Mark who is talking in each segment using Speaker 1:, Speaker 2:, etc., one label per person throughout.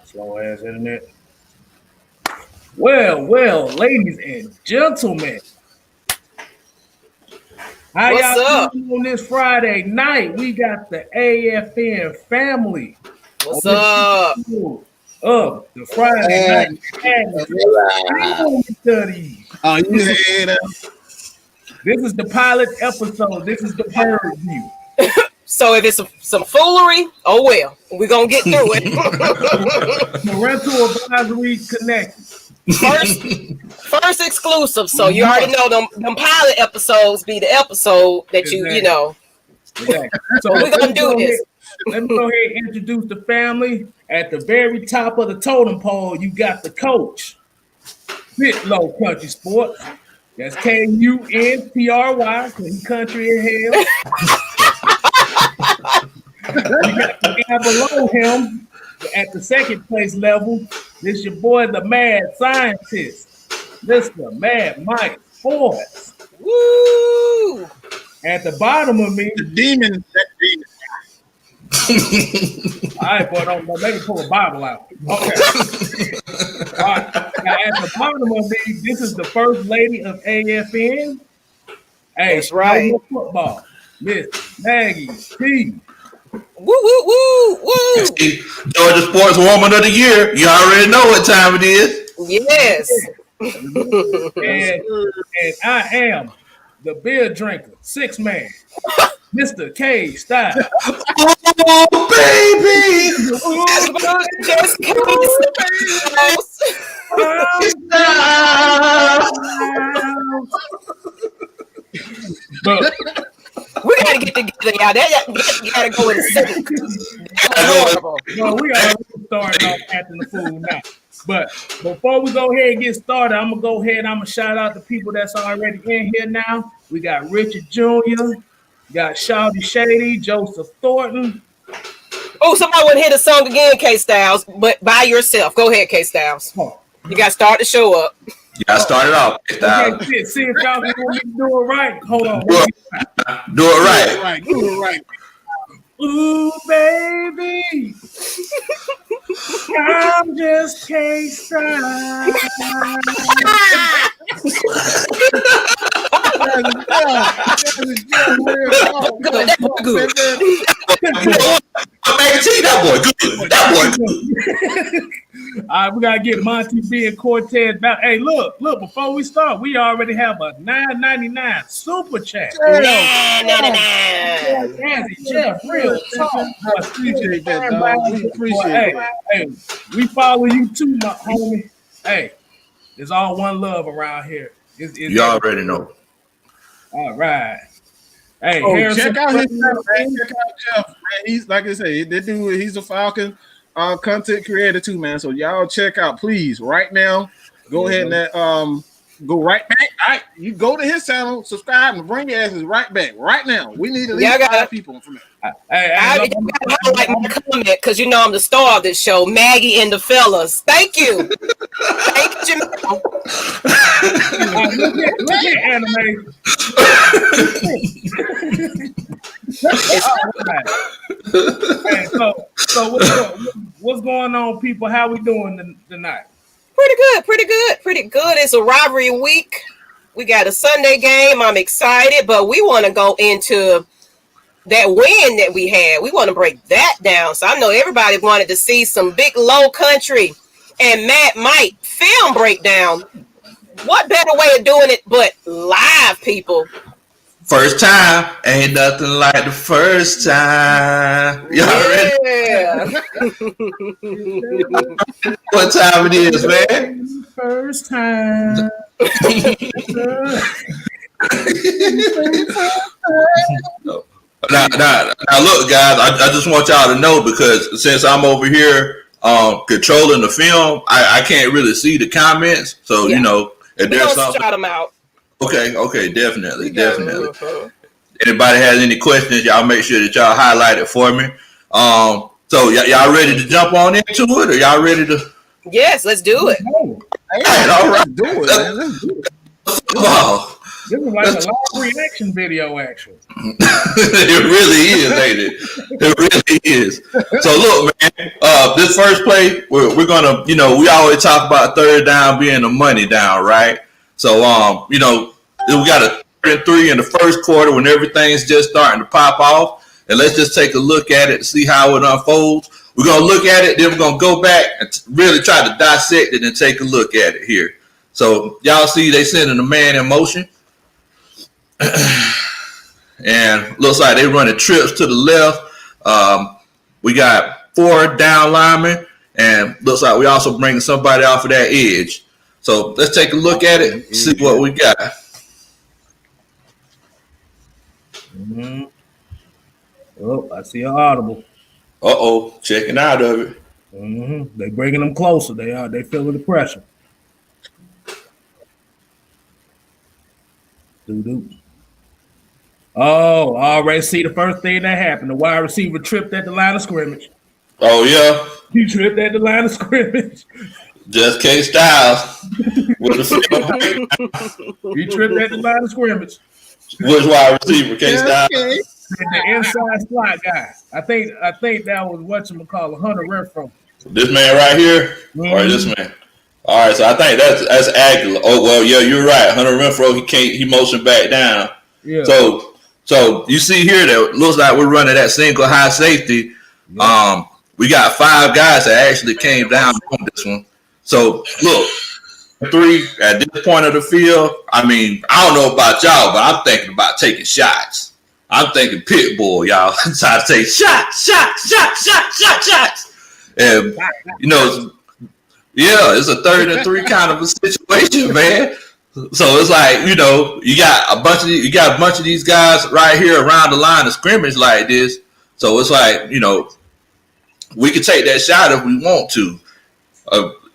Speaker 1: Slow ass internet. Well, ladies and gentlemen, how
Speaker 2: What's
Speaker 1: y'all
Speaker 2: up?
Speaker 1: doing on this Friday night? We got the AFN family.
Speaker 2: What's up?
Speaker 1: Of the Friday night studies.
Speaker 3: Oh, you hater.
Speaker 1: This is the pilot episode. This is the bird view.
Speaker 2: So if it's some foolery, oh well, we're gonna get through it.
Speaker 1: Parental advisory connected.
Speaker 2: First exclusive. So you already know them pilot episodes be the episode that you know.
Speaker 1: Exactly. So
Speaker 2: we're gonna do this.
Speaker 1: Let me go ahead and introduce the family. At the very top of the totem pole, you got the coach. Bit low country sports. That's Kuntry, so he country in hell. You got the guy below him at the second place level. This your boy, the mad scientist, Mr. Mad Mike Force.
Speaker 2: Woo!
Speaker 1: At the bottom of me,
Speaker 3: The demon. That demon.
Speaker 1: all right, boy, don't maybe pull a Bible out. Okay. All right. Now, at the bottom of me, this is the first lady of AFN. Hey,
Speaker 2: that's right.
Speaker 1: no football, Miss Maggie P.
Speaker 2: Woo, woo, woo, woo.
Speaker 4: Georgia Sports Woman of the Year. You already know what time it is.
Speaker 2: Yes.
Speaker 1: And I am the beer drinker, 6-man, Mr. K Style.
Speaker 4: Oh, baby!
Speaker 2: Just
Speaker 1: Look,
Speaker 2: we gotta get together, y'all. You gotta go in the city.
Speaker 1: no, we gotta start off acting the fool now. But before we go ahead and get started, I'm gonna shout out the people that's already in here now. We got Richard Jr., we got Shawty Shady, Joseph Thornton.
Speaker 2: Oh, somebody want to hear the song again, K Styles, but by yourself. Go ahead, K Styles. You gotta start the show up.
Speaker 4: You gotta start it off.
Speaker 1: Okay, see if y'all want me to do it right. Hold on.
Speaker 4: Do it right.
Speaker 3: Do it right.
Speaker 1: Ooh, baby, I'm just K-Style.
Speaker 2: Good.
Speaker 4: That boy good.
Speaker 1: All right, we gotta get Monty B and Cortez back. Hey, look! Before we start, we already have a $9.99 super chat. Jeff, real talk.
Speaker 3: I appreciate that, dog. We appreciate that.
Speaker 1: Hey, we follow you too, my homie. Hey, it's all one love around here.
Speaker 4: You already know.
Speaker 1: All right. Hey,
Speaker 3: check out his channel, man. Check out Jeff, man. He's like I say, that dude, he's a Falcon content creator too, man. So y'all check out, please, right now. Go ahead and go right back. All right, you go to his channel, subscribe, and bring your asses right back right now. We need at least 5 people from it.
Speaker 2: I like my comment because you know I'm the star of this show, Maggie and the fellas. Thank you. Thank you.
Speaker 1: Look at anime. Hey, so what's going on, people? How we doing tonight?
Speaker 2: Pretty good. It's a rivalry week. We got a Sunday game. I'm excited, but we want to go into that win that we had. We want to break that down. So I know everybody wanted to see some big low country and Matt Mike film breakdown. What better way of doing it but live, people?
Speaker 4: First time ain't nothing like the first time. Y'all ready? What time it is, man?
Speaker 1: First time.
Speaker 4: Now, look, guys. I just want y'all to know, because since I'm over here controlling the film, I can't really see the comments. So you know, if there's something,
Speaker 2: shout them out.
Speaker 4: Okay, definitely. Anybody has any questions, y'all make sure that y'all highlight it for me. So y'all ready to jump on into it, or y'all ready to?
Speaker 2: Yes, let's do it.
Speaker 4: All right.
Speaker 3: Do it, man. Let's do it.
Speaker 1: This is like a live reaction video, actually.
Speaker 4: It really is, ain't it? It really is. So look, man, this first play, we're gonna, we always talk about third down being the money down, right? So, we got a 3rd and 3 in the first quarter when everything's just starting to pop off. And let's just take a look at it and see how it unfolds. We're gonna look at it, then we're gonna go back and really try to dissect it and take a look at it here. So y'all see they sending a man in motion. And looks like they running trips to the left. We got 4 down linemen, and looks like we also bringing somebody off of that edge. So let's take a look at it, see what we got.
Speaker 1: Mm-hmm. Oh, I see an audible.
Speaker 4: Checking out of it.
Speaker 1: Mm-hmm. They bringing them closer. They feeling the pressure. Doo-doo. Oh, already see the first thing that happened. The wide receiver tripped at the line of scrimmage.
Speaker 4: Oh, yeah.
Speaker 1: He tripped at the line of scrimmage.
Speaker 4: Just K Styles. With the
Speaker 1: He tripped at the line of scrimmage.
Speaker 4: Which wide receiver? K Styles?
Speaker 3: Okay.
Speaker 1: The inside slot guy. I think that was whatchamacallit, Hunter Renfrow.
Speaker 4: This man right here? Or this man? All right, so I think that's accurate. Oh, well, yeah, you're right. Hunter Renfrow, he motioned back down. Yeah. So you see here that it looks like we're running that single high safety. Yeah. We got 5 guys that actually came down on this one. So look, 3 at this point of the field. I mean, I don't know about y'all, but I'm thinking about taking shots. I'm thinking pit bull, y'all. Trying to take shots. And it's a 3rd and 3 kind of a situation, man. So it's like, you got a bunch of these guys right here around the line of scrimmage like this. So it's like, we could take that shot if we want to.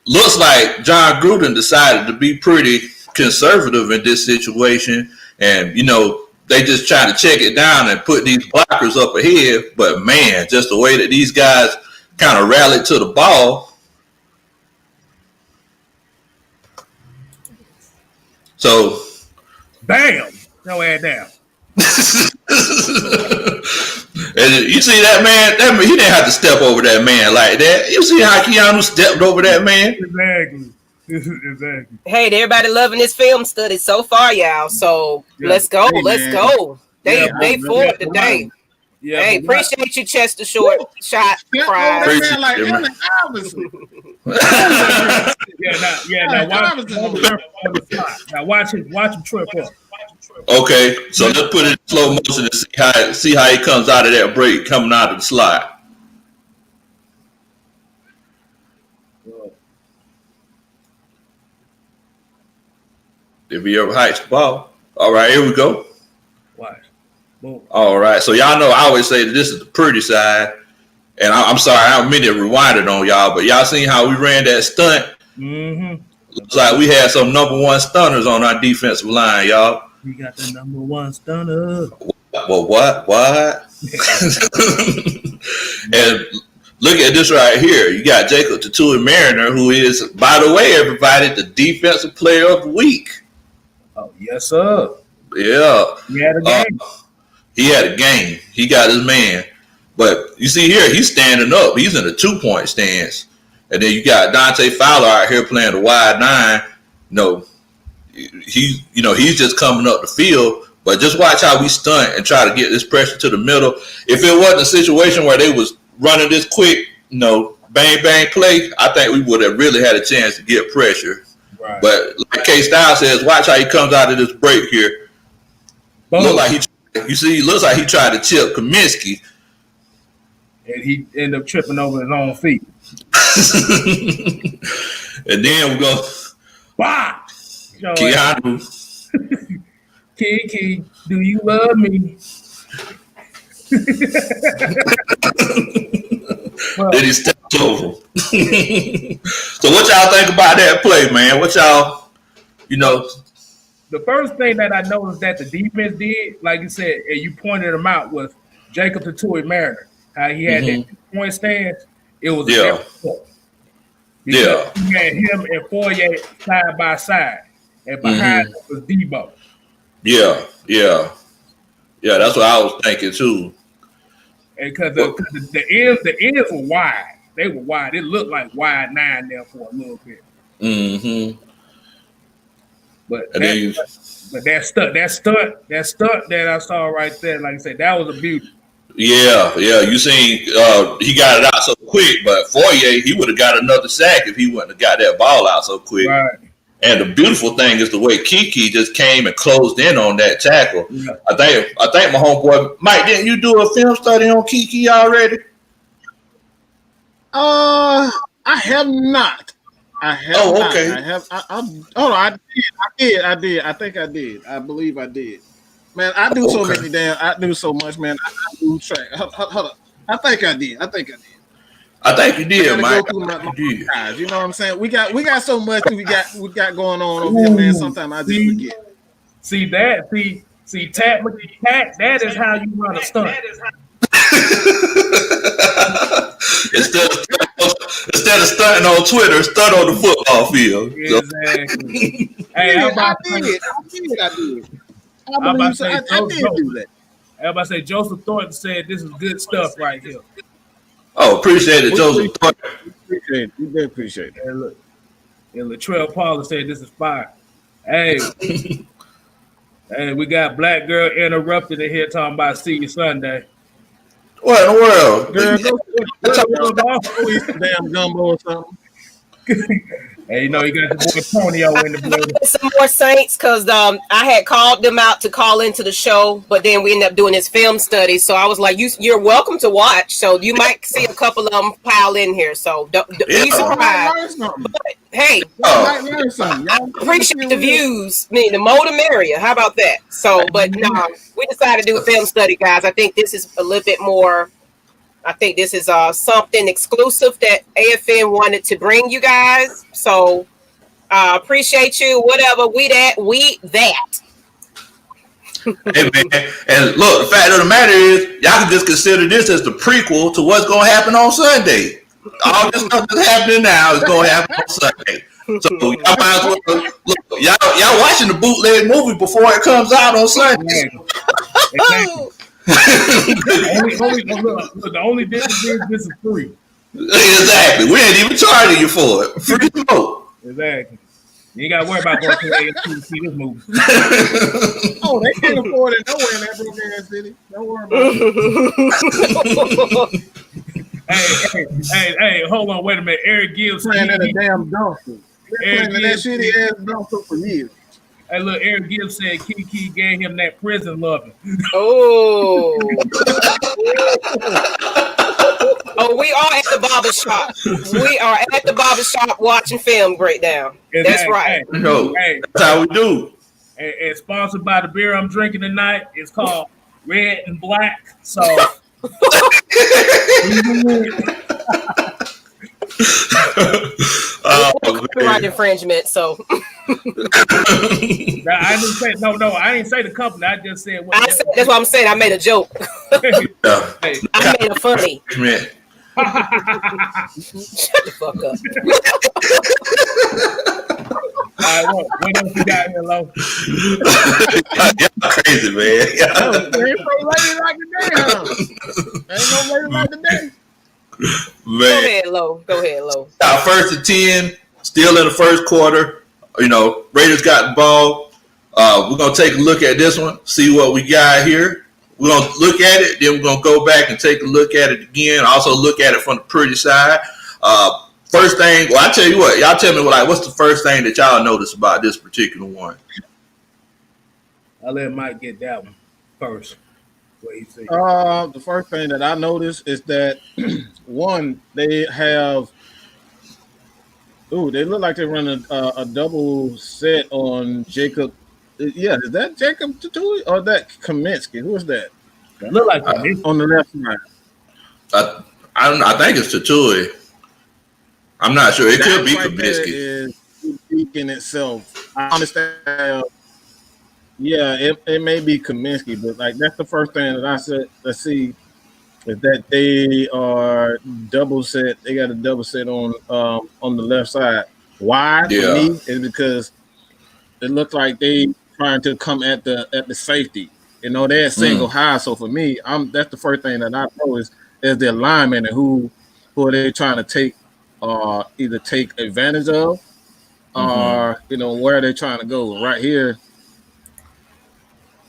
Speaker 4: Looks like John Gruden decided to be pretty conservative in this situation, and they just try to check it down and put these blockers up ahead. But man, just the way that these guys kind of rallied to the ball. So,
Speaker 1: bam! No add down.
Speaker 4: And you see that man? He didn't have to step over that man like that. You see how Keanu stepped over that man?
Speaker 1: Exactly.
Speaker 2: Hey, everybody loving this film study so far, y'all. So let's go.
Speaker 3: Hey,
Speaker 2: let's go. They for it today. Yeah, hey, appreciate you, Chester Short. Shot. Now
Speaker 1: watch him trip up.
Speaker 4: Okay, so let's put it in slow motion and see how he comes out of that break, coming out of the slide. If he ever hikes the ball. All right, here we go.
Speaker 1: Watch. Boom.
Speaker 4: All right, so y'all know I always say that this is the pretty side. And I'm sorry, I don't mean to rewind it on y'all, but y'all seen how we ran that stunt?
Speaker 1: Mm-hmm.
Speaker 4: Looks like we had some number 1 stunners on our defensive line, y'all.
Speaker 1: We got the number 1 stunner.
Speaker 4: Well, what? And look at this right here. You got Jacob Tatui Mariner, who is, by the way, everybody, the defensive player of the week.
Speaker 1: Oh, yes, sir.
Speaker 4: Yeah.
Speaker 1: He had a game.
Speaker 4: He had a game. He got his man. But you see here, he's standing up. He's in a 2-point stance. And then you got Dante Fowler out here playing the wide 9. He's just coming up the field. But just watch how we stunt and try to get this pressure to the middle. If it wasn't a situation where they was running this quick, bang, bang play, I think we would have really had a chance to get pressure. Right. But like K Style says, watch how he comes out of this break here. Looks like he tried to chip Kaminsky.
Speaker 1: And he ended up tripping over his own feet.
Speaker 4: And then we're going
Speaker 1: wow.
Speaker 4: Keanu.
Speaker 1: Kiki, do you love me?
Speaker 4: Then he stepped over. So what y'all think about that play, man? What y'all,
Speaker 1: The first thing that I noticed that the defense did, like you said, and you pointed him out, was Jacob Tatui Mariner. How he had that 2-point stance. It was because he had him and Foyer side by side. And behind him was Debo.
Speaker 4: Yeah. That's what I was thinking too.
Speaker 1: And because the ends were wide, they were wide. It looked like wide 9 there for a little bit.
Speaker 4: Mm-hmm.
Speaker 1: But that stunt that I saw right there, like I said, that was a beauty.
Speaker 4: Yeah. You seen he got it out so quick, but Fourier, he would have got another sack if he wouldn't have got that ball out so quick.
Speaker 1: Right.
Speaker 4: And the beautiful thing is the way Kiki just came and closed in on that tackle.
Speaker 1: Yeah.
Speaker 4: I think my homeboy Mike, didn't you do a film study on Kiki already?
Speaker 3: I have not. I have.
Speaker 4: Oh,
Speaker 3: not.
Speaker 4: okay.
Speaker 3: I have. I did. I did. I think I did. I believe I did. Man, I do so many damn. I do so much, man. I do track. Hold up. I think I did.
Speaker 4: I think you did, Mike.
Speaker 3: You know what I'm saying? We got so much we got going on over here, man. Sometimes I just forget.
Speaker 1: See Tat, that is how you run a stunt.
Speaker 4: Instead of stunting on Twitter, stunt on the football field.
Speaker 1: Exactly. Hey,
Speaker 3: I did. I did do that.
Speaker 1: Everybody say Joseph Thornton said this is good stuff right here.
Speaker 4: Oh, appreciate it, Joseph Thornton.
Speaker 3: We did appreciate it.
Speaker 1: And look, and Latrell Paula said this is fire. Hey, hey, we got Black Girl Interrupted in here talking about see you Sunday.
Speaker 4: What in the world?
Speaker 3: Girl, damn gumbo or something.
Speaker 1: Hey, you know you got the boy Tonio in the building.
Speaker 2: Some more Saints because I had called them out to call into the show, but then we ended up doing this film study. So I was like, "You're welcome to watch." So you might see a couple of them pile in here. So don't be surprised. But, hey, appreciate the views. I mean, the more the merrier. How about that? So, but no, we decided to do a film study, guys. I think this is a little bit more. I think this is something exclusive that AFN wanted to bring you guys. So appreciate you. Whatever. We that.
Speaker 4: Hey, man. And look, the fact of the matter is, y'all can just consider this as the prequel to what's going to happen on Sunday. All this stuff that's happening now is going to happen on Sunday. So y'all might as well look. Y'all watching the bootleg movie before it comes out on Sunday.
Speaker 1: Exactly. The only difference is this is free.
Speaker 4: Exactly. We ain't even charging you for it. Free smoke.
Speaker 1: Exactly. You ain't got to worry about going to the AFC to see this movie.
Speaker 3: Oh, they can't afford it nowhere in that broke ass city. Don't worry about it.
Speaker 1: Hey, hold on, wait a minute. Eric Gibbs
Speaker 3: playing at a damn dumpster. Playing that shitty ass dumpster for years.
Speaker 1: Hey, look, Eric Gibbs said Kiki gave him that prison loving.
Speaker 2: Oh. Oh, we are at the barber shop. We are at the barber shop watching film breakdown. That's right.
Speaker 1: Hey,
Speaker 4: that's how we do.
Speaker 1: And sponsored by the beer I'm drinking tonight. It's called Red and Black. So
Speaker 2: copyright infringement. So
Speaker 1: I didn't say no. I didn't say the company. I just said what.
Speaker 2: That's what I'm saying. I made a joke.
Speaker 1: Hey.
Speaker 2: I made a funny. Shut the fuck up.
Speaker 1: All right, what else you got here, Lo?
Speaker 4: Y'all crazy, man.
Speaker 3: Ain't no lady like the day, Ain't no lady like the day.
Speaker 4: Man.
Speaker 2: Go ahead, Lo.
Speaker 4: First and 10, still in the first quarter. You know, Raiders got the ball. We're going to take a look at this one, see what we got here. We're going to look at it, then we're going to go back and take a look at it again. Also look at it from the pretty side. First thing, well, I tell you what, y'all tell me what's the first thing that y'all notice about this particular one?
Speaker 1: I'll let Mike get that one first. What he said.
Speaker 3: The first thing that I noticed is that one, they have. Ooh, they look like they're running a double set on Jacob. Yeah, is that Jacob Tatui or that Kaminsky? Who is that?
Speaker 1: It look like
Speaker 3: on the left side.
Speaker 4: I think it's Tatui. I'm not sure. It could be
Speaker 3: right
Speaker 4: Kaminsky.
Speaker 3: Is unique in itself. I understand. Yeah, it may be Kaminsky, but like that's the first thing that I said. Let's see, is that they are double set. They got a double set on the left side. Why?
Speaker 4: Yeah.
Speaker 3: For me is because it looked like they trying to come at the safety. You know, they're single high. So for me, that's the first thing that I know is the alignment and who are they trying to take either take advantage of or where they're trying to go. Right here,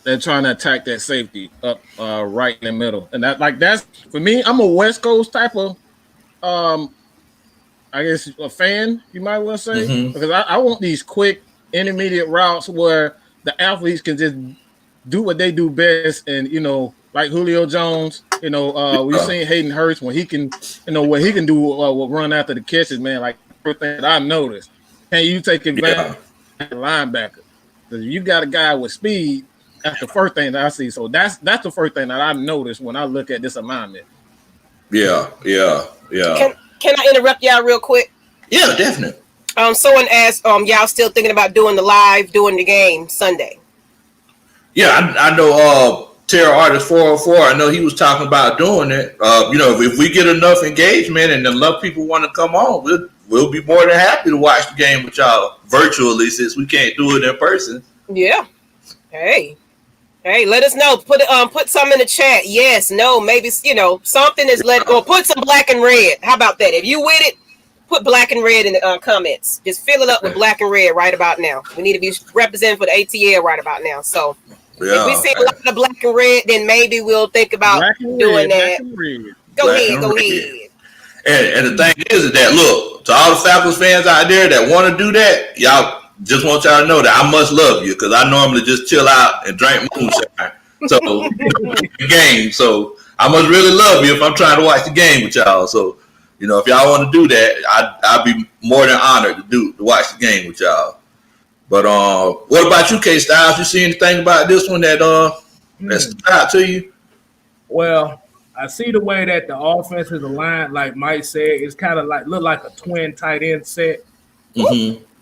Speaker 3: they're trying to attack that safety up right in the middle. And that's for me, I'm a West Coast type of I guess a fan, you might well say, because I want these quick intermediate routes where the athletes can just do what they do best, and like Julio Jones, we've seen Hayden Hurst when he can, what he can do will run after the catches, man. Like the thing that I noticed, can you take advantage of the linebacker? Because you got a guy with speed. That's the first thing that I see. So that's the first thing that I noticed when I look at this alignment.
Speaker 4: Yeah.
Speaker 2: Can I interrupt y'all real quick?
Speaker 4: Yeah, definitely.
Speaker 2: Someone asked, y'all still thinking about doing the game Sunday?
Speaker 4: Yeah, I know Terror Artist 404, I know he was talking about doing it. If we get enough engagement and enough people want to come on, we'll be more than happy to watch the game with y'all virtually since we can't do it in person.
Speaker 2: Yeah. Hey, let us know. Put some in the chat. Yes, no, maybe something is or put some black and red. How about that? If you with it, put black and red in the comments. Just fill it up with black and red right about now. We need to be represented for the ATL right about now. So if we see a lot of black and red, then maybe we'll think about doing that. Go ahead.
Speaker 4: And the thing is that, look, to all the Falcons fans out there that want to do that, y'all, just want y'all to know that I must love you because I normally just chill out and drink moonshine. So, the game. So, I must really love you if I'm trying to watch the game with y'all. So, if y'all want to do that, I'd be more than honored to watch the game with y'all. But what about you, K-Styles? You see anything about this one that stood out to you?
Speaker 1: Well, I see the way that the offense is aligned. Like Mike said, it's kind of look like a twin tight end set.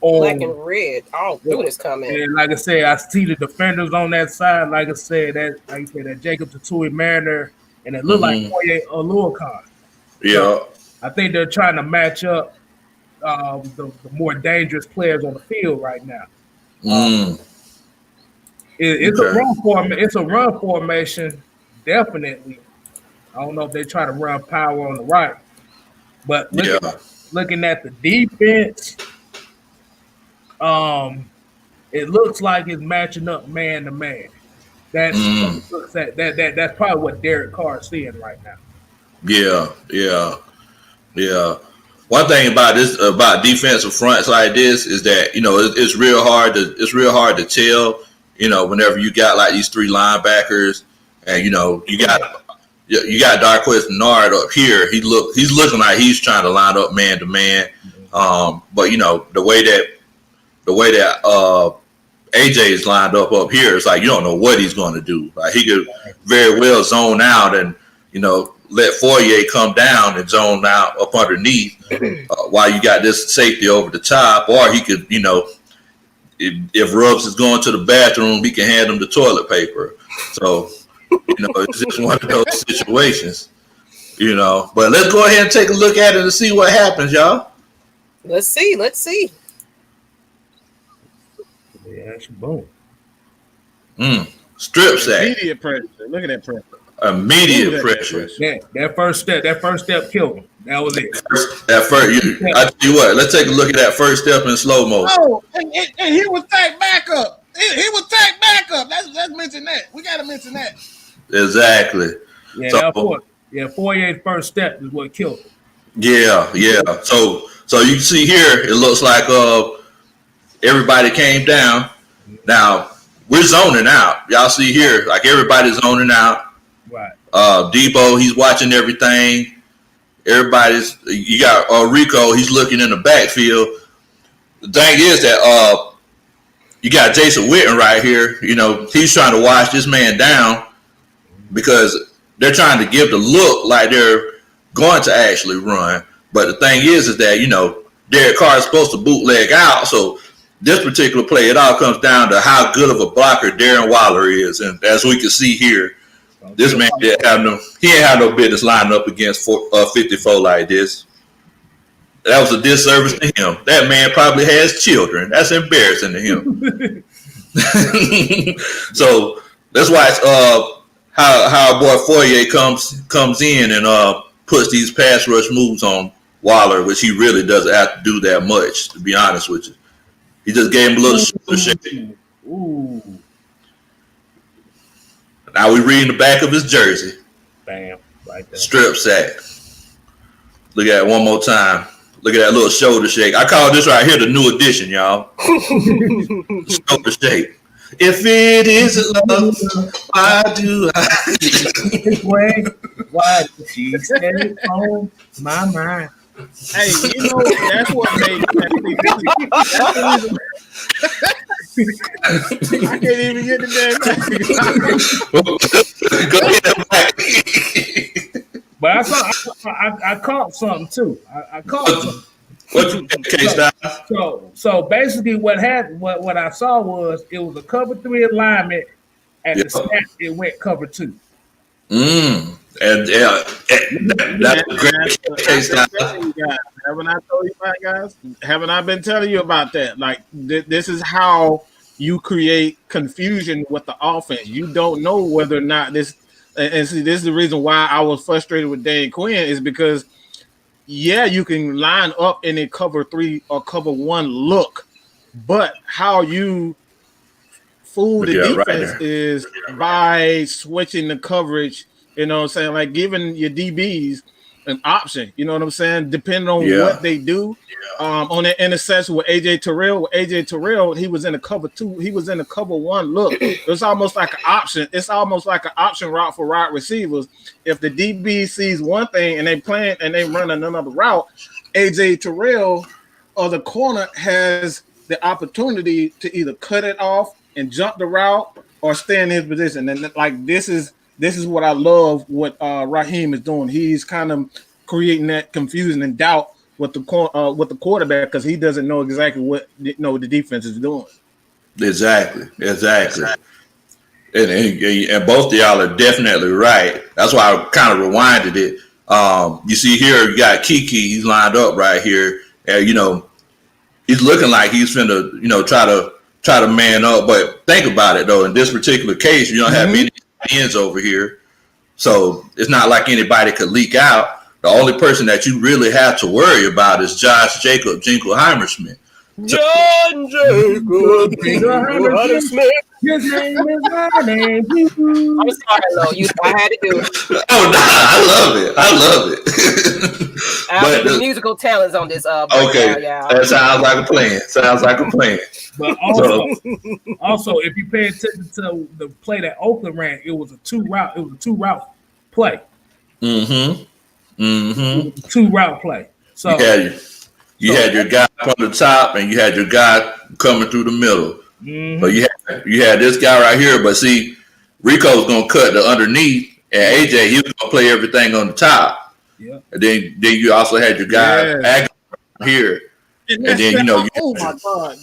Speaker 2: Black and red all through this comment.
Speaker 1: And like I said, I see the defenders on that side. Like I said, that Jacob Tatui Mariner, and it looked like Foye Oluokun.
Speaker 4: Yeah.
Speaker 1: So I think they're trying to match up the more dangerous players on the field right now. It's a run formation, definitely. I don't know if they try to run power on the right, but looking at the defense, it looks like it's matching up man to man. That's probably what Derek Carr is seeing right now.
Speaker 4: Yeah. One thing about defensive fronts like this is that it's real hard to tell. Whenever you got like these three linebackers, and you got Darqueze Nard up here. He's looking like he's trying to line up man to man. But the way that AJ is lined up here, it's like you don't know what he's going to do. Like he could very well zone out and let Foye come down and zone out up underneath while you got this safety over the top, or he could if Rubs is going to the bathroom, he can hand him the toilet paper. So it's just one of those situations. But let's go ahead and take a look at it and see what happens, y'all.
Speaker 2: Let's see.
Speaker 1: Yeah, boom.
Speaker 4: Strip sack.
Speaker 3: Immediate pressure. Look at that pressure.
Speaker 4: Immediate pressure.
Speaker 1: Yeah, that first step killed him. That was it.
Speaker 4: I tell you what, let's take a look at that first step in slow mo.
Speaker 3: Oh, and he was tagged back up. He was tagged back up. Let's mention that. We got to mention that.
Speaker 4: Exactly.
Speaker 1: Yeah, Foye's first step is what killed him.
Speaker 4: Yeah. So you can see here, it looks like everybody came down. Now we're zoning out. Y'all see here, like everybody's zoning out.
Speaker 1: Right.
Speaker 4: Debo, he's watching everything. You got Rico, he's looking in the backfield. The thing is that you got Jason Witten right here. He's trying to watch this man down because they're trying to give the look like they're going to actually run. But the thing is that, Derek Carr is supposed to bootleg out. So this particular play, it all comes down to how good of a blocker Darren Waller is. And as we can see here, this man ain't have no business lining up against 54 like this. That was a disservice to him. That man probably has children. That's embarrassing to him. So that's why it's how our boy Fourier comes in and puts these pass rush moves on Waller, which he really doesn't have to do that much, to be honest with you. He just gave him a little shoulder shake.
Speaker 1: Ooh.
Speaker 4: Now we reading the back of his jersey.
Speaker 1: Bam. Right there.
Speaker 4: Strip sack. Look at it one more time. Look at that little shoulder shake. I call this right here the new edition, y'all. Shoulder shake. If it isn't love, why do I?
Speaker 1: Why did she stay on my mind?
Speaker 3: Hey, you know that's what made me. I can't even get the damn.
Speaker 4: Go ahead.
Speaker 1: But I caught something too. I caught something.
Speaker 4: What you K-Styles?
Speaker 1: So basically, what happened? What I saw was it was a cover 3 alignment, and the snap it went cover 2.
Speaker 4: And that's a great K-Styles.
Speaker 3: Haven't I told you about, guys? Haven't I been telling you about that? Like this is how you create confusion with the offense. You don't know whether or not this. And see, this is the reason why I was frustrated with Dan Quinn is because. Yeah, you can line up in a cover 3 or cover 1 look, but how you fool the defense is by switching the coverage, you know what I'm saying? Like giving your DBs an option, you know what I'm saying? Depending on what they do. On that interception with AJ Terrell, he was in a cover 2, he was in a cover 1 look. It's almost like an option. It's almost like an option route for wide receivers. If the DB sees one thing and they plan and they run another route, AJ Terrell or the corner has the opportunity to either cut it off and jump the route or stay in his position. And like this is what I love what Raheem is doing. He's kind of creating that confusion and doubt with the quarterback because he doesn't know exactly what the defense is doing.
Speaker 4: Exactly. And both of y'all are definitely right. That's why I kind of rewinded it. You see here, you got Kiki. He's lined up right here, and he's looking like he's finna try to man up. But think about it though. In this particular case, you don't have any ends over here, so it's not like anybody could leak out. The only person that you really have to worry about is Josh Jacob Jingleheimer-Smith.
Speaker 2: John Jacob Jingleheimer-Smith.
Speaker 1: His name is my name.
Speaker 2: I'm sorry, Lo. I had to do it.
Speaker 4: Oh, no, I love it.
Speaker 2: But the musical talents on this.
Speaker 4: Okay, that sounds like a plan.
Speaker 1: But also, if you pay attention to the play that Oakland ran, it was a two route play. Two route play. So
Speaker 4: you had your guy up on the top, and you had your guy coming through the middle. But you had this guy right here. But see, Rico's gonna cut the underneath, and AJ he was gonna play everything on the top. Yeah. And then you also had your guy here, and then
Speaker 3: oh my God,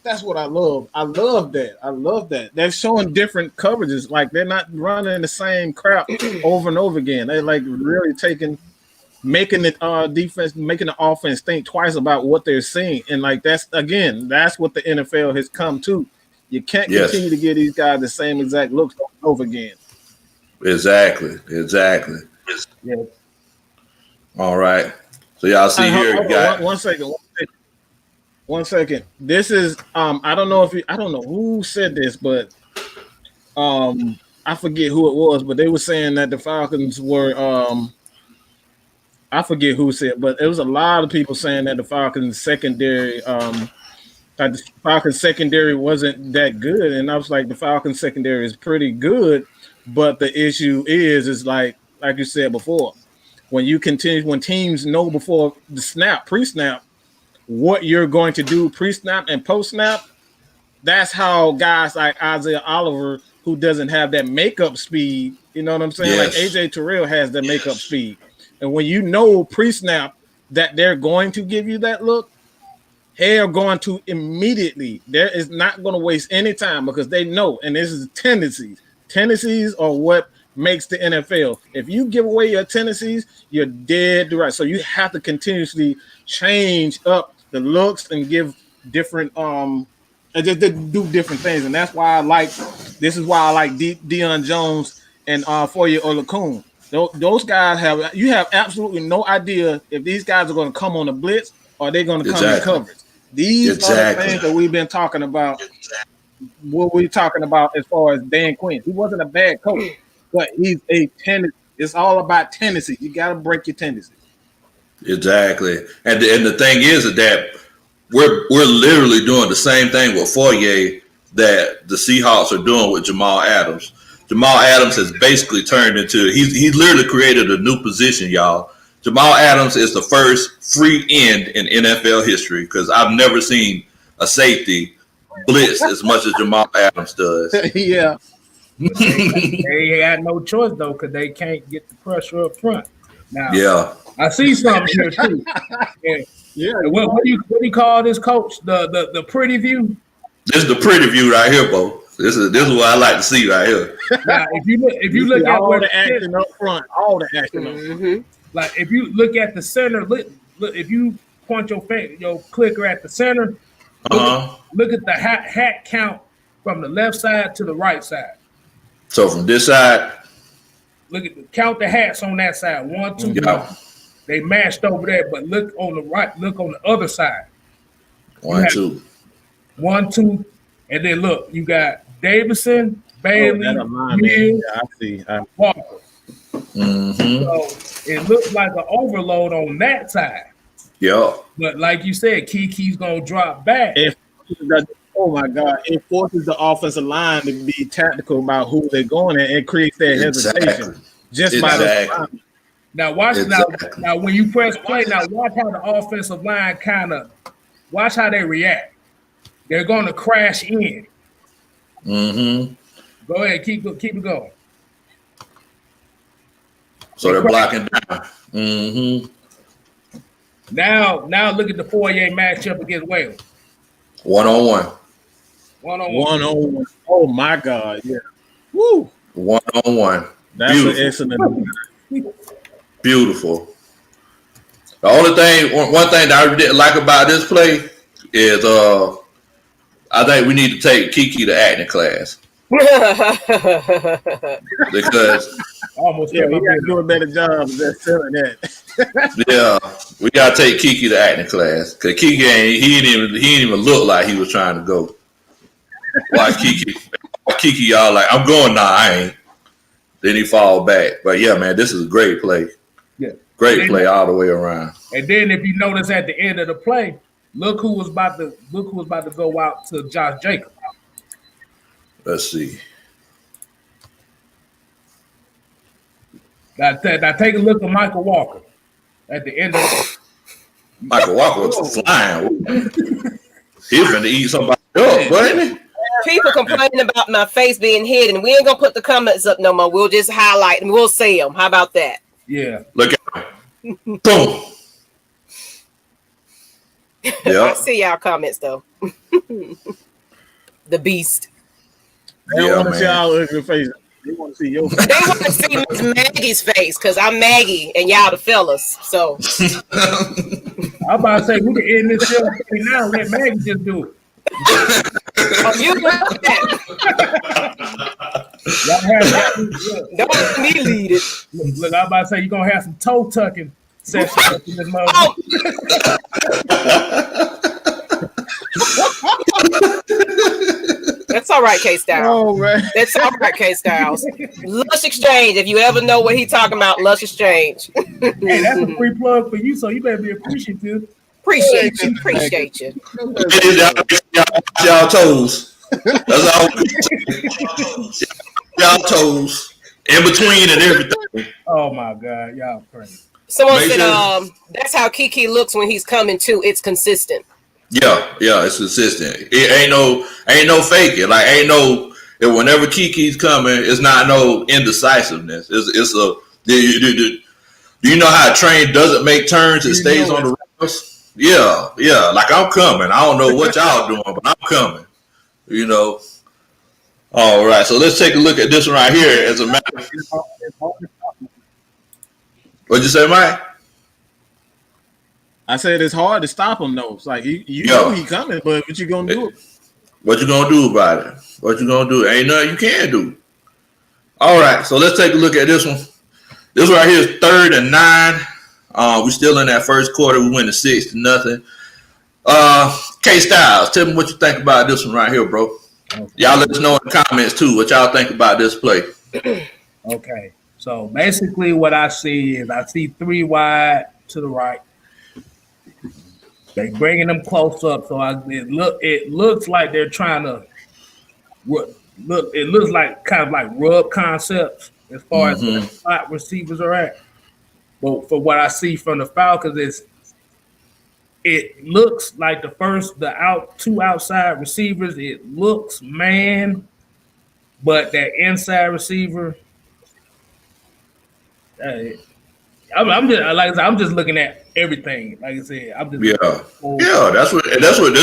Speaker 3: that's what I love. I love that. They're showing different coverages. Like they're not running the same crap over and over again. They're like really making the defense, making the offense think twice about what they're seeing. And like that's what the NFL has come to. You can't continue to give these guys the same exact looks over again.
Speaker 4: Exactly.
Speaker 3: Yeah.
Speaker 4: All right. So y'all see here, you got
Speaker 3: one second. This is I don't know who said this, but I forget who it was, but they were saying that the Falcons were I forget who said, but there was a lot of people saying that the Falcons secondary wasn't that good, and I was like, the Falcons secondary is pretty good, but the issue is like you said before, when teams know before the snap, pre-snap, what you're going to do pre-snap and post-snap, that's how guys like Isaiah Oliver, who doesn't have that makeup speed, you know what I'm saying? Like AJ Terrell has the makeup speed. And when you know pre-snap that they're going to give you that look, they're going to immediately, there is not going to waste any time because they know, and this is tendencies. Tendencies are what makes the NFL. If you give away your tendencies, you're dead right. So you have to continuously change up the looks and give different and just to do different things, and that's why I like. This is why I like Deion Jones and Foye Oluokun. Those guys you have absolutely no idea if these guys are going to come on a blitz or they're going to come in coverage. These are the things that we've been talking about. What we're talking about as far as Dan Quinn. He wasn't a bad coach, but he's a tendency. It's all about tendency. You got to break your tendencies.
Speaker 4: Exactly, and the thing is that we're literally doing the same thing with Foye that the Seahawks are doing with Jamal Adams. Jamal Adams has basically turned into he's literally created a new position, y'all. Jamal Adams is the first free end in NFL history because I've never seen a safety blitz as much as Jamal Adams does.
Speaker 3: Yeah.
Speaker 1: They had no choice though because they can't get the pressure up front. Now,
Speaker 4: yeah,
Speaker 1: I see something here too.
Speaker 3: Yeah.
Speaker 1: What do you call this, coach? The pretty view.
Speaker 4: This is the pretty view right here, Bo. This is what I like to see right here.
Speaker 1: Now, if you look at
Speaker 3: all the action up front, all the action up front.
Speaker 1: Like if you look at the center, look if you point your clicker at the center, look at the hat count from the left side to the right side.
Speaker 4: So from this side,
Speaker 1: count the hats on that side. 1, 2, 3. They matched over there, but look on the right. Look on the other side.
Speaker 4: 1, 2.
Speaker 1: 1, 2, and then look. You got Davidson, Bailey,
Speaker 3: I see.
Speaker 1: Walker. So it looks like an overload on that side.
Speaker 4: Yeah.
Speaker 1: But like you said, Kiki's gonna drop back.
Speaker 3: Oh my God! It forces the offensive line to be tactical about who they're going at and creates that hesitation just by the.
Speaker 1: Now watch now when you press play. Now watch how the offensive line watch how they react. They're going to crash in. Go ahead, keep it going.
Speaker 4: So they're blocking down.
Speaker 1: Now look at the Foye matchup against Wales.
Speaker 4: 1-on-1.
Speaker 3: 1-on-1. Oh my God! Yeah. Woo.
Speaker 4: 1-on-1.
Speaker 3: That's an excellent.
Speaker 4: Beautiful. The only thing, one thing that I didn't like about this play is I think we need to take Kiki to acting class. Because
Speaker 3: we got to do a better job of selling that.
Speaker 4: Yeah, we got to take Kiki to acting class because Kiki he didn't even look like he was trying to go. Watch Kiki, y'all like I'm going now. I ain't. Then he fall back. But yeah, man, this is a great play.
Speaker 1: Yeah,
Speaker 4: great play all the way around.
Speaker 1: And then if you notice at the end of the play, look who was about to go out to Josh Jacobs.
Speaker 4: Let's see.
Speaker 1: Now take a look at Michael Walker at the end of the
Speaker 4: Michael Walker was flying. He was going to eat somebody up, wasn't he?
Speaker 2: People complaining about my face being hidden. We ain't gonna put the comments up no more. We'll just highlight and we'll say them. How about that?
Speaker 1: Yeah.
Speaker 4: Look at him. Boom.
Speaker 2: Yeah. I see y'all comments though. The beast.
Speaker 3: They don't want to see our ugly face. They want to see your face.
Speaker 2: They want to see Miss Maggie's face because I'm Maggie and y'all the fellas. So
Speaker 1: I'm about to say we can end this show now. Let Maggie just do it.
Speaker 2: Oh, you got that. Don't let me lead it.
Speaker 1: Look, I'm about to say you're gonna have some toe tucking session up in this mother.
Speaker 2: Oh. That's all right, K-Styles.
Speaker 3: Oh, man.
Speaker 2: That's all right, K-Styles. Lush Exchange. If you ever know what he's talking about, Lush Exchange.
Speaker 1: Hey, that's a free plug for you, so you better be appreciative.
Speaker 2: Appreciate you.
Speaker 4: Y'all toes. That's all. Y'all toes. In between and everything.
Speaker 1: Oh my God, y'all crazy.
Speaker 2: Someone said that's how Kiki looks when he's coming to. It's consistent.
Speaker 4: Yeah, it's consistent. It ain't no faking. Like whenever Kiki's coming, it's not no indecisiveness. It's a do you know how a train doesn't make turns? It stays on the rails. Yeah. Like I'm coming. I don't know what y'all doing, but I'm coming. You know. All right. So let's take a look at this one right here. As a matter. What'd you say, Mike?
Speaker 3: I said it's hard to stop him though. It's like you know he coming, but what you gonna do?
Speaker 4: What you gonna do about it? What you gonna do? Ain't nothing you can do. All right, so let's take a look at this one. This right here is 3rd and 9. We still in that first quarter. We win 6-0. K Styles, tell me what you think about this one right here, bro. Okay. Y'all let us know in the comments too what y'all think about this play.
Speaker 1: Okay, so basically what I see is 3 wide to the right. They bringing them close up, so it looks like they're trying to look. It looks like kind of like rub concepts as far as where the slot receivers are at. But for what I see from the Falcons it looks like the two outside receivers. It looks man, but that inside receiver. I'm just looking at everything. Like I said, I'm just
Speaker 4: This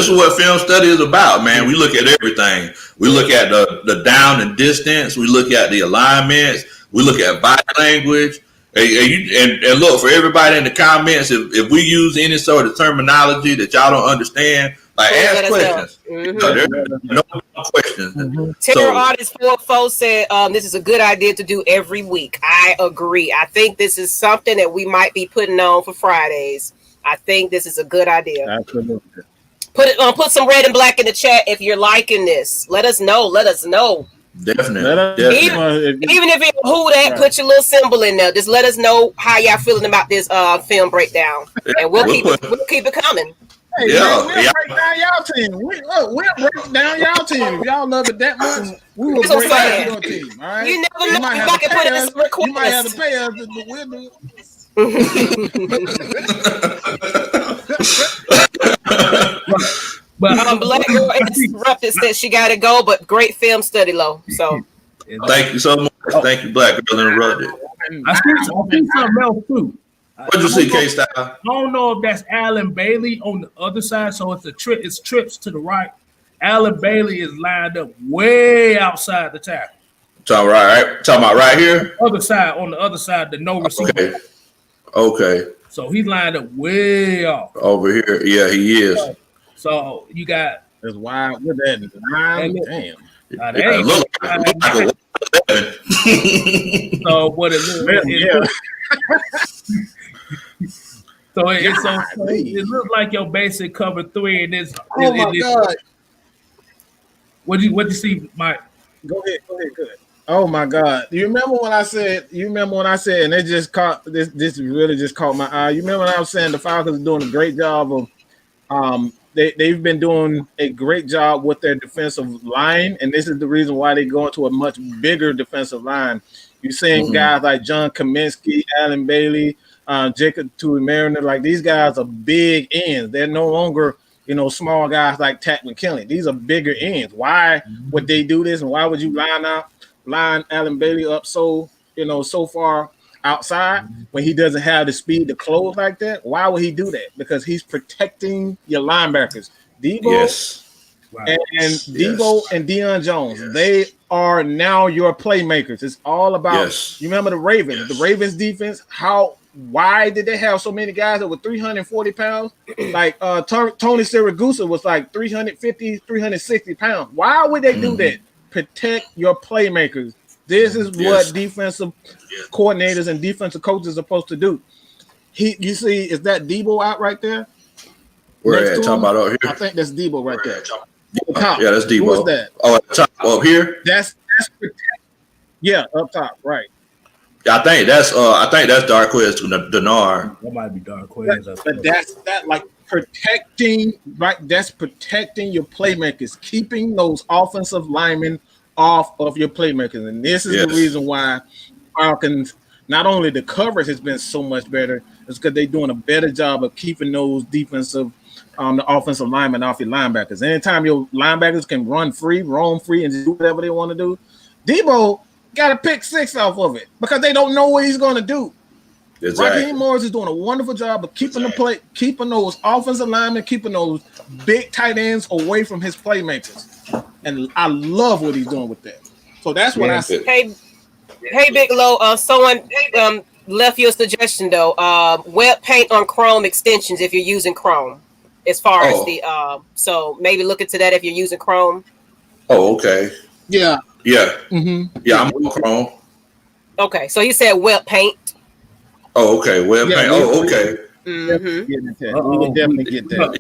Speaker 4: is what film study is about, man. We look at everything. We look at the down and distance. We look at the alignments. We look at body language. And look, for everybody in the comments, if we use any sort of terminology that y'all don't understand, like ask questions. No questions.
Speaker 2: Terror Artist 44 said this is a good idea to do every week. I agree. I think this is something that we might be putting on for Fridays. I think this is a good idea.
Speaker 3: Absolutely.
Speaker 2: Put some red and black in the chat if you're liking this. Let us know.
Speaker 4: Definitely.
Speaker 2: Even if it's who that, put your little symbol in there. Just let us know how y'all feeling about this film breakdown, and we'll keep it coming.
Speaker 3: Hey, man, we'll break down y'all team. We'll break down y'all team. If y'all love it that much, we will break down your team. All right.
Speaker 2: You never know. You might have
Speaker 3: to pay us, but we'll do it.
Speaker 2: But Black Girl Interrupted said she got to go, but great film study, Lo. So
Speaker 4: thank you so much. Thank you, Black Girl Interrupted.
Speaker 1: I see something else too.
Speaker 4: What'd you see, K Style?
Speaker 1: I don't know if that's Alan Bailey on the other side, so it's trips to the right. Alan Bailey is lined up way outside the tackle.
Speaker 4: Talking about right here?
Speaker 1: On the other side, the no receiver.
Speaker 4: Okay.
Speaker 1: So he's lined up way off.
Speaker 4: Over here. Yeah, he is.
Speaker 1: So you got
Speaker 3: that's wild. What that is? Damn.
Speaker 1: So what it looks so it looks like your basic cover 3 and this.
Speaker 3: Oh my God.
Speaker 1: What you see, Mike?
Speaker 3: Go ahead. Good. Oh my God. You remember when I said, and it just caught this really just caught my eye. You remember when I was saying the Falcons are doing a great job of they've been doing a great job with their defensive line, and this is the reason why they go into a much bigger defensive line. You're seeing guys like John Kaminsky, Alan Bailey, Jacob Tuimariner, like these guys are big ends. They're no longer, small guys like Tack McKinley. These are bigger ends. Why would they do this? And why would you line Alan Bailey up so far outside when he doesn't have the speed to close like that? Why would he do that? Because he's protecting your linebackers. Debo Debo and Deion Jones, they are now your playmakers. It's all about you remember the Ravens, the Ravens defense, why did they have so many guys that were 340 pounds? Like Tony Siragusa was like 350, 360 pounds. Why would they do that? Protect your playmakers. This is what defensive coordinators and defensive coaches are supposed to do. You see, is that Debo out right there?
Speaker 4: Where at? Talking about over here?
Speaker 3: I think that's Debo right there.
Speaker 4: Yeah, that's Debo.
Speaker 3: Who is that?
Speaker 4: Oh, at the top up here?
Speaker 3: That's up top, right.
Speaker 4: I think that's Darquez Denard.
Speaker 1: That might be Darquez.
Speaker 3: But that's like protecting, right? That's protecting your playmakers, keeping those offensive linemen off of your playmakers. And this is the reason why Falcons, not only the coverage has been so much better, it's because they're doing a better job of keeping those defensive, the offensive linemen off your linebackers. Anytime your linebackers can run free, roam free, and do whatever they want to do, Debo got a pick 6 off of it because they don't know what he's going to do.
Speaker 4: Exactly.
Speaker 3: Raheem Morris is doing a wonderful job of keeping the play, keeping those offensive linemen, keeping those big tight ends away from his playmakers. And I love what he's doing with that. So that's what I said.
Speaker 2: Hey, Big Low, someone left you a suggestion though. Web paint on Chrome extensions if you're using Chrome. as far as the so maybe look into that if you're using Chrome.
Speaker 4: Oh, okay.
Speaker 3: Yeah.
Speaker 4: Mm-hmm. Yeah, I'm on Chrome.
Speaker 2: Okay, so you said web paint.
Speaker 4: Oh, okay. Web paint. Oh, okay.
Speaker 2: Mm-hmm.
Speaker 3: We would definitely get that.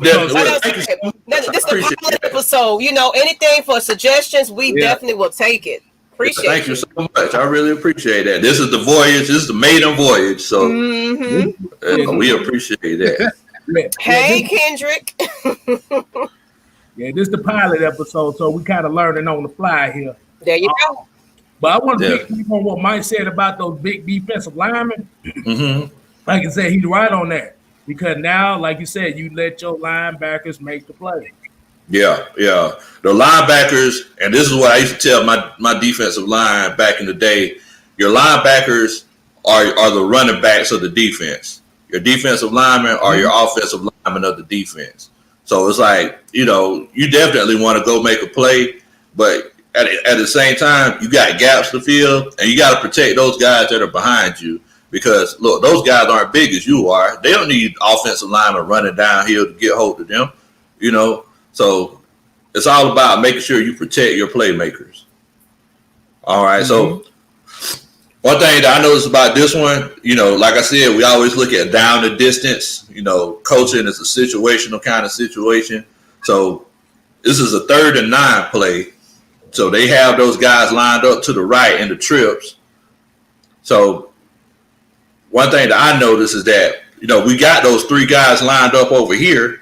Speaker 2: This is the pilot episode. Anything for suggestions, we definitely will take it. Appreciate
Speaker 4: Thank you so much. I really appreciate that. This is the voyage. This is the maiden voyage. So we appreciate that.
Speaker 2: Hey, Kendrick.
Speaker 1: Yeah, this is the pilot episode, so we kind of learning on the fly here.
Speaker 2: There you go.
Speaker 1: But I want to pick on what Mike said about those big defensive linemen.
Speaker 4: Mm-hmm.
Speaker 1: Like I said, he's right on that. Because now, like you said, you let your linebackers make the play.
Speaker 4: Yeah. The linebackers, and this is what I used to tell my defensive line back in the day, your linebackers are the running backs of the defense. Your defensive linemen are your offensive linemen of the defense. So it's like, you definitely want to go make a play, but at the same time, you got gaps to fill, and you got to protect those guys that are behind you. Because, look, those guys aren't big as you are. They don't need offensive linemen running downhill to get hold of them, So it's all about making sure you protect your playmakers. All right, so one thing that I noticed about this one, like I said, we always look at down the distance. Coaching is a situational kind of situation. So this is a 3rd and 9 play. So they have those guys lined up to the right in the trips. So one thing that I noticed is that, we got those 3 guys lined up over here,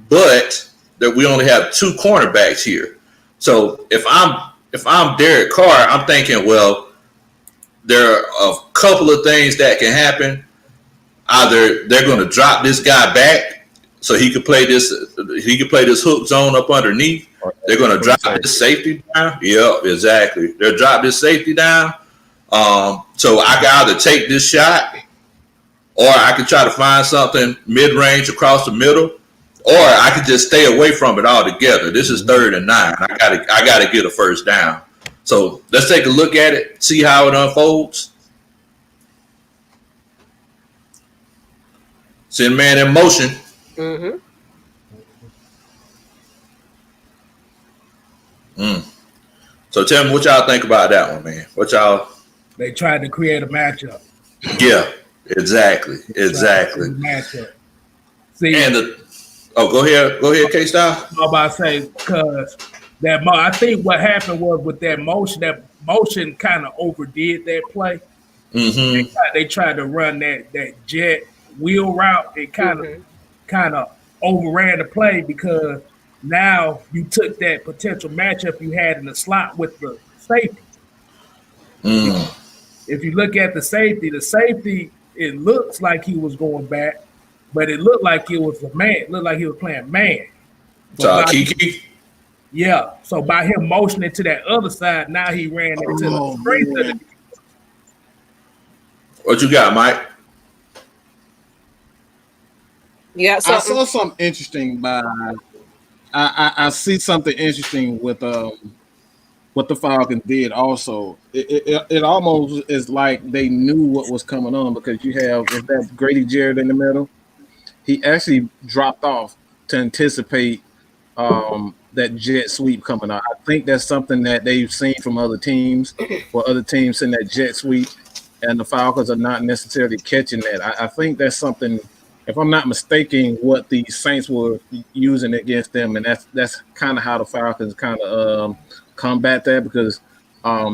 Speaker 4: but that we only have 2 cornerbacks here. So if I'm Derek Carr, I'm thinking, well, there are a couple of things that can happen. Either they're going to drop this guy back so he could play this hook zone up underneath. They're going to drop this safety down. Yeah, exactly. They'll drop this safety down. So I can either take this shot, or I could try to find something mid-range across the middle, or I could just stay away from it altogether. This is 3rd and 9. I gotta get a first down. So let's take a look at it, see how it unfolds. Send man in motion.
Speaker 2: Mm-hmm.
Speaker 4: So tell me what y'all think about that one, man. What y'all?
Speaker 1: They tried to create a matchup.
Speaker 4: Yeah, exactly.
Speaker 1: Matchup. See,
Speaker 4: go ahead, K-Style.
Speaker 1: I'm about to say, because I think what happened was with that motion kind of overdid that play.
Speaker 4: Mm-hmm.
Speaker 1: They tried to run that jet wheel route. It kind of overran the play because now you took that potential matchup you had in the slot with the safety. If you look at the safety, it looks like he was going back, but it looked like it was a man. It looked like he was playing man.
Speaker 4: Kiki?
Speaker 1: Yeah. So by him motioning to that other side, now he ran into the straight.
Speaker 4: What you got, Mike?
Speaker 2: Yeah,
Speaker 3: I saw something interesting I see something interesting with what the Falcons did also. It almost is like they knew what was coming on, because you have that Grady Jarrett in the middle. He actually dropped off to anticipate that jet sweep coming out. I think that's something that they've seen from other teams, where other teams in that jet sweep, and the Falcons are not necessarily catching that. I think that's something, if I'm not mistaken, what the Saints were using against them, and that's kind of how the Falcons kind of combat that, because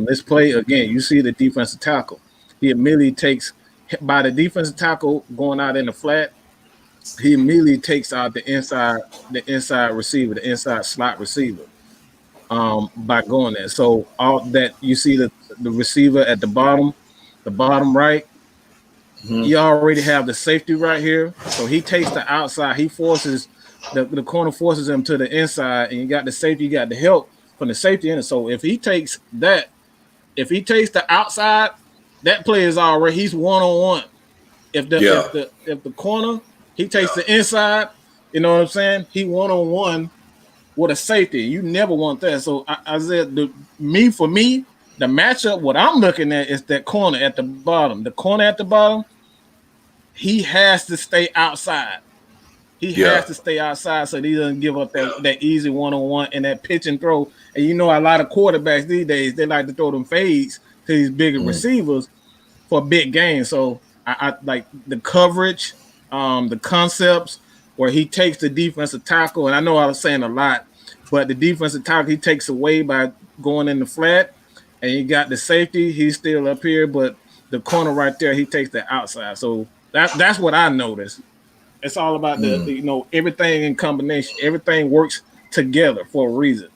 Speaker 3: this play, again, you see the defensive tackle. He immediately takes, by the defensive tackle going out in the flat, he immediately takes out the inside receiver, the inside slot receiver, by going there. So all that, you see the receiver at the bottom right, you already have the safety right here. So he takes the outside, he forces the corner, forces him to the inside, and you got the safety, you got the help from the safety end. So if he takes the outside, that play is already, he's one-on-one. If the corner, he takes the inside, you know what I'm saying? He one-on-one with a safety. You never want that. So I said, for me, the matchup, what I'm looking at is that corner at the bottom. The corner at the bottom, he has to stay outside. He has to stay outside so he doesn't give up that easy one-on-one and that pitch and throw. And you know, a lot of quarterbacks these days, they like to throw them fades to these bigger receivers for big gains. So I like the coverage, the concepts where he takes the defensive tackle. And I know I was saying a lot, but the defensive tackle he takes away by going in the flat. And you got the safety, he's still up here, but the corner right there, he takes the outside. So that's what I noticed. It's all about the everything in combination. Everything works together for a reason.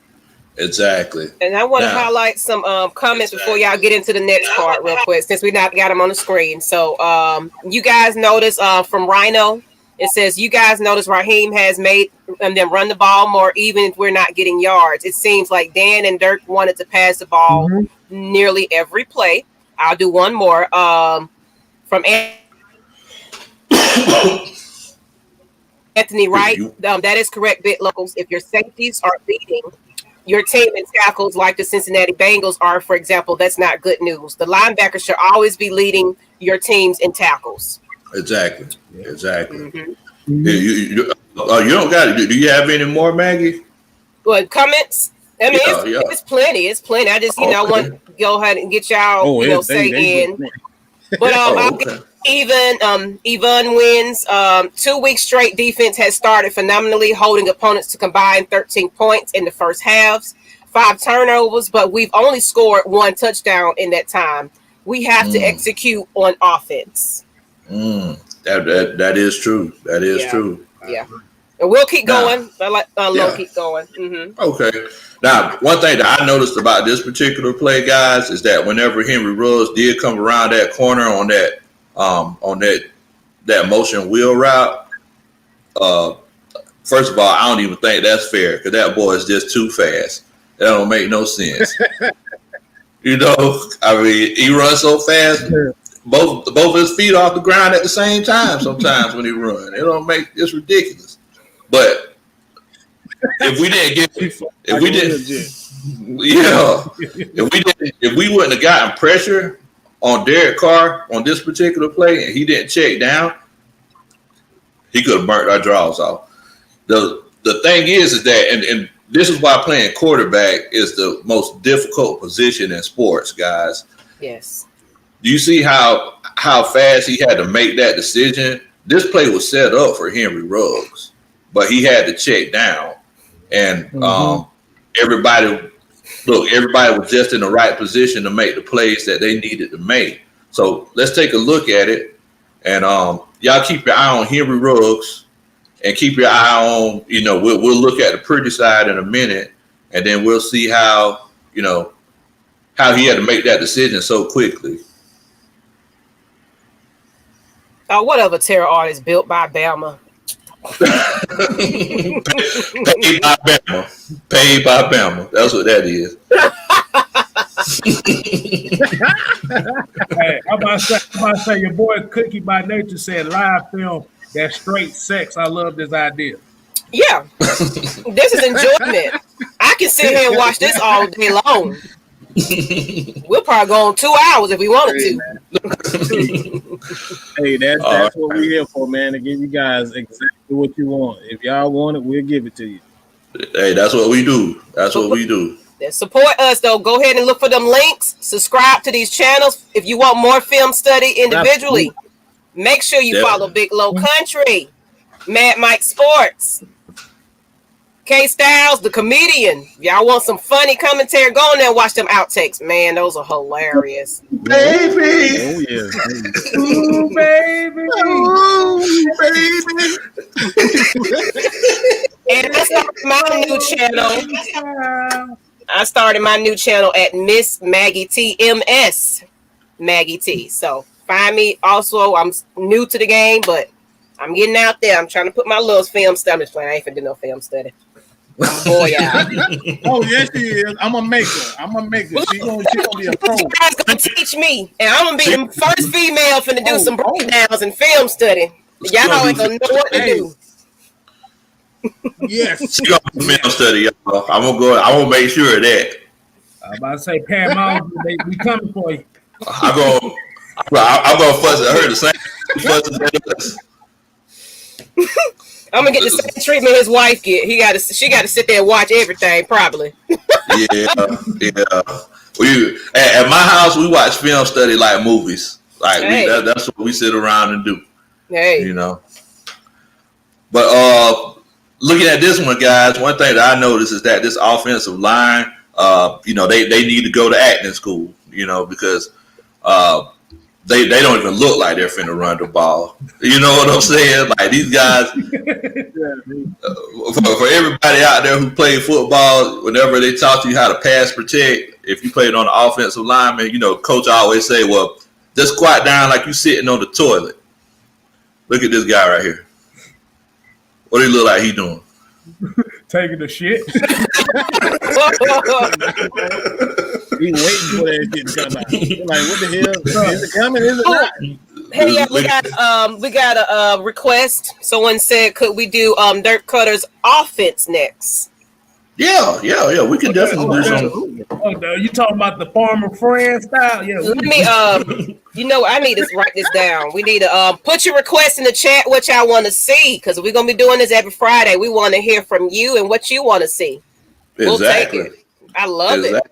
Speaker 4: Exactly.
Speaker 2: And I want to highlight some comments before y'all get into the next part real quick, since we not got them on the screen. So you guys notice from Rhino, it says, you guys notice Raheem has made them run the ball more even if we're not getting yards. It seems like Dan and Dirk wanted to pass the ball nearly every play. I'll do one more. From Anthony Wright, that is correct, Bit Locals. If your safeties are leading your team in tackles like the Cincinnati Bengals are, for example, that's not good news. The linebacker should always be leading your teams in tackles.
Speaker 4: Exactly. You don't got it. Do you have any more, Maggie?
Speaker 2: What comments? I mean, it's plenty. It's plenty. I just, I want to go ahead and get y'all, say in. But I'll get Yvonne wins. 2 weeks straight defense has started phenomenally, holding opponents to combine 13 points in the first halves, 5 turnovers, but we've only scored 1 touchdown in that time. We have to execute on offense.
Speaker 4: That is true. That is true.
Speaker 2: Yeah. And we'll keep going. I like keep going.
Speaker 4: Okay. Now, one thing that I noticed about this particular play, guys, is that whenever Henry Ruggs did come around that corner on that motion wheel route, first of all, I don't even think that's fair because that boy is just too fast. That don't make no sense. I mean, he runs so fast. Both his feet off the ground at the same time. Sometimes when he run, it's ridiculous. But if we wouldn't have gotten pressure on Derek Carr on this particular play and he didn't check down, he could have burnt our draws off. The thing is that and this is why playing quarterback is the most difficult position in sports, guys.
Speaker 2: Yes.
Speaker 4: Do you see how fast he had to make that decision? This play was set up for Henry Ruggs, but he had to check down. And everybody was just in the right position to make the plays that they needed to make. So let's take a look at it. And y'all keep your eye on Henry Ruggs and keep your eye on, we'll look at the pretty side in a minute, and then we'll see how he had to make that decision so quickly.
Speaker 2: What other terror artist built by Bama?
Speaker 4: Paid by Bama. That's what that is.
Speaker 1: Hey, I'm about to say your boy Cookie by Nature said live film, that's straight sex. I love this idea.
Speaker 2: Yeah. This is enjoyment. I can sit here and watch this all day long. We'll probably go on 2 hours if we wanted to.
Speaker 3: Hey, that's what we're here for, man, to give you guys exactly what you want. If y'all want it, we'll give it to you.
Speaker 4: Hey, that's what we do. That's what we do.
Speaker 2: Support us, though. Go ahead and look for them links. Subscribe to these channels. If you want more film study individually, make sure you follow Big Low Country, Mad Mike Sports, K Styles, the comedian. Y'all want some funny commentary? Go on there and watch them outtakes. Man, those are hilarious.
Speaker 4: Baby.
Speaker 3: Oh, yeah.
Speaker 1: Ooh, baby.
Speaker 2: And I started my new channel at Miss Maggie T MS Maggie T. So find me. Also, I'm new to the game, but I'm getting out there. I'm trying to put my little film study. I'm just playing. I ain't finna do no film study. Boy, yeah.
Speaker 3: Oh, yes, she is. I'm gonna make her. She gonna be a pro.
Speaker 2: You guys gonna teach me, and I'm gonna be the first female finna do some breakdowns and film study. Y'all ain't gonna know what to do.
Speaker 3: Yes.
Speaker 4: She gonna do film study, y'all. I'm gonna make sure of that.
Speaker 1: I'm about to say, Paramount, we coming for you.
Speaker 4: I'm gonna fuss at her the same fuss at us.
Speaker 2: I'm gonna get the same treatment his wife get. She got to sit there and watch everything, probably.
Speaker 4: Yeah. At my house, we watch film study like movies. Like that's what we sit around and do.
Speaker 2: Hey,
Speaker 4: you know. But looking at this one, guys, one thing that I noticed is that this offensive line, they need to go to acting school, because they don't even look like they're finna run the ball. You know what I'm saying? Like these guys, for everybody out there who played football, whenever they taught you how to pass protect, if you played on the offensive lineman, coach always say, well, just quiet down like you sitting on the toilet. Look at this guy right here. What do he look like he doing?
Speaker 1: Taking the shit.
Speaker 3: He waiting for that shit to come out. Like, what the hell? Is it coming? Is it not?
Speaker 2: Hey, yeah, we got a request. Someone said, could we do Dirk Cutter's offense next?
Speaker 4: Yeah. We can definitely do something.
Speaker 1: Oh, you talking about the farmer friend style? Yeah.
Speaker 2: Let me. I need to write this down. We need to put your request in the chat what y'all want to see, because we're gonna be doing this every Friday. We want to hear from you and what you want to see. We'll take it. I love it.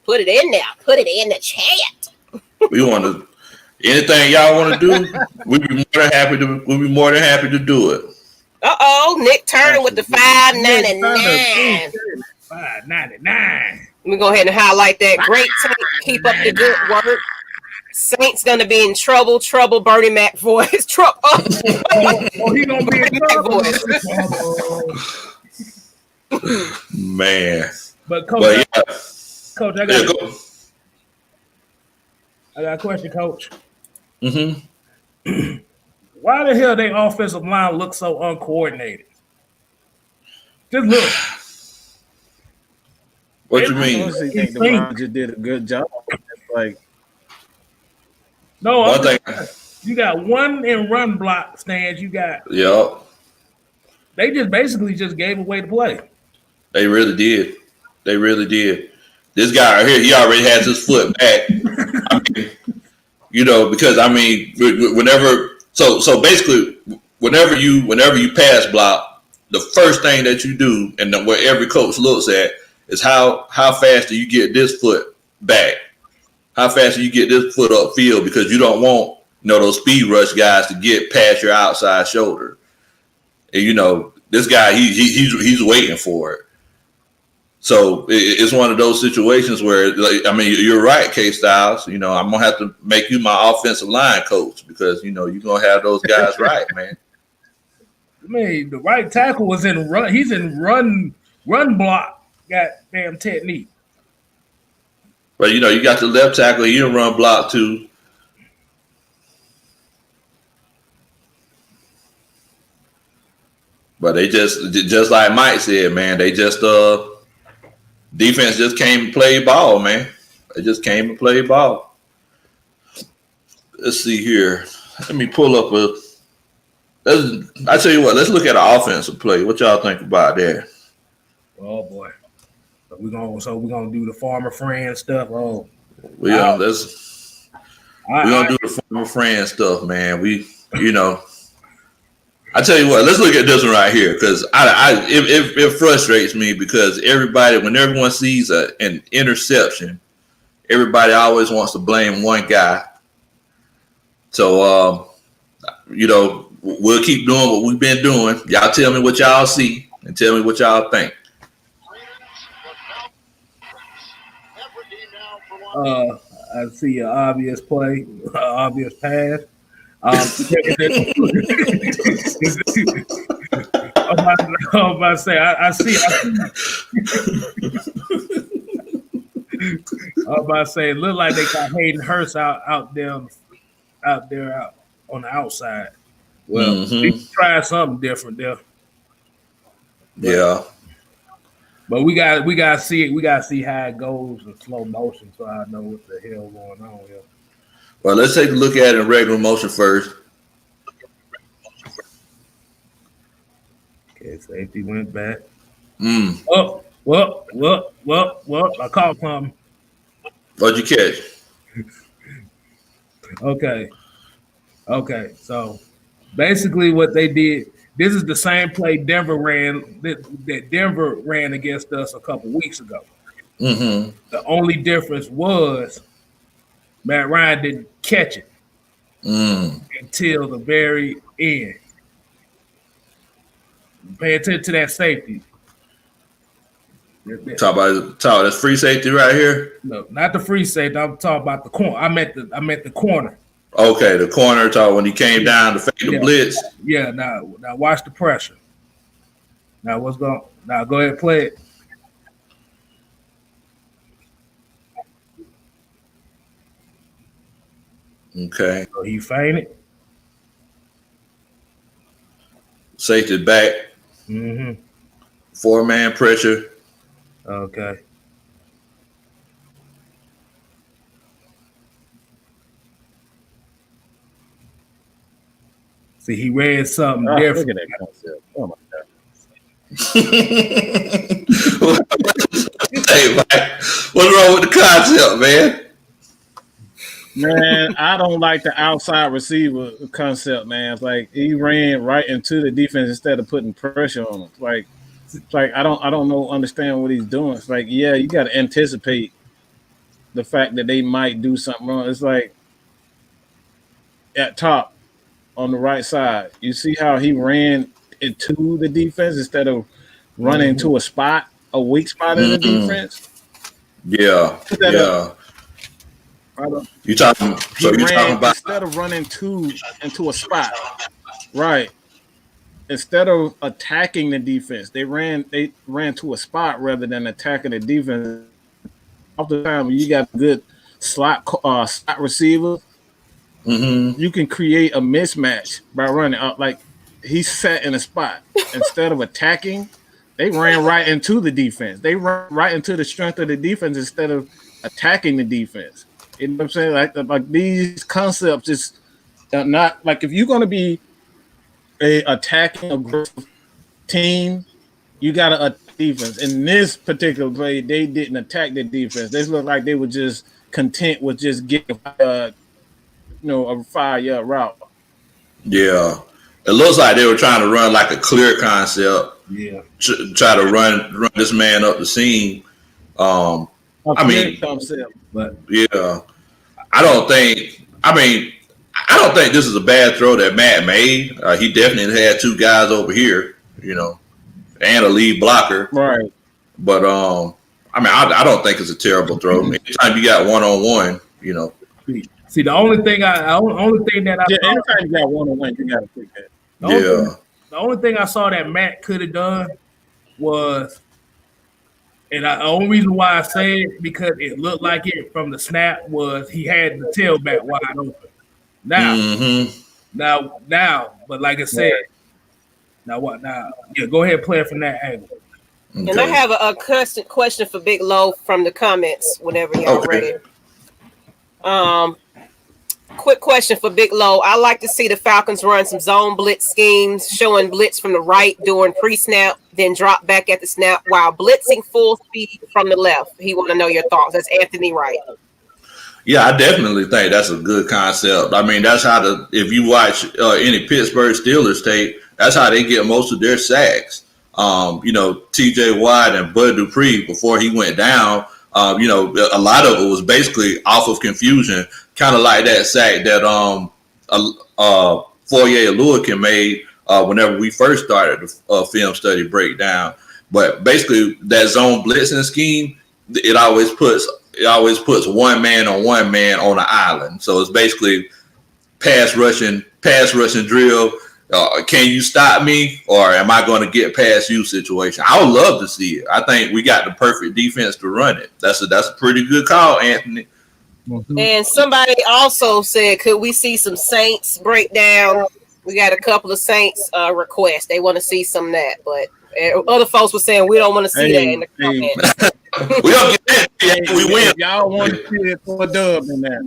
Speaker 2: Put it in there. Put it in the chat.
Speaker 4: We want to. Anything y'all want to do, we'd be more than happy to do it.
Speaker 2: Nick Turner with the $5.99.
Speaker 1: $5.99.
Speaker 2: Let me go ahead and highlight that. Great take. Keep up the good work. Saints gonna be in trouble. Bernie Mac voice. Trouble.
Speaker 1: He gonna be in trouble.
Speaker 4: Man.
Speaker 1: But Coach, I got a question, Coach.
Speaker 4: Mm-hmm.
Speaker 1: Why the hell their offensive line look so uncoordinated? Just look.
Speaker 3: What you mean? I honestly think the Browns just did a good job.
Speaker 1: You got one in run block stands. You got.
Speaker 4: Yep.
Speaker 1: They just basically gave away the play.
Speaker 4: They really did. This guy right here, he already has his foot back. Because whenever basically whenever you pass block, the first thing that you do, and what every coach looks at, is how fast do you get this foot back? How fast do you get this foot upfield? Because you don't want those speed rush guys to get past your outside shoulder. And this guy he's waiting for it. So it's one of those situations where, you're right, K-Styles. I'm gonna have to make you my offensive line coach, because you're gonna have those guys right, man.
Speaker 1: The right tackle was in run. He's in run block. Goddamn technique.
Speaker 4: But you got the left tackle. He in run block too. But they just like Mike said, man. They just defense just came and played ball, man. They just came and played ball. Let's see here. Let me pull up I tell you what. Let's look at an offensive play. What y'all think about that?
Speaker 1: Oh boy. We're gonna do the farmer friend stuff.
Speaker 4: We're gonna do the farmer friend stuff, man. I tell you what, let's look at this one right here, because it frustrates me, because when everyone sees an interception, everybody always wants to blame one guy. So we'll keep doing what we've been doing. Y'all tell me what y'all see and tell me what y'all think.
Speaker 1: I see an obvious play, obvious pass. I'm about to say, I see. I'm about to say, it looked like they got Hayden Hurst out there on the outside. Well, we can try something different there.
Speaker 4: Yeah.
Speaker 1: But we gotta see it. We gotta see how it goes in slow motion, so I know what the hell going on here.
Speaker 4: Well, let's take a look at it in regular motion first.
Speaker 1: Okay, safety went back.
Speaker 4: Well.
Speaker 1: I caught something.
Speaker 4: What'd you catch?
Speaker 1: Okay. So basically, what they did, This is the same play Denver ran that Denver ran against us a couple weeks ago.
Speaker 4: Mm-hmm.
Speaker 1: The only difference was Matt Ryan didn't catch it until the very end. Pay attention to that safety.
Speaker 4: Talk that's free safety right here.
Speaker 1: No, not the free safety. I'm talking about the corner. I meant the corner.
Speaker 4: Okay, the corner. Talk when he came down to fake the blitz.
Speaker 1: Yeah. Now watch the pressure. Now what's going? Now go ahead and play it.
Speaker 4: Okay.
Speaker 1: So he fainted.
Speaker 4: Safety back.
Speaker 1: Mm-hmm.
Speaker 4: 4-man pressure.
Speaker 1: Okay. See, he read something different.
Speaker 3: Look at that concept. Oh my God.
Speaker 4: Hey, Mike, what's wrong with the concept, man?
Speaker 3: Man, I don't like the outside receiver concept, man. It's like he ran right into the defense instead of putting pressure on him. It's like I don't understand what he's doing. It's like, yeah, you got to anticipate the fact that they might do something wrong. It's like at top on the right side, you see how he ran into the defense instead of running to a weak spot in the defense.
Speaker 4: Yeah, yeah. You talking about
Speaker 3: instead of running into a spot, right? Instead of attacking the defense, they ran to a spot rather than attacking the defense. Off the time, you got good slot receiver.
Speaker 4: Mm-hmm.
Speaker 3: You can create a mismatch by running out. Like he sat in a spot instead of attacking. They ran right into the defense. They ran right into the strength of the defense instead of attacking the defense. You know what I'm saying? Like these concepts is not like if you're going to be a attacking aggressive team, you got to attack defense. In this particular play, they didn't attack the defense. They looked like they were just content with just getting a 5-yard route.
Speaker 4: Yeah, it looks like they were trying to run like a clear concept.
Speaker 1: Yeah,
Speaker 4: try to run this man up the seam.
Speaker 3: Concept.
Speaker 1: But
Speaker 4: yeah, I don't think this is a bad throw that Matt made. He definitely had two guys over here, and a lead blocker.
Speaker 3: Right.
Speaker 4: But I don't think it's a terrible throw. Anytime you got 1-on-1,
Speaker 1: See, the only thing that I
Speaker 3: anytime you got 1-on-1, you got to pick that.
Speaker 1: The only thing I saw that Matt could have done was, and the only reason why I say it because it looked like it from the snap was he had the tailback wide open. Now, but like I said, now what? Now, yeah, go ahead and play it from that angle.
Speaker 2: Okay. And I have a question for Big Low from the comments whenever y'all ready. Quick question for Big Low. I like to see the Falcons run some zone blitz schemes, showing blitz from the right during pre-snap, then drop back at the snap while blitzing full speed from the left. He want to know your thoughts. That's Anthony Wright.
Speaker 4: Yeah, I definitely think that's a good concept. I mean, that's how if you watch any Pittsburgh Steelers tape, that's how they get most of their sacks. TJ Watt and Bud Dupree, before he went down, a lot of it was basically off of confusion, kind of like that sack that Foye Aluakin made whenever we first started the film study breakdown. But basically, that zone blitzing scheme, it always puts one man on an island. So it's basically pass rushing drill. Can you stop me, or am I going to get past you situation? I would love to see it. I think we got the perfect defense to run it. That's a pretty good call, Anthony.
Speaker 2: Mm-hmm. And somebody also said, could we see some Saints breakdown? We got a couple of Saints requests. They want to see some of that, but other folks were saying we don't want to see that in the comments.
Speaker 4: We don't get that. We win.
Speaker 3: Y'all want to see it for a dub in that.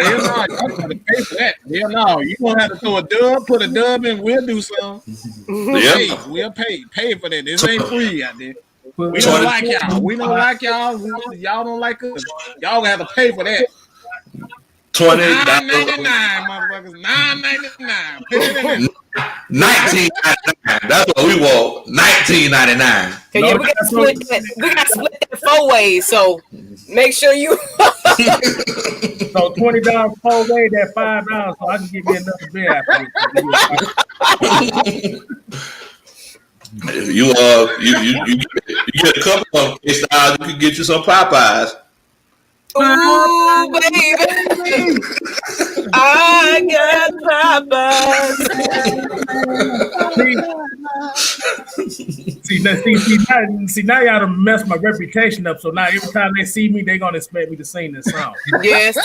Speaker 3: Hell no, y'all got to pay for that. Hell no, you gonna have to throw a dub, put a dub in. We'll do something. We'll pay for that. This ain't free out there. We don't like y'all. We don't like y'all. Y'all don't like us. Y'all gonna have to pay for that.
Speaker 4: $20.
Speaker 3: $9.99, motherfuckers. $9.99. Put it in there.
Speaker 4: $19.99. That's what we want. $19.99.
Speaker 2: Okay, yeah, we got to split that 4 ways. So make sure you.
Speaker 1: So $20 4 way, that $5, so I can give you another beer after.
Speaker 4: You get a couple of styles. You can get you some Popeyes.
Speaker 2: Ooh, baby. I got Popeyes.
Speaker 1: See, now y'all done messed my reputation up. So now every time they see me, they're gonna expect me to sing this song.
Speaker 2: Yes.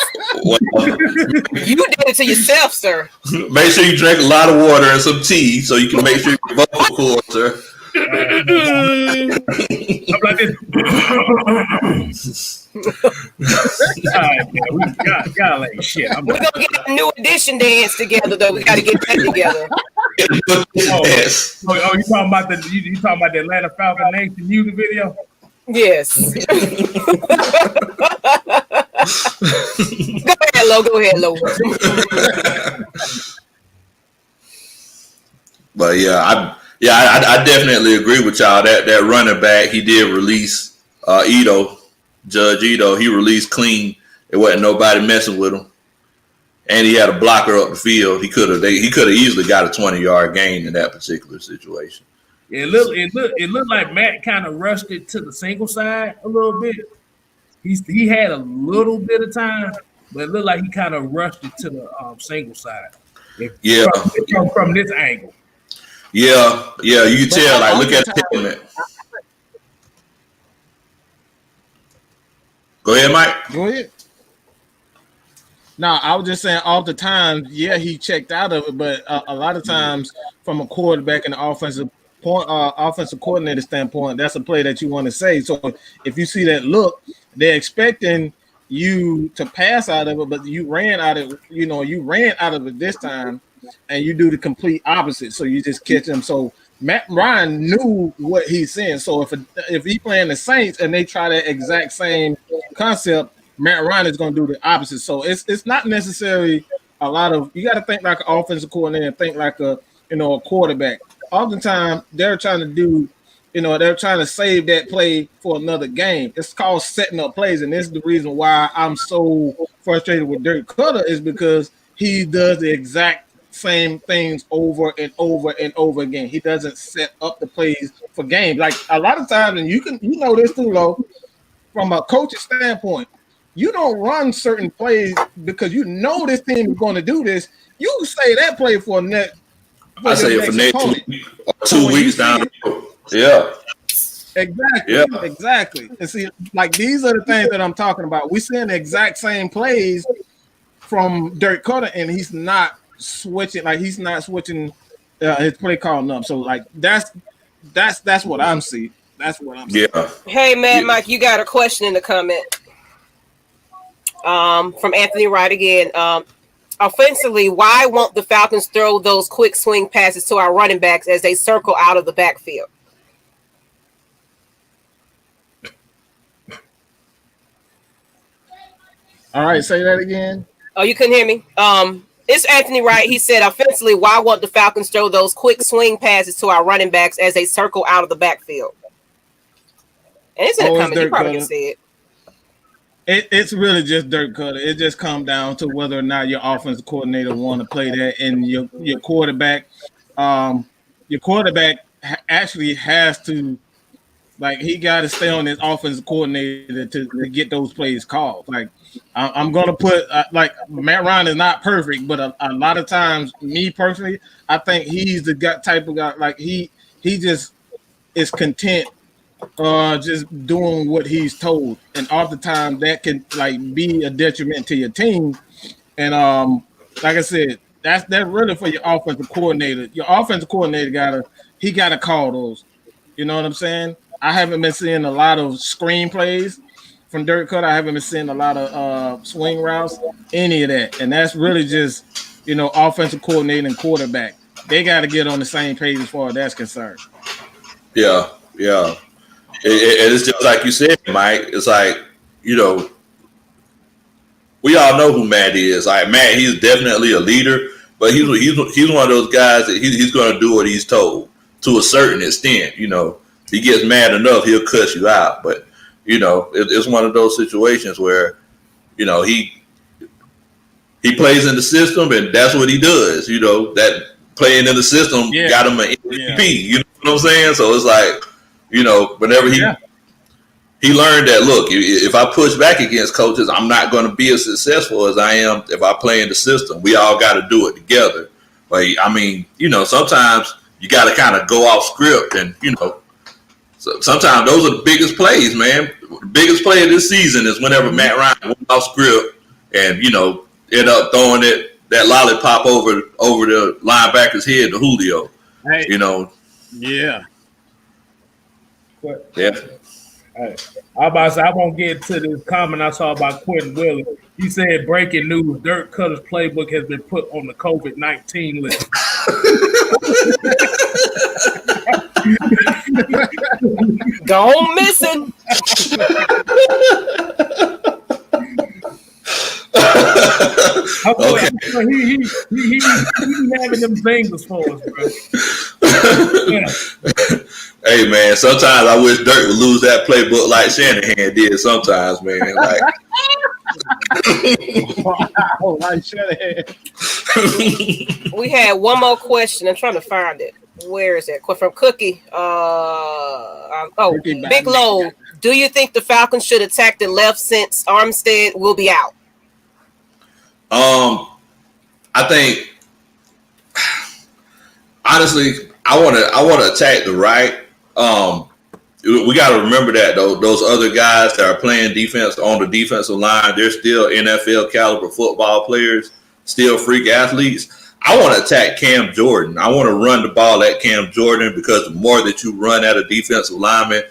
Speaker 4: Well,
Speaker 2: You did it to yourself, sir.
Speaker 4: make sure you drink a lot of water and some tea so you can make sure your vocal cords, sir.
Speaker 1: I'm like this. All right, man, y'all ain't shit.
Speaker 2: We're gonna get a new edition dance together, though. We got to get that together.
Speaker 4: Yes.
Speaker 1: Oh, you talking about the Atlanta Falcons Nation music video?
Speaker 2: Yes. Go ahead, Lo.
Speaker 4: But I definitely agree with y'all. That running back, he did release Judge Ito. He released clean. It wasn't nobody messing with him, and he had a blocker up the field. He could have easily got a 20-yard gain in that particular situation.
Speaker 1: It looked like Matt kind of rushed it to the single side a little bit. He had a little bit of time, but it looked like he kind of rushed it to the single side. From this angle.
Speaker 4: Yeah, you can tell. Like, look at the helmet. Go ahead, Mike.
Speaker 3: Go ahead. No, I was just saying all the time, yeah, he checked out of it, but a lot of times from a quarterback and offensive coordinator standpoint, that's a play that you want to say. So if you see that look, they're expecting you to pass out of it, but you ran out of it this time, and you do the complete opposite. So you just catch them. So Matt Ryan knew what he's saying. So if he playing the Saints and they try that exact same concept, Matt Ryan is going to do the opposite. So it's not necessarily a lot of, you got to think like an offensive coordinator and think like a quarterback. Oftentimes they're trying to do, they're trying to save that play for another game. It's called setting up plays, and this is the reason why I'm so frustrated with Dirk Cutter is because he does the exact same things over and over and over again. He doesn't set up the plays for games. Like a lot of times, and you know this too, Lo, from a coach's standpoint, you don't run certain plays because you know this team is going to do this. You say that play for next.
Speaker 4: I say it for next week or 2 weeks down. Yeah.
Speaker 3: Exactly.
Speaker 4: Yeah.
Speaker 3: Exactly. And see, like these are the things that I'm talking about. We're seeing the exact same plays from Dirk Cutter, and he's not switching. Like he's not switching his play calling up. So like that's what I'm seeing. That's what I'm seeing.
Speaker 4: Yeah.
Speaker 2: Hey, man, Mike, you got a question in the comment. From Anthony Wright again. Offensively, why won't the Falcons throw those quick swing passes to our running backs as they circle out of the backfield?
Speaker 3: All right, say that again.
Speaker 2: Oh, you couldn't hear me? It's Anthony Wright. He said, offensively, why won't the Falcons throw those quick swing passes to our running backs as they circle out of the backfield? And it's in the comments. You probably can see it.
Speaker 3: It's really just Dirk Cutter. It just comes down to whether or not your offensive coordinator want to play that, and your quarterback, actually has to, like, he got to stay on his offensive coordinator to get those plays called. Like, I'm gonna put like Matt Ryan is not perfect, but a lot of times, me personally, I think he's the type of guy. Like he just is content. Just doing what he's told, and oftentimes that can like be a detriment to your team. And like I said, that's really for your offensive coordinator. Your offensive coordinator gotta call those. You know what I'm saying? I haven't been seeing a lot of screen plays from Dirk Cutter. I haven't been seeing a lot of swing routes, any of that. And that's really just offensive coordinator and quarterback. They got to get on the same page as far as that's concerned.
Speaker 4: Yeah. It's just like you said, Mike. It's like, we all know who Matt is. Like Matt, he's definitely a leader, but he's one of those guys that he's going to do what he's told to a certain extent. You know, if he gets mad enough, he'll cuss you out. But you know, it's one of those situations where, you know, he plays in the system, and that's what he does. You know, that playing in the system got him an MVP. Yeah. You know what I'm saying? So it's like, you know, whenever he learned that, look, if I push back against coaches, I'm not going to be as successful as I am if I play in the system. We all got to do it together. Like, I mean, you know, sometimes you got to kind of go off script, and, you know, so sometimes those are the biggest plays, man. The biggest play of this season is whenever Matt Ryan went off script and, you know, end up throwing that lollipop over the linebacker's head to Julio.
Speaker 3: Hey.
Speaker 4: You know.
Speaker 3: Yeah.
Speaker 1: But, hey, I about to say, I won't get to this comment I saw about Quentin Willis. He said, breaking news, Dirk Cutter's playbook has been put on the COVID-19 list.
Speaker 2: Gone missing.
Speaker 1: Okay. He having them fingers for us, bro.
Speaker 4: Yeah. Hey man, sometimes I wish Dirk would lose that playbook like Shanahan did. Sometimes, man, like.
Speaker 3: Wow, like Shanahan.
Speaker 2: We had one more question. I'm trying to find it. Where is it? From Cookie.
Speaker 3: Cookie
Speaker 2: Big Low. Do you think the Falcons should attack the left since Armstead will be out?
Speaker 4: I think honestly, I want to attack the right. We got to remember that though, those other guys that are playing defense on the defensive line, they're still NFL caliber football players, still freak athletes. I want to attack Cam Jordan. I want to run the ball at Cam Jordan, because the more that you run at a defensive lineman,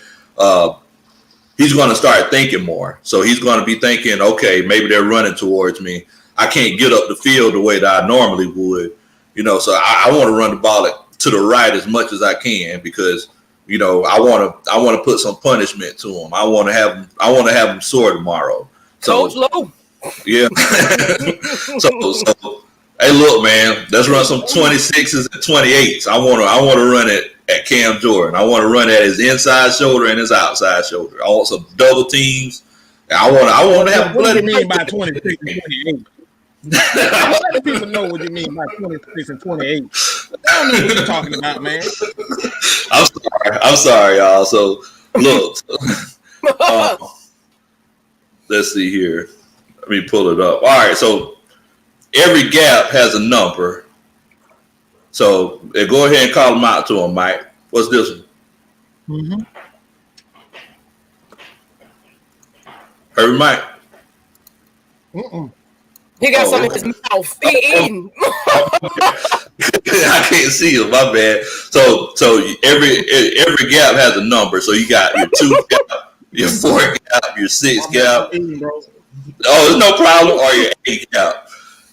Speaker 4: he's going to start thinking more. So he's going to be thinking, okay, maybe they're running towards me. I can't get up the field the way that I normally would, you know. So I want to run the ball to the right as much as I can, because, you know, I want to put some punishment to him. I want to have him sore tomorrow. So,
Speaker 2: Coach Lowe.
Speaker 4: Yeah. so hey, look, man, let's run some 26s and 28s. I want to run it at Cam Jordan. I want to run at his inside shoulder and his outside shoulder. I want some double teams. I want to have.
Speaker 3: What do you mean by 26 and 28? Let people know what you mean by 26 and 28. I don't know what you're talking about, man.
Speaker 4: I'm sorry, y'all. So look, let's see here. Let me pull it up. All right, so every gap has a number. So go ahead and call them out to him, Mike. What's this one?
Speaker 3: Mm-hmm.
Speaker 4: Hurry, Mike.
Speaker 2: He got something in his mouth. He eating.
Speaker 4: I can't see him. My bad. So every gap has a number. So you got your 2 gap, your 4 gap, your 6 gap. Oh, there's no problem. Or your 8 gap.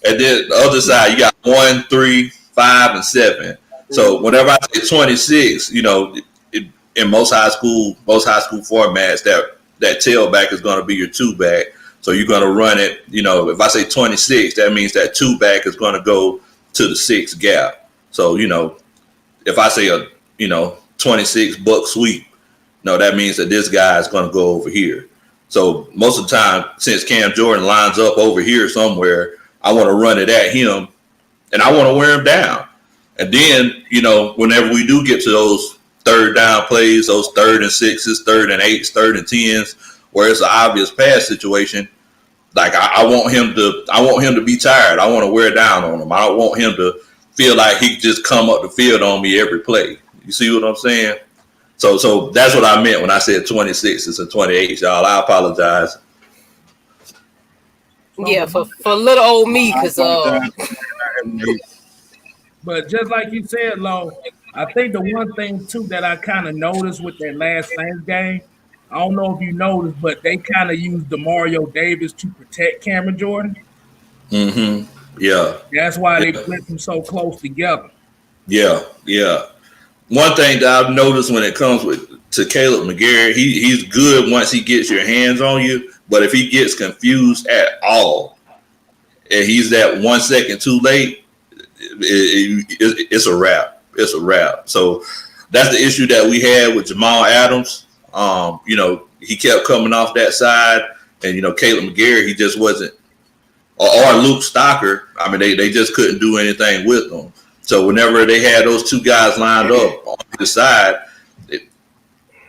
Speaker 4: And then the other side, you got 1, 3, 5, and 7. So whenever I say 26, you know, in most high school formats, that tailback is going to be your 2-back. So you're going to run it, you know, if I say 26, that means that 2-back is going to go to the 6 gap. So, you know, if I say 26 buck sweep, no, that means that this guy is going to go over here. So most of the time, since Cam Jordan lines up over here somewhere, I want to run it at him, and I want to wear him down. And then, you know, whenever we do get to those 3rd down plays, those 3rd and 6s, 3rd and 8s, 3rd and 10s, where it's an obvious pass situation, like I want him to be tired. I want to wear down on him. I don't want him to feel like he can just come up the field on me every play. You see what I'm saying? So that's what I meant when I said 26s and 28s, y'all. I apologize.
Speaker 2: Yeah, for little old me, because
Speaker 1: But just like you said, Lo, I think the one thing too that I kind of noticed with that last Saints game, I don't know if you noticed, but they kind of used DeMario Davis to protect Cameron Jordan.
Speaker 4: Mm-hmm. Yeah.
Speaker 1: That's why they put them so close together.
Speaker 4: Yeah. One thing that I've noticed when it comes to Caleb McGarry, he's good once he gets your hands on you, but if he gets confused at all, and he's that 1 second too late, it's a wrap. It's a wrap. So that's the issue that we had with Jamal Adams. He kept coming off that side, and Caleb McGarry, he just wasn't, or Luke Stocker. I mean, they just couldn't do anything with them. So whenever they had those two guys lined up on the side, it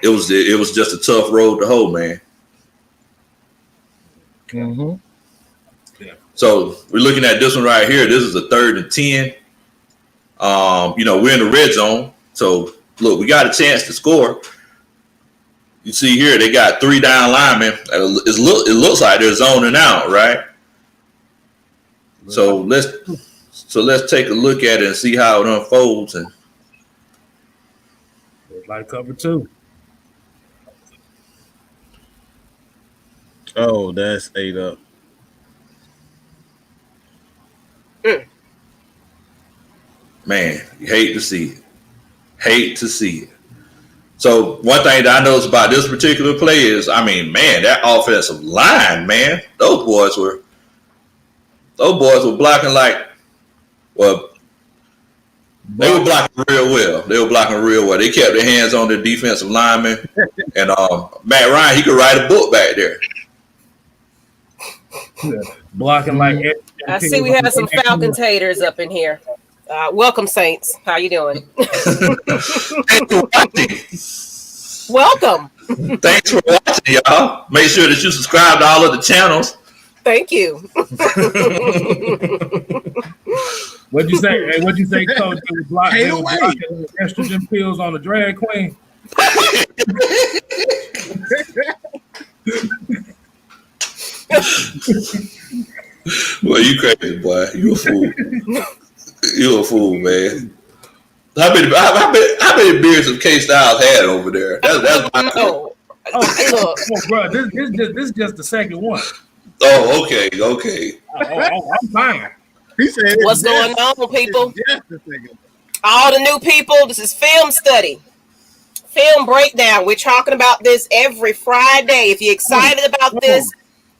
Speaker 4: was just a tough road to hoe, man.
Speaker 3: Mm-hmm.
Speaker 1: Yeah.
Speaker 4: So we're looking at this one right here. This is a 3rd and 10. We're in the red zone. So look, we got a chance to score. You see here, they got 3 down linemen. It looks like they're zoning out, right? So let's take a look at it and see how it unfolds. And
Speaker 1: like cover 2.
Speaker 3: Oh, that's 8 up.
Speaker 4: Man, you hate to see it. Hate to see it. So one thing that I noticed about this particular play is, I mean, man, that offensive line, man, those boys were blocking they were blocking real well. They kept their hands on their defensive linemen. And Matt Ryan, he could write a book back there.
Speaker 1: Yeah. Blocking like
Speaker 2: I see we have some Falcons haters up in here. Welcome, Saints. How you doing?
Speaker 4: Thanks for watching.
Speaker 2: Welcome.
Speaker 4: Thanks for watching, y'all. Make sure that you subscribe to all of the channels.
Speaker 2: Thank you.
Speaker 1: What'd you say? Hey, what'd you say, Coach? They were blocking estrogen pills on the drag queen.
Speaker 4: Well, you crazy, boy. You a fool. You a fool, man. How many beers have K Styles had over there? That's my
Speaker 2: Oh,
Speaker 1: bro, this is just the second one.
Speaker 4: Oh, okay.
Speaker 1: I'm fine.
Speaker 3: He said,
Speaker 2: what's going on, people? All the new people, this is film study. Film breakdown. We're talking about this every Friday. If you're excited about this,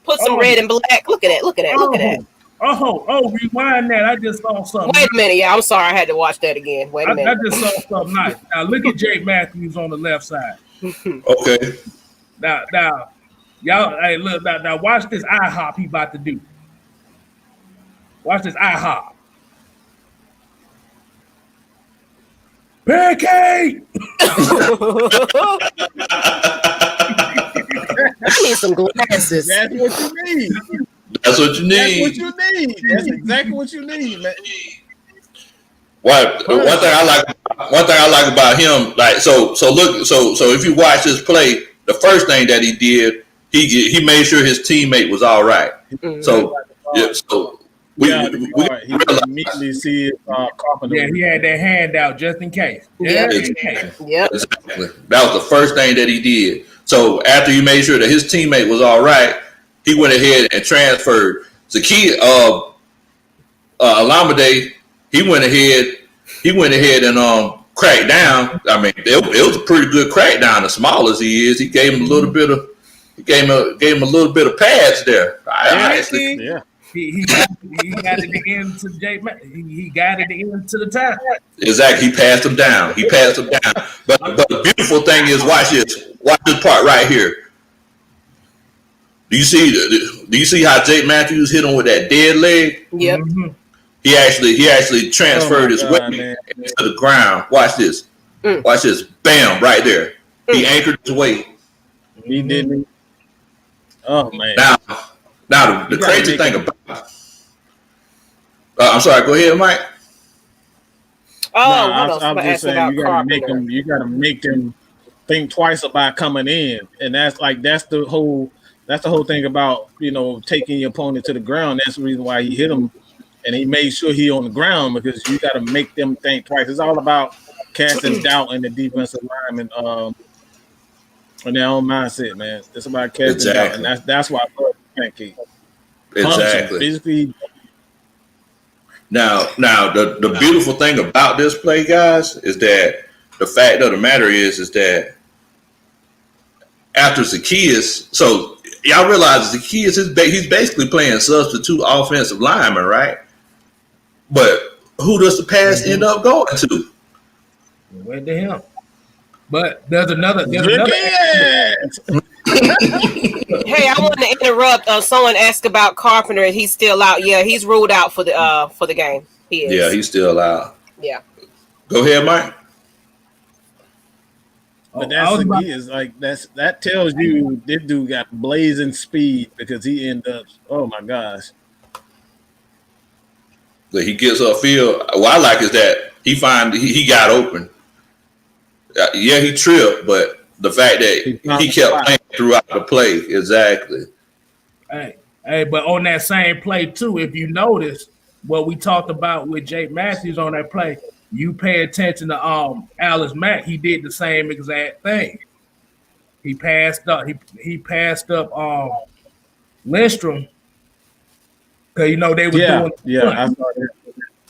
Speaker 2: put some red and black. Look at that.
Speaker 1: Oh, rewind that. I just saw something.
Speaker 2: Wait a minute. Yeah, I'm sorry. I had to watch that again. Wait a minute.
Speaker 1: I just saw something nice. Now, look at Jake Matthews on the left side.
Speaker 4: Okay.
Speaker 1: Now, y'all, hey, look, now watch this eye hop he about to do. Watch this eye hop. Pancake!
Speaker 2: I need some glasses.
Speaker 3: That's what you need.
Speaker 4: That's what you need.
Speaker 3: That's exactly what you need, man.
Speaker 4: One thing I like about him, like so if you watch this play, the first thing that he did, he made sure his teammate was all right.
Speaker 2: Mm-hmm.
Speaker 4: We
Speaker 3: immediately see it.
Speaker 1: Yeah, he had that hand out just in case.
Speaker 2: Yep.
Speaker 4: Exactly. That was the first thing that he did. So after he made sure that his teammate was all right, he went ahead and transferred. Zaki Alameda, he went ahead and cracked down. I mean, it was a pretty good crackdown. As small as he is, he gave him a little bit of pads there.
Speaker 1: He got it into Jake. He got it into the tackle.
Speaker 4: Exactly. He passed him down. But the beautiful thing is, watch this. Watch this part right here. Do you see how Jake Matthews hit him with that dead leg?
Speaker 2: Yep.
Speaker 1: Mm-hmm.
Speaker 4: He actually transferred his weight into the ground. Watch this. Watch this. Bam! Right there. He anchored his weight.
Speaker 3: He didn't. Oh man.
Speaker 4: Now the crazy thing about. I'm sorry. Go ahead, Mike.
Speaker 3: I'm just saying you gotta make them think twice about coming in, and that's the whole thing about taking your opponent to the ground. That's the reason why he hit him, and he made sure he on the ground, because you got to make them think twice. It's all about casting doubt in the defensive lineman on their own mindset, man. It's about casting doubt, and that's why I love Pancake.
Speaker 4: Exactly.
Speaker 3: Basically.
Speaker 4: Now the beautiful thing about this play, guys, is that the fact of the matter is that after Zacchaeus, so y'all realize Zacchaeus he's basically playing substitute offensive lineman, right? But who does the pass end up going to?
Speaker 1: Went to him. But there's another.
Speaker 2: Hey, I want to interrupt. Someone asked about Carpenter, and he's still out. Yeah, he's ruled out for the game. He is.
Speaker 4: Yeah, he's still out.
Speaker 2: Yeah.
Speaker 4: Go ahead, Mike.
Speaker 3: But that tells you this dude got blazing speed because he ended up. Oh my gosh!
Speaker 4: That he gets upfield. What I like is that he got open. Yeah, he tripped, but the fact that he kept playing throughout the play, exactly.
Speaker 1: Hey, but on that same play too, if you notice what we talked about with Jake Matthews on that play, you pay attention to Alice Mack. He did the same exact thing. He passed up. He passed up Lindstrom because they were doing.
Speaker 3: Yeah, I saw that.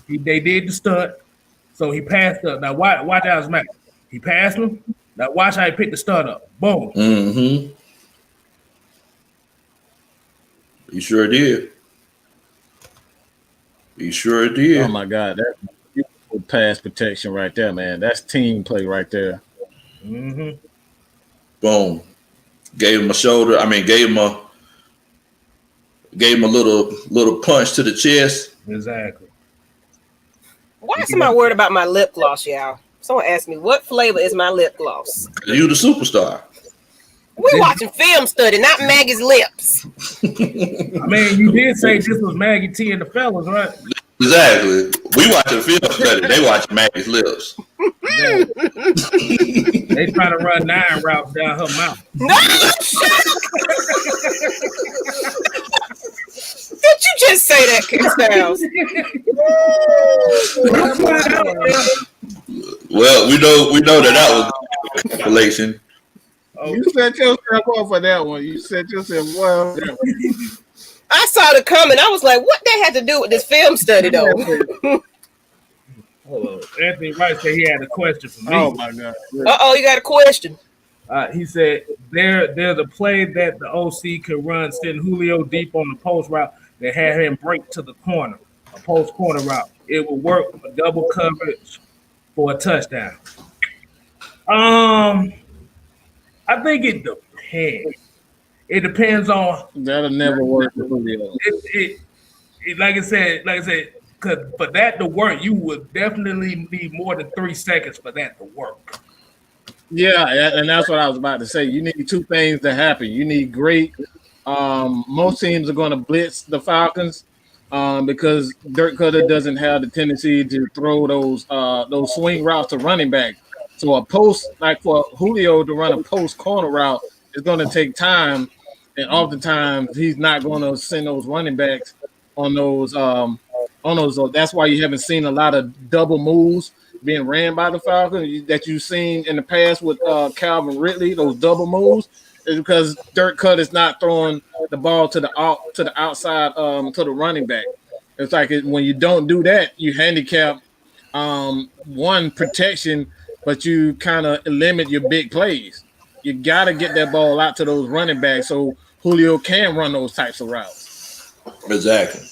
Speaker 1: They did the stunt, so he passed up. Now watch Alice Mack. He passed him. Now watch how he picked the stunt up. Boom.
Speaker 4: Mm-hmm. He sure did. He sure did.
Speaker 3: Oh my God, that's beautiful pass protection right there, man. That's team play right there.
Speaker 1: Mm-hmm.
Speaker 4: Boom. Gave him a shoulder. Gave him a little punch to the chest.
Speaker 1: Exactly.
Speaker 2: Why is somebody worried about my lip gloss, y'all? Someone asked me, what flavor is my lip gloss?
Speaker 4: You the superstar.
Speaker 2: We're watching film study, not Maggie's lips.
Speaker 1: You did say this was Maggie T and the fellas, right?
Speaker 4: Exactly. We watching film study. They watching Maggie's lips.
Speaker 1: They trying to run 9 routes down her mouth.
Speaker 2: No, did you just say that, Styles?
Speaker 4: Well, we know that was a compilation.
Speaker 3: You set yourself up for that one. You set yourself well.
Speaker 2: I saw the comment. I was like, what that had to do with this film study, though?
Speaker 1: Anthony Wright said he had a question for me.
Speaker 3: Oh, my God.
Speaker 2: Uh-oh, you got a question.
Speaker 1: He said, there's a play that the OC could run, sending Julio deep on the post route that had him break to the corner, a post corner route. It would work for double coverage for a touchdown. I think it depends. It depends on.
Speaker 3: That'll never work for Julio.
Speaker 1: Like I said, because for that to work, you would definitely need more than 3 seconds for that to work.
Speaker 3: Yeah, and that's what I was about to say. You need 2 things to happen. You need great. Most teams are going to blitz the Falcons because Dirk Cutter doesn't have the tendency to throw those swing routes to running back. So a post, like for Julio to run a post corner route, is going to take time, and oftentimes he's not going to send those running backs on those. That's why you haven't seen a lot of double moves being ran by the Falcons that you've seen in the past with Calvin Ridley. Those double moves is because Dirk Cutter is not throwing the ball to the outside to the running back. It's like when you don't do that, you handicap one protection, but you kind of limit your big plays. You got to get that ball out to those running backs so Julio can run those types of routes.
Speaker 4: Exactly.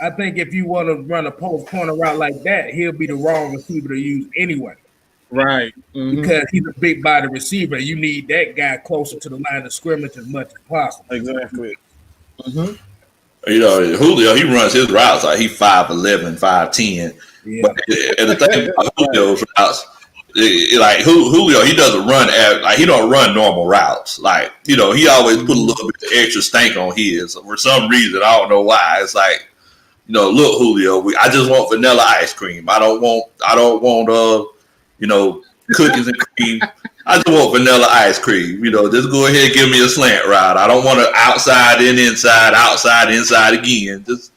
Speaker 1: I think if you want to run a post corner route like that, he'll be the wrong receiver to use anyway.
Speaker 3: Right. Mm-hmm.
Speaker 1: Because he's a big body receiver. You need that guy closer to the line of scrimmage as much as possible.
Speaker 3: Exactly.
Speaker 4: Mm-hmm. Julio, he runs his routes like he's 5'11", 5'10".
Speaker 1: Yeah.
Speaker 4: But and the thing about Julio's routes, like Julio, he doesn't run he don't run normal routes. Like, he always put a little bit of extra stank on his. For some reason, I don't know why. It's like, look, Julio, I just want vanilla ice cream. I don't want cookies and cream. I just want vanilla ice cream. Just go ahead and give me a slant route. I don't want to outside in, inside, outside, inside again. Just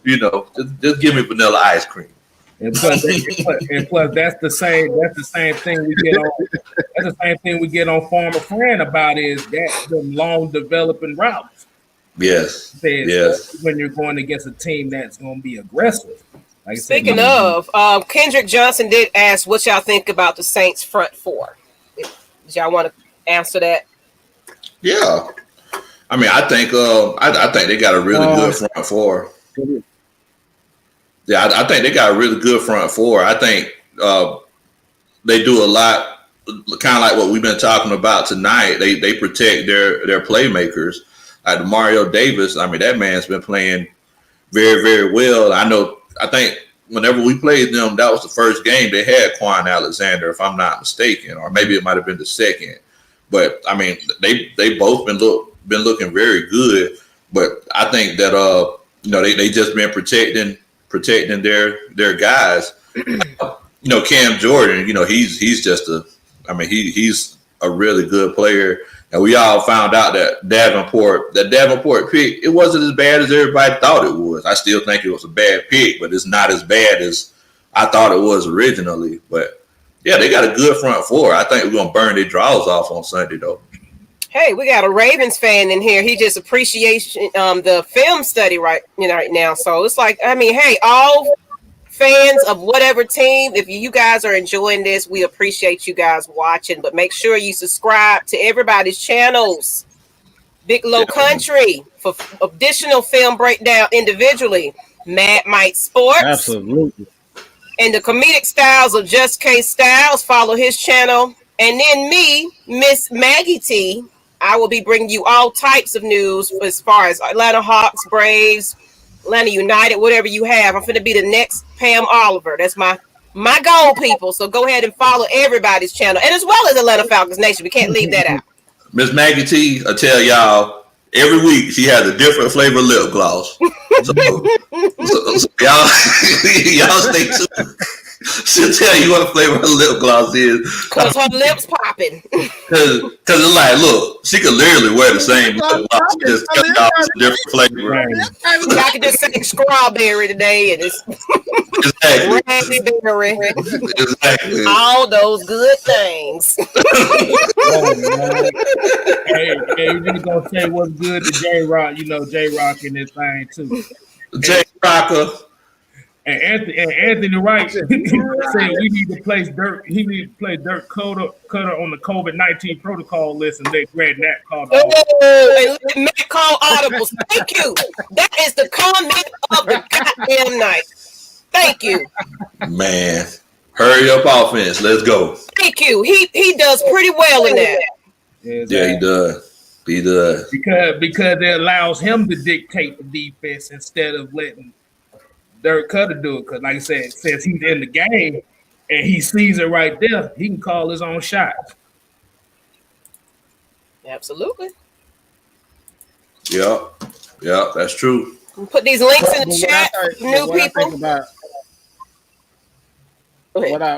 Speaker 4: give me vanilla ice cream.
Speaker 1: And plus, that's the same thing we get on. That's the same thing we get on Farmer Friend about is that them long developing routes.
Speaker 4: Yes. Yes.
Speaker 1: When you're going against a team that's going to be aggressive. Like
Speaker 2: Speaking of, Kendrick Johnson did ask what y'all think about the Saints front four. Did y'all want to answer that?
Speaker 4: Yeah. I mean, I think they got a really good front four. Yeah, I think they got a really good front four. I think they do a lot, kind of like what we've been talking about tonight. They protect their playmakers. Like Mario Davis, I mean, that man's been playing very, very well. I think whenever we played them, that was the first game they had Quan Alexander, if I'm not mistaken, or maybe it might have been the second. But I mean, they both been looking very good. But I think that they just been protecting their guys. Cam Jordan, he's just he's a really good player. And we all found out that Davenport pick, it wasn't as bad as everybody thought it was. I still think it was a bad pick, but it's not as bad as I thought it was originally. But yeah, they got a good front four. I think we're gonna burn their draws off on Sunday though.
Speaker 2: Hey, we got a Ravens fan in here. He just appreciates the film study right now. So it's like, I mean, hey, all fans of whatever team, if you guys are enjoying this, we appreciate you guys watching, but make sure you subscribe to everybody's channels. Big Low Kuntry for additional film breakdown individually. Mad Mike Sports.
Speaker 3: Absolutely.
Speaker 2: And the comedic styles of Just K Styles. Follow his channel. And then me, Miss Maggie T, I will be bringing you all types of news as far as Atlanta Hawks, Braves, Atlanta United, whatever you have. I'm going to be the next Pam Oliver. That's my goal, people. So go ahead and follow everybody's channel. And as well as Atlanta Falcons Nation. We can't leave that out.
Speaker 4: Miss Maggie T, I tell y'all, every week she has a different flavor lip gloss. So y'all stay tuned. She'll tell you what flavor her lip gloss is.
Speaker 2: Because her lips popping.
Speaker 4: Because it's like, look, she could literally wear the same lip gloss. She just cut off a different flavor.
Speaker 2: Right. I could just say strawberry today and it's raspberry.
Speaker 4: Exactly.
Speaker 2: All those good things.
Speaker 1: Hey, we just gonna say what's good to J Rock. J Rock in this thing too.
Speaker 4: J Rocker.
Speaker 1: And Anthony Wright said we need to place Dirk. He needs to place Dirk Cutter on the COVID-19 protocol list and let Greg Knapp call.
Speaker 2: And let Matt call audibles. Thank you. That is the comment of the goddamn night. Thank you.
Speaker 4: Man, hurry up offense. Let's go.
Speaker 2: Thank you. He does pretty well in that.
Speaker 4: Yeah, he does. He does.
Speaker 1: Because it allows him to dictate the defense instead of letting Dirk Cutter do it. Because like I said, since he's in the game and he sees it right there, he can call his own shots.
Speaker 2: Absolutely.
Speaker 4: Yeah, that's true.
Speaker 2: We'll put these links in the chat. New people.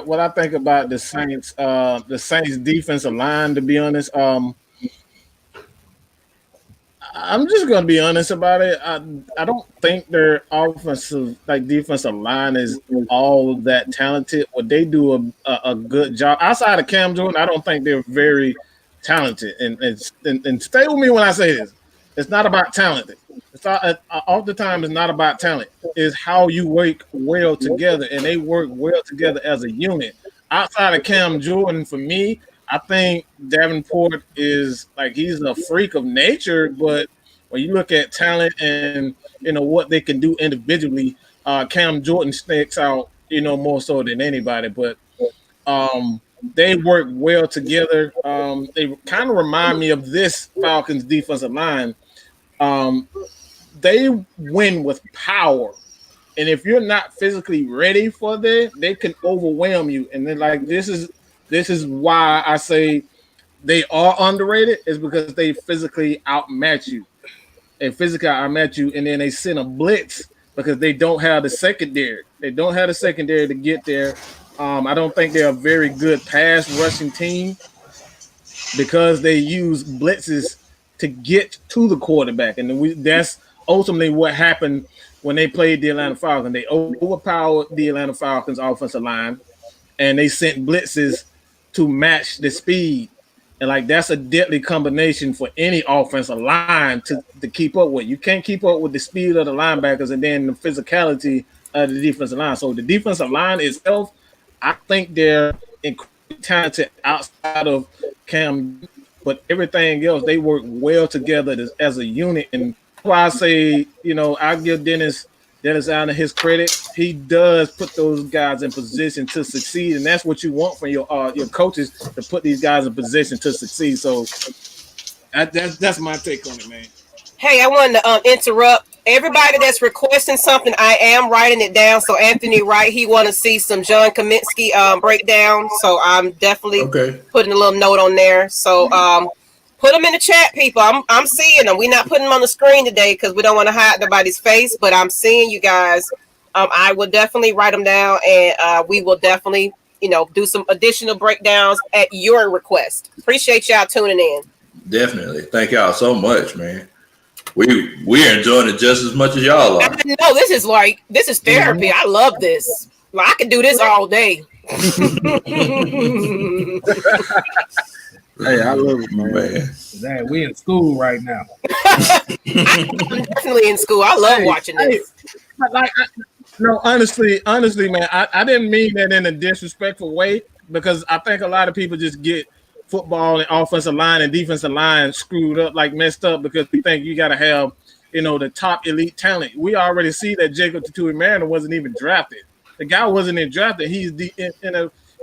Speaker 3: What I think about the Saints defensive line, to be honest, I'm just gonna be honest about it. I don't think their defensive line is all that talented. What they do a good job outside of Cam Jordan, I don't think they're very talented. And stay with me when I say this. It's not about talent. It's not, all the time. It's not about talent. It's how you work well together, and they work well together as a unit. Outside of Cam Jordan, for me, I think Davenport is he's a freak of nature, but when you look at talent and what they can do individually, Cam Jordan sticks out, more so than anybody. But they work well together. They kind of remind me of this Falcons defensive line. They win with power, and if you're not physically ready for that, they can overwhelm you. And then this is why I say they are underrated, is because they physically outmatch you. And then they send a blitz because they don't have the secondary. They don't have the secondary to get there. I don't think they're a very good pass rushing team because they use blitzes to get to the quarterback. And that's ultimately what happened when they played the Atlanta Falcons. They overpowered the Atlanta Falcons offensive line, and they sent blitzes to match the speed. And that's a deadly combination for any offensive line to keep up with. You can't keep up with the speed of the linebackers and then the physicality of the defensive line. So the defensive line itself, I think they're talented outside of Cam, but everything else they work well together as a unit. And that's why I say, I give Dennis Allen his credit. He does put those guys in position to succeed, and that's what you want from your coaches, to put these guys in position to succeed. So that's my take on it, man.
Speaker 2: Hey, I wanted to interrupt everybody that's requesting something. I am writing it down. So Anthony Wright, he want to see some John Kaminsky breakdown. So I'm definitely putting a little note on there. So put them in the chat, people. I'm seeing them. We're not putting them on the screen today because we don't want to hide nobody's face. But I'm seeing you guys. I will definitely write them down, and we will definitely, do some additional breakdowns at your request. Appreciate y'all tuning in.
Speaker 4: Definitely. Thank y'all so much, man. We're enjoying it just as much as y'all are.
Speaker 2: I know this is therapy. Mm-hmm. I love this. Well, I can do this all day.
Speaker 3: Hey, I love it, man.
Speaker 1: We in school right now.
Speaker 2: I'm definitely in school. I love watching this.
Speaker 3: Honestly, man, I didn't mean that in a disrespectful way, because I think a lot of people just get football and offensive line and defensive line screwed up, like messed up, because we think you got to have, the top elite talent. We already see that Jacob Tuioti-Mariner wasn't even drafted. The guy wasn't even drafted. He's the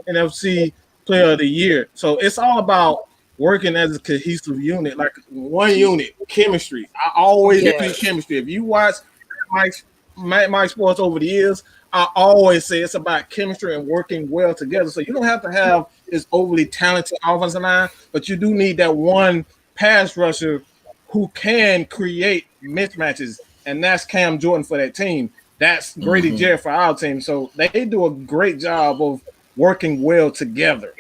Speaker 3: NFC Player of the Year. So it's all about working as a cohesive unit, like one unit, chemistry. I always repeat chemistry. If you watch Mike Sports over the years, I always say it's about chemistry and working well together. So you don't have to have this overly talented offensive line, but you do need that one pass rusher who can create mismatches, and that's Cam Jordan for that team. That's Grady Jarrett for our team. So they do a great job of working well together.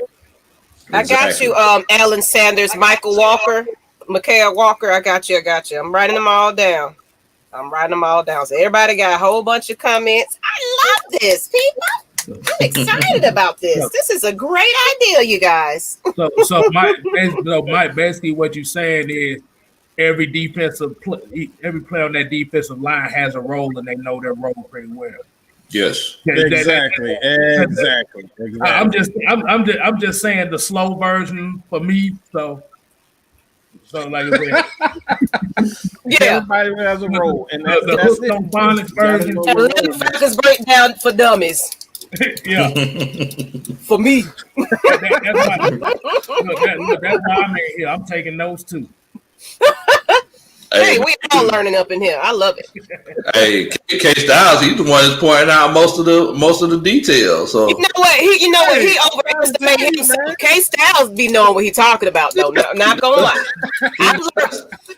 Speaker 2: I got you, Alan Sanders, Michael Walker, Mikael Walker. I got you. I'm writing them all down. So everybody got a whole bunch of comments. I love this, people. I'm excited about this. This is a great idea, you guys.
Speaker 1: So Mike, basically what you're saying is every player on that defensive line has a role, and they know their role pretty well.
Speaker 4: Yes,
Speaker 3: exactly.
Speaker 1: I'm just saying the slow version for me. So like I said,
Speaker 3: everybody has a role, and that's
Speaker 1: the phonics version.
Speaker 2: The Falcons breakdown for dummies.
Speaker 1: Yeah,
Speaker 2: for me.
Speaker 1: That's why I'm in here. I'm taking notes too.
Speaker 2: Hey, we all learning up in here. I love it.
Speaker 4: Hey, K Styles, he's the one that's pointing out most of the details. So
Speaker 2: you know what? He overestimated himself. K Styles be knowing what he's talking about, though. No, not gonna lie.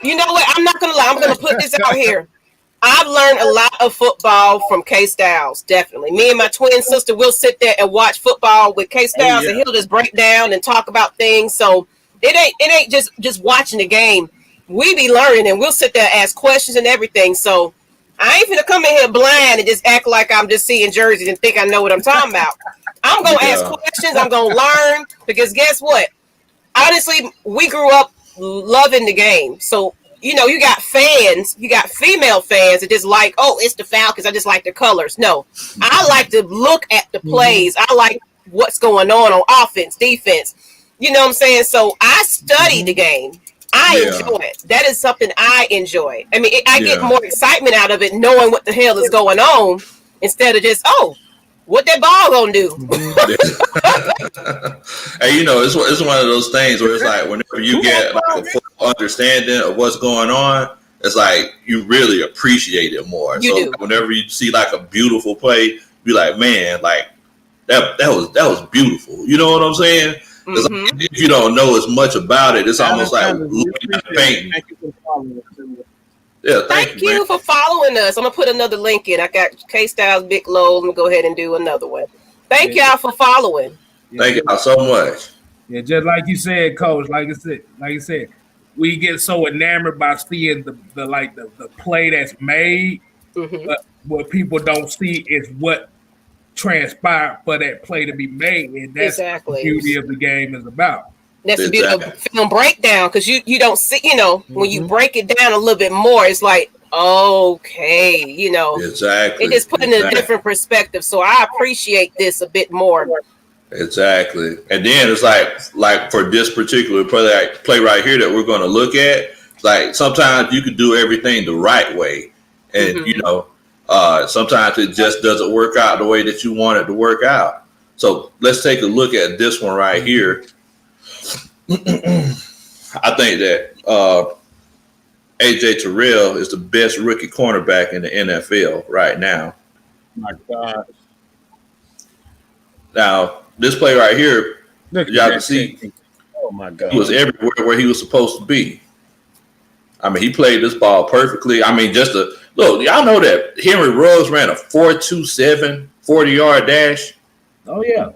Speaker 2: You know what? I'm not gonna lie. I'm gonna put this out here. I've learned a lot of football from K Styles. Definitely. Me and my twin sister will sit there and watch football with K Styles, and he'll just break down and talk about things. So it ain't just watching the game. We be learning, and we'll sit there and ask questions and everything. So I ain't finna come in here blind and just act like I'm just seeing jerseys and think I know what I'm talking about. I'm gonna ask questions. I'm gonna learn, because guess what? Honestly, we grew up loving the game. So you got fans, you got female fans that just like, it's the Falcons. I just like the colors. No, I like to look at the plays. I like what's going on offense, defense. You know what I'm saying? So I study the game. I enjoy it. That is something I enjoy. I mean, I get more excitement out of it knowing what the hell is going on instead of just, what that ball gonna do?
Speaker 4: Hey, it's one of those things where it's like whenever you get like a full understanding of what's going on, it's like you really appreciate it more. So whenever you see like a beautiful play, be like, man, like that was beautiful. You know what I'm saying? Mm-hmm. If you don't know as much about it, it's almost like looking at the painting.
Speaker 2: Thank you for following us. I'm gonna put another link in. I got K Styles Big Low. I'm gonna go ahead and do another one. Thank y'all for following.
Speaker 4: Thank y'all so much.
Speaker 1: Yeah, just like you said, Coach. Like I said, we get so enamored by seeing the play that's made, but what people don't see is what transpired for that play to be made, and that's what the beauty of the game is about.
Speaker 2: That's the beauty of film breakdown, because you don't see, when you break it down a little bit more, it's like, it just put in a different perspective. So I appreciate this a bit more.
Speaker 4: Exactly. And then it's like for this particular play right here that we're going to look at, like sometimes you can do everything the right way. And, sometimes it just doesn't work out the way that you want it to work out. So let's take a look at this one right here. I think that AJ Terrell is the best rookie cornerback in the NFL right now.
Speaker 3: My God.
Speaker 4: Now, this play right here, y'all can see,
Speaker 3: oh my God,
Speaker 4: he was everywhere where he was supposed to be. I mean, he played this ball perfectly. I mean, look, y'all know that Henry Ruggs ran a 4.27 40-yard dash.
Speaker 1: Oh, yeah.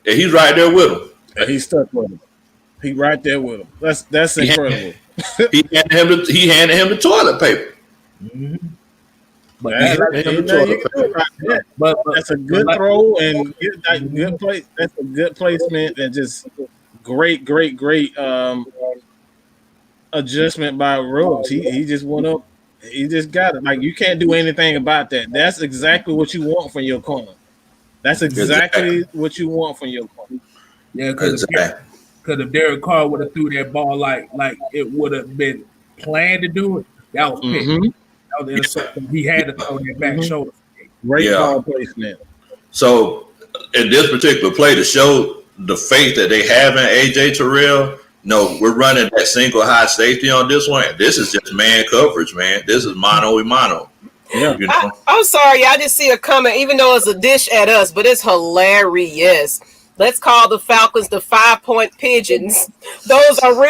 Speaker 4: And he's right there with him.
Speaker 3: And he's stuck with him. He right there with him. That's incredible.
Speaker 4: He handed him the toilet paper.
Speaker 1: Mm-hmm.
Speaker 3: But that's a good throw and good play. That's a good placement and just great adjustment by Ruggs. He just went up. He just got it. Like, you can't do anything about that. That's exactly what you want from your corner. That's exactly what you want from your corner.
Speaker 1: Yeah, because if Derek Carr would have threw that ball like it would have been planned to do it, that was pick.
Speaker 3: Mm-hmm.
Speaker 1: That was interception. He had to throw that back shoulder.
Speaker 3: Great ball placement.
Speaker 4: So in this particular play, to show the faith that they have in AJ Terrell, we're running that single high safety on this one. This is just man coverage, man. This is mano-a-mano.
Speaker 3: Yeah.
Speaker 2: I'm sorry, I just see a comment, even though it's a dish at us, but it's hilarious. Let's call the Falcons the 5-point pigeons. Those are the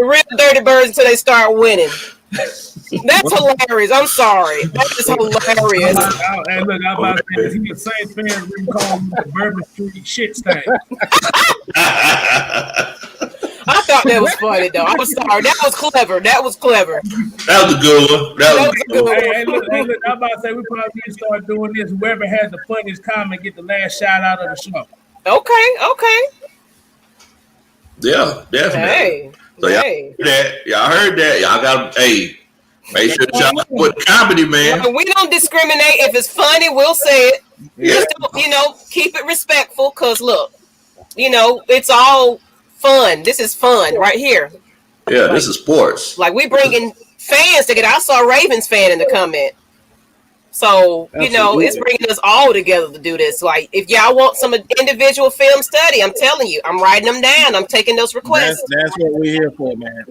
Speaker 2: real dirty birds until they start winning. That's hilarious. I'm sorry. That is hilarious.
Speaker 1: Hey, look, I'm about to say, he's the same fan we call him the Bourbon Street shit stain.
Speaker 2: I thought that was funny, though. I'm sorry. That was clever. That was a good one.
Speaker 1: Hey, look, I'm about to say, we probably need to start doing this. Whoever has the funniest comment get the last shout out of the show.
Speaker 2: Okay.
Speaker 4: Yeah, definitely.
Speaker 2: Hey.
Speaker 4: So y'all heard that. Y'all got make sure that y'all with comedy, man.
Speaker 2: We don't discriminate. If it's funny, we'll say it.
Speaker 4: Yeah.
Speaker 2: Just don't, keep it respectful. Cause look, it's all fun. This is fun right here.
Speaker 4: Yeah, this is sports.
Speaker 2: Like, we bringing fans together. I saw a Ravens fan in the comment. So, it's bringing us all together to do this. Like, if y'all want some individual film study, I'm telling you, I'm writing them down. I'm taking those requests.
Speaker 3: That's what we're here for, man.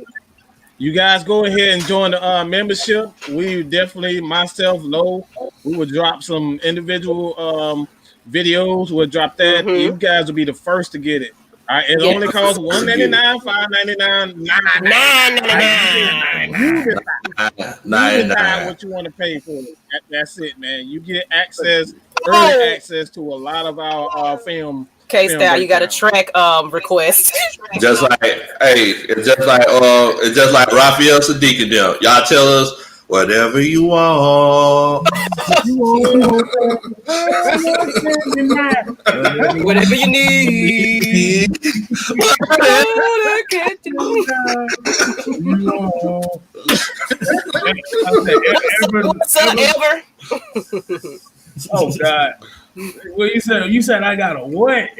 Speaker 3: You guys go ahead and join the membership. We definitely, myself, Lo, we will drop some individual videos. We'll drop that. Mm-hmm. You guys will be the first to get it. All right, it only costs $199, $5.99, $9.99. What you want to pay for it? That's it, man. You get early access to a lot of our film.
Speaker 2: K-Style, you got a track request.
Speaker 4: It's just like Raphael Sadiq and them. Y'all tell us whatever you want.
Speaker 2: Whatever you need. What's up, Ever?
Speaker 1: Oh, God. Well, you said I got a what?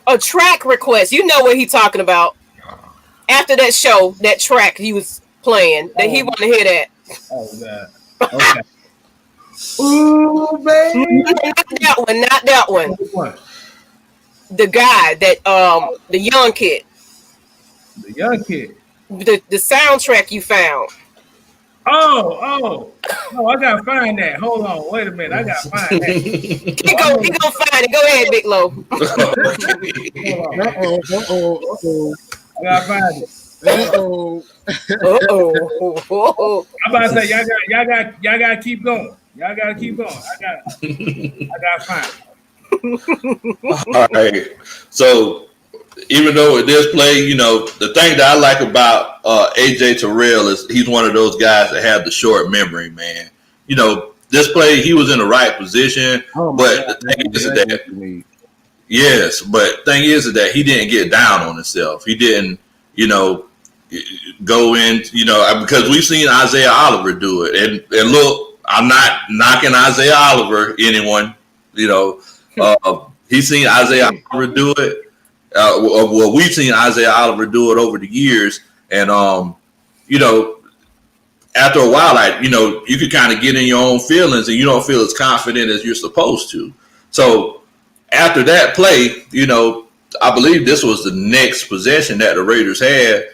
Speaker 2: A track request. You know what he's talking about. After that show, that track he was playing, that he want to hear that.
Speaker 1: Oh, God. Okay. Ooh, baby.
Speaker 2: Not that one.
Speaker 1: What?
Speaker 2: The guy that the young kid.
Speaker 1: The young kid.
Speaker 2: The soundtrack you found.
Speaker 1: Oh, I gotta find that. Hold on, wait a minute. I gotta find that.
Speaker 2: He gonna find it. Go ahead, Big Lo.
Speaker 1: I gotta find it. I'm about to say y'all gotta keep going. Y'all gotta keep going. I gotta find it.
Speaker 4: All right. So even though with this play, the thing that I like about AJ Terrell is he's one of those guys that have the short memory, man. This play, he was in the right position, but the thing is that thing is that he didn't get down on himself. He didn't, go in, because we've seen Isaiah Oliver do it. And look, I'm not knocking Isaiah Oliver, anyone, He's seen Isaiah Oliver do it. Well, we've seen Isaiah Oliver do it over the years, and after a while, like you could kind of get in your own feelings, and you don't feel as confident as you're supposed to. So after that play, I believe this was the next possession that the Raiders had.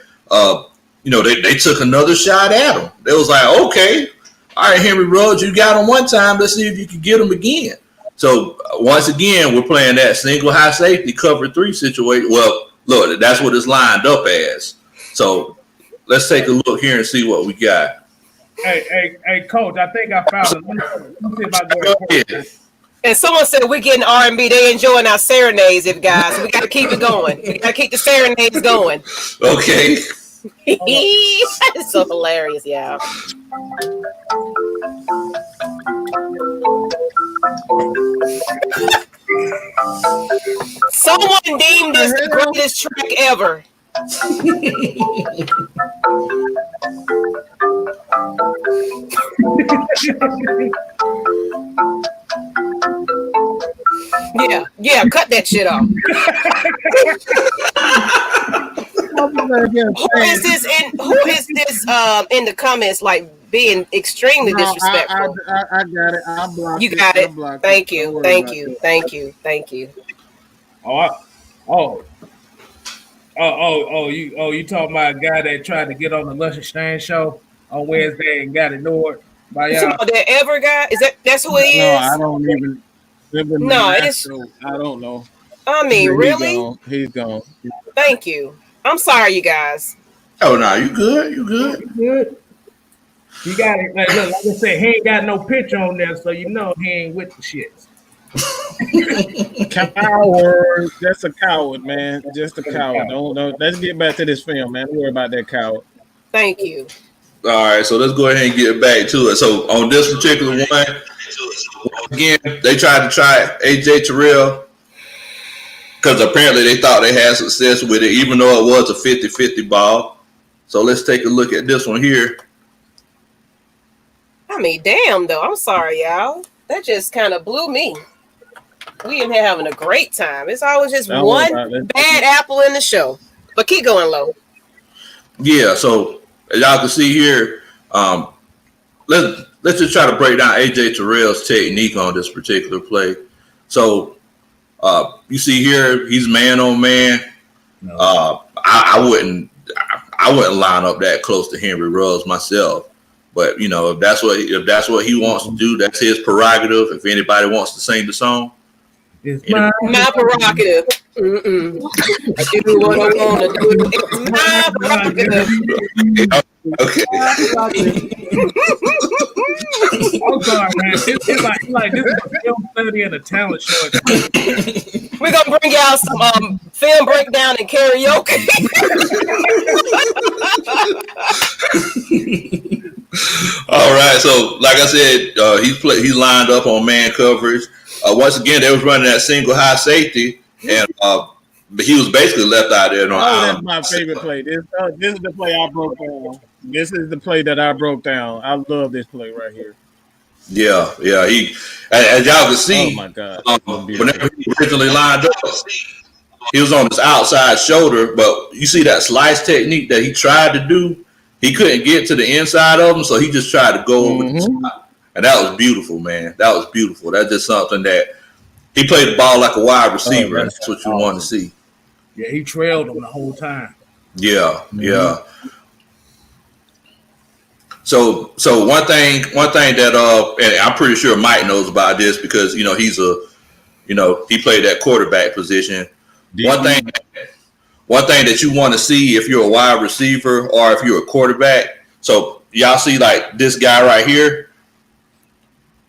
Speaker 4: They took another shot at him. They was like, okay, all right, Henry Ruggs, you got him one time. Let's see if you can get him again. So once again, we're playing that single high safety cover 3 situation. Well, look, that's what it's lined up as. So let's take a look here and see what we got.
Speaker 1: Hey, Coach, I think I found it. Let me see if I go ahead.
Speaker 2: And someone said we're getting R&B. They enjoying our serenades, guys. We got to keep it going. We got to keep the serenades going.
Speaker 4: Okay.
Speaker 2: It's so hilarious, yeah. Someone deemed this the greatest track ever. Yeah, cut that shit off. Who is this in the comments like being extremely disrespectful?
Speaker 3: I got it. I blocked
Speaker 2: you got it. Thank you.
Speaker 1: You talking about a guy that tried to get on the Luscious Exchange show on Wednesday and got ignored by y'all?
Speaker 2: That ever guy? That's who he is?
Speaker 3: No, I don't even.
Speaker 2: No, it's.
Speaker 3: I don't know.
Speaker 2: I mean, really?
Speaker 3: He's gone.
Speaker 2: Thank you. I'm sorry, you guys.
Speaker 4: Oh no, you good? You good?
Speaker 1: You got it. Like I said, he ain't got no picture on there, so he ain't with the shits.
Speaker 3: Coward. That's a coward, man. Just a coward. Don't. Let's get back to this film, man. Don't worry about that coward.
Speaker 2: Thank you.
Speaker 4: All right, so let's go ahead and get back to it. So on this particular one, again, they tried AJ Terrell because apparently they thought they had success with it, even though it was a 50-50 ball. So let's take a look at this one here.
Speaker 2: I mean, damn, though. I'm sorry, y'all. That just kind of blew me. We in here having a great time. It's always just one bad apple in the show. But keep going, Lo.
Speaker 4: Yeah, so as y'all can see here, let's just try to break down AJ Terrell's technique on this particular play. So you see here, he's man on man. No. I wouldn't line up that close to Henry Ruggs myself. But if that's what he wants to do, that's his prerogative. If anybody wants to sing the song,
Speaker 2: it's my prerogative. I do what I want to do. It's my prerogative.
Speaker 4: Okay.
Speaker 1: I'm sorry, man. It's like this is a film study and a talent show.
Speaker 2: We're gonna bring y'all some film breakdown and karaoke.
Speaker 4: All right, so like I said, he's lined up on man coverage. Once again, they was running that single high safety, and but he was basically left out there.
Speaker 3: That's my favorite play. This is the play I broke down. This is the play that I broke down. I love this play right here.
Speaker 4: Yeah. He, as y'all can see,
Speaker 3: oh my God,
Speaker 4: whenever he originally lined up, he was on his outside shoulder. But you see that slice technique that he tried to do. He couldn't get to the inside of him, so he just tried to go over the top. And that was beautiful, man. That was beautiful. That's just something that he played the ball like a wide receiver. That's what you want to see.
Speaker 1: Yeah, he trailed him the whole time.
Speaker 4: Yeah. So one thing that and I'm pretty sure Mike knows about this because he's he played that quarterback position. One thing that you want to see if you're a wide receiver or if you're a quarterback. So y'all see like this guy right here.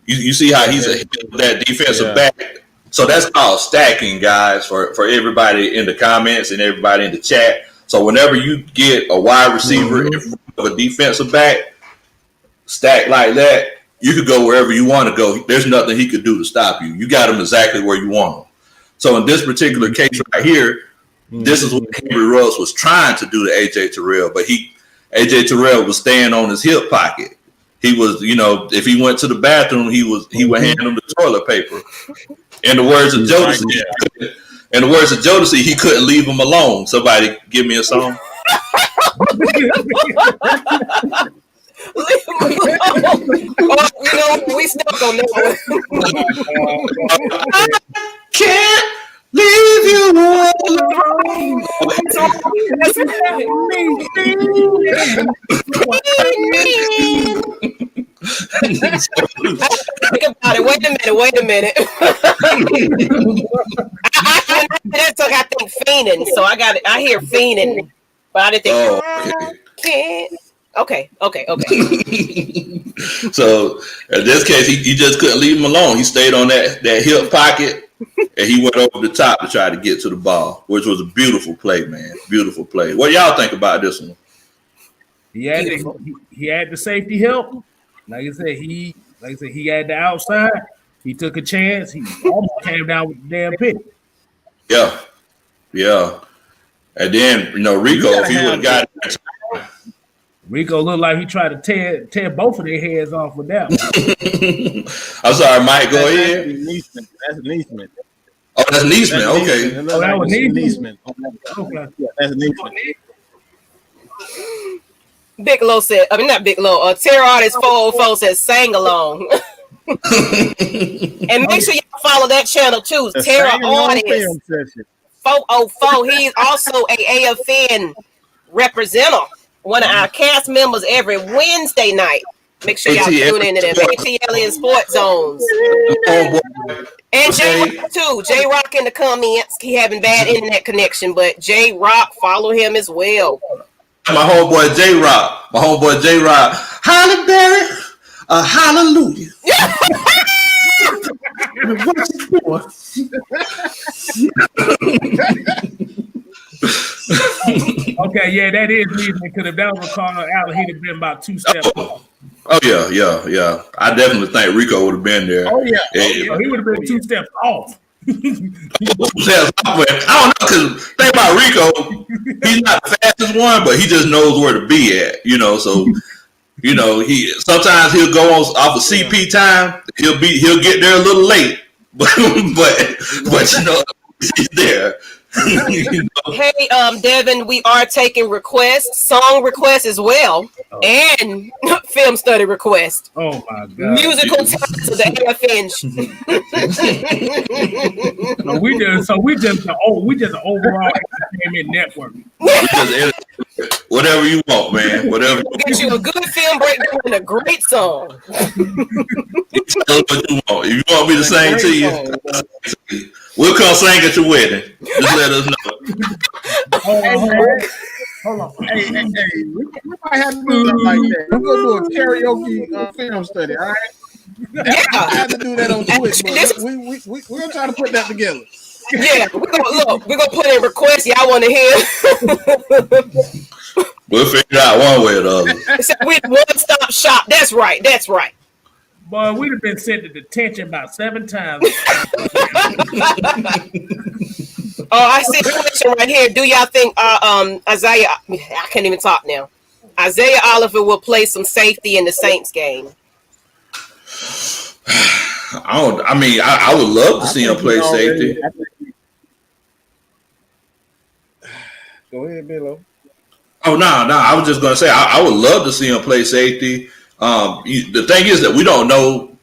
Speaker 4: You see how he's that defensive back. So that's called stacking, guys, for everybody in the comments and everybody in the chat. So whenever you get a wide receiver in front of a defensive back, stack like that, you could go wherever you want to go. There's nothing he could do to stop you. You got him exactly where you want him. So in this particular case right here, this is what Henry Ruggs was trying to do to AJ Terrell, but AJ Terrell was staying on his hip pocket. He was, if he went to the bathroom, he would hand him the toilet paper. In the words of Jodeci, he couldn't leave him alone. Somebody give me a song.
Speaker 2: We stuck on that one.
Speaker 4: Can't leave you alone.
Speaker 2: Think about it. Wait a minute. I think fiending. So I hear fiending, but I didn't think. Okay.
Speaker 4: So in this case, he just couldn't leave him alone. He stayed on that hip pocket, and he went over the top to try to get to the ball, which was a beautiful play, man. Beautiful play. What y'all think about this one?
Speaker 1: He had the safety help. Like I said, he had the outside. He took a chance. He almost came down with the damn pick.
Speaker 4: Yeah. And then Rico, if he would have got it.
Speaker 1: Rico looked like he tried to tear both of their heads off with that one.
Speaker 4: I'm sorry, Mike. Go ahead.
Speaker 3: That's Neesman.
Speaker 4: Oh, that's Neesman. Okay.
Speaker 1: That was Neesman.
Speaker 3: Okay. Yeah, that's Neesman.
Speaker 2: Big Low said, not Big Low, Terror Artist 404 says sang along. And make sure y'all follow that channel too. Terror Artist 404. He's also a AFN representative. One of our cast members every Wednesday night. Make sure y'all tune into them. ATL Sports Zones. And J-Rock too. J-Rock in the comments. He having bad internet connection, but J-Rock, follow him as well.
Speaker 4: My homeboy J-Rock. Halle Berry, hallelujah.
Speaker 1: Okay, yeah, that is Neesman. Because if that was Connor Allen, he'd have been about 2 steps off.
Speaker 4: Oh yeah. I definitely think Rico would have been there.
Speaker 1: Oh yeah. He would have been 2 steps off.
Speaker 4: I don't know, because think about Rico, he's not the fastest one, but he just knows where to be at, So he sometimes he'll go off of CP time. He'll get there a little late, but he's there.
Speaker 2: Hey, Devin, we are taking requests, song requests as well, and film study requests.
Speaker 1: Oh my God!
Speaker 2: Musical talents of the AFN.
Speaker 1: we just an overall entertainment network.
Speaker 4: Whatever you want, man. Whatever.
Speaker 2: Get you a good film breakdown and a great song.
Speaker 4: Tell us what you want. If you want me to sing to you, we'll come sing at your wedding. Just let us know.
Speaker 3: Hold on. Hey. We might have to do something like that. We're going to do a karaoke film study, all right? I have to do that on Twitch, but we're going to try to put that together.
Speaker 2: Yeah, we're gonna put in requests y'all want to hear.
Speaker 4: We'll figure it out one way or the other.
Speaker 2: With one-stop shop. That's right.
Speaker 1: Boy, we'd have been sent to detention about 7 times.
Speaker 2: I see a question right here. Do y'all think Isaiah? I can't even talk now. Isaiah Oliver will play some safety in the Saints game.
Speaker 4: I would love to see him play safety.
Speaker 3: Go ahead, Billo.
Speaker 4: Oh no! I was just gonna say I would love to see him play safety. The thing is that we don't know,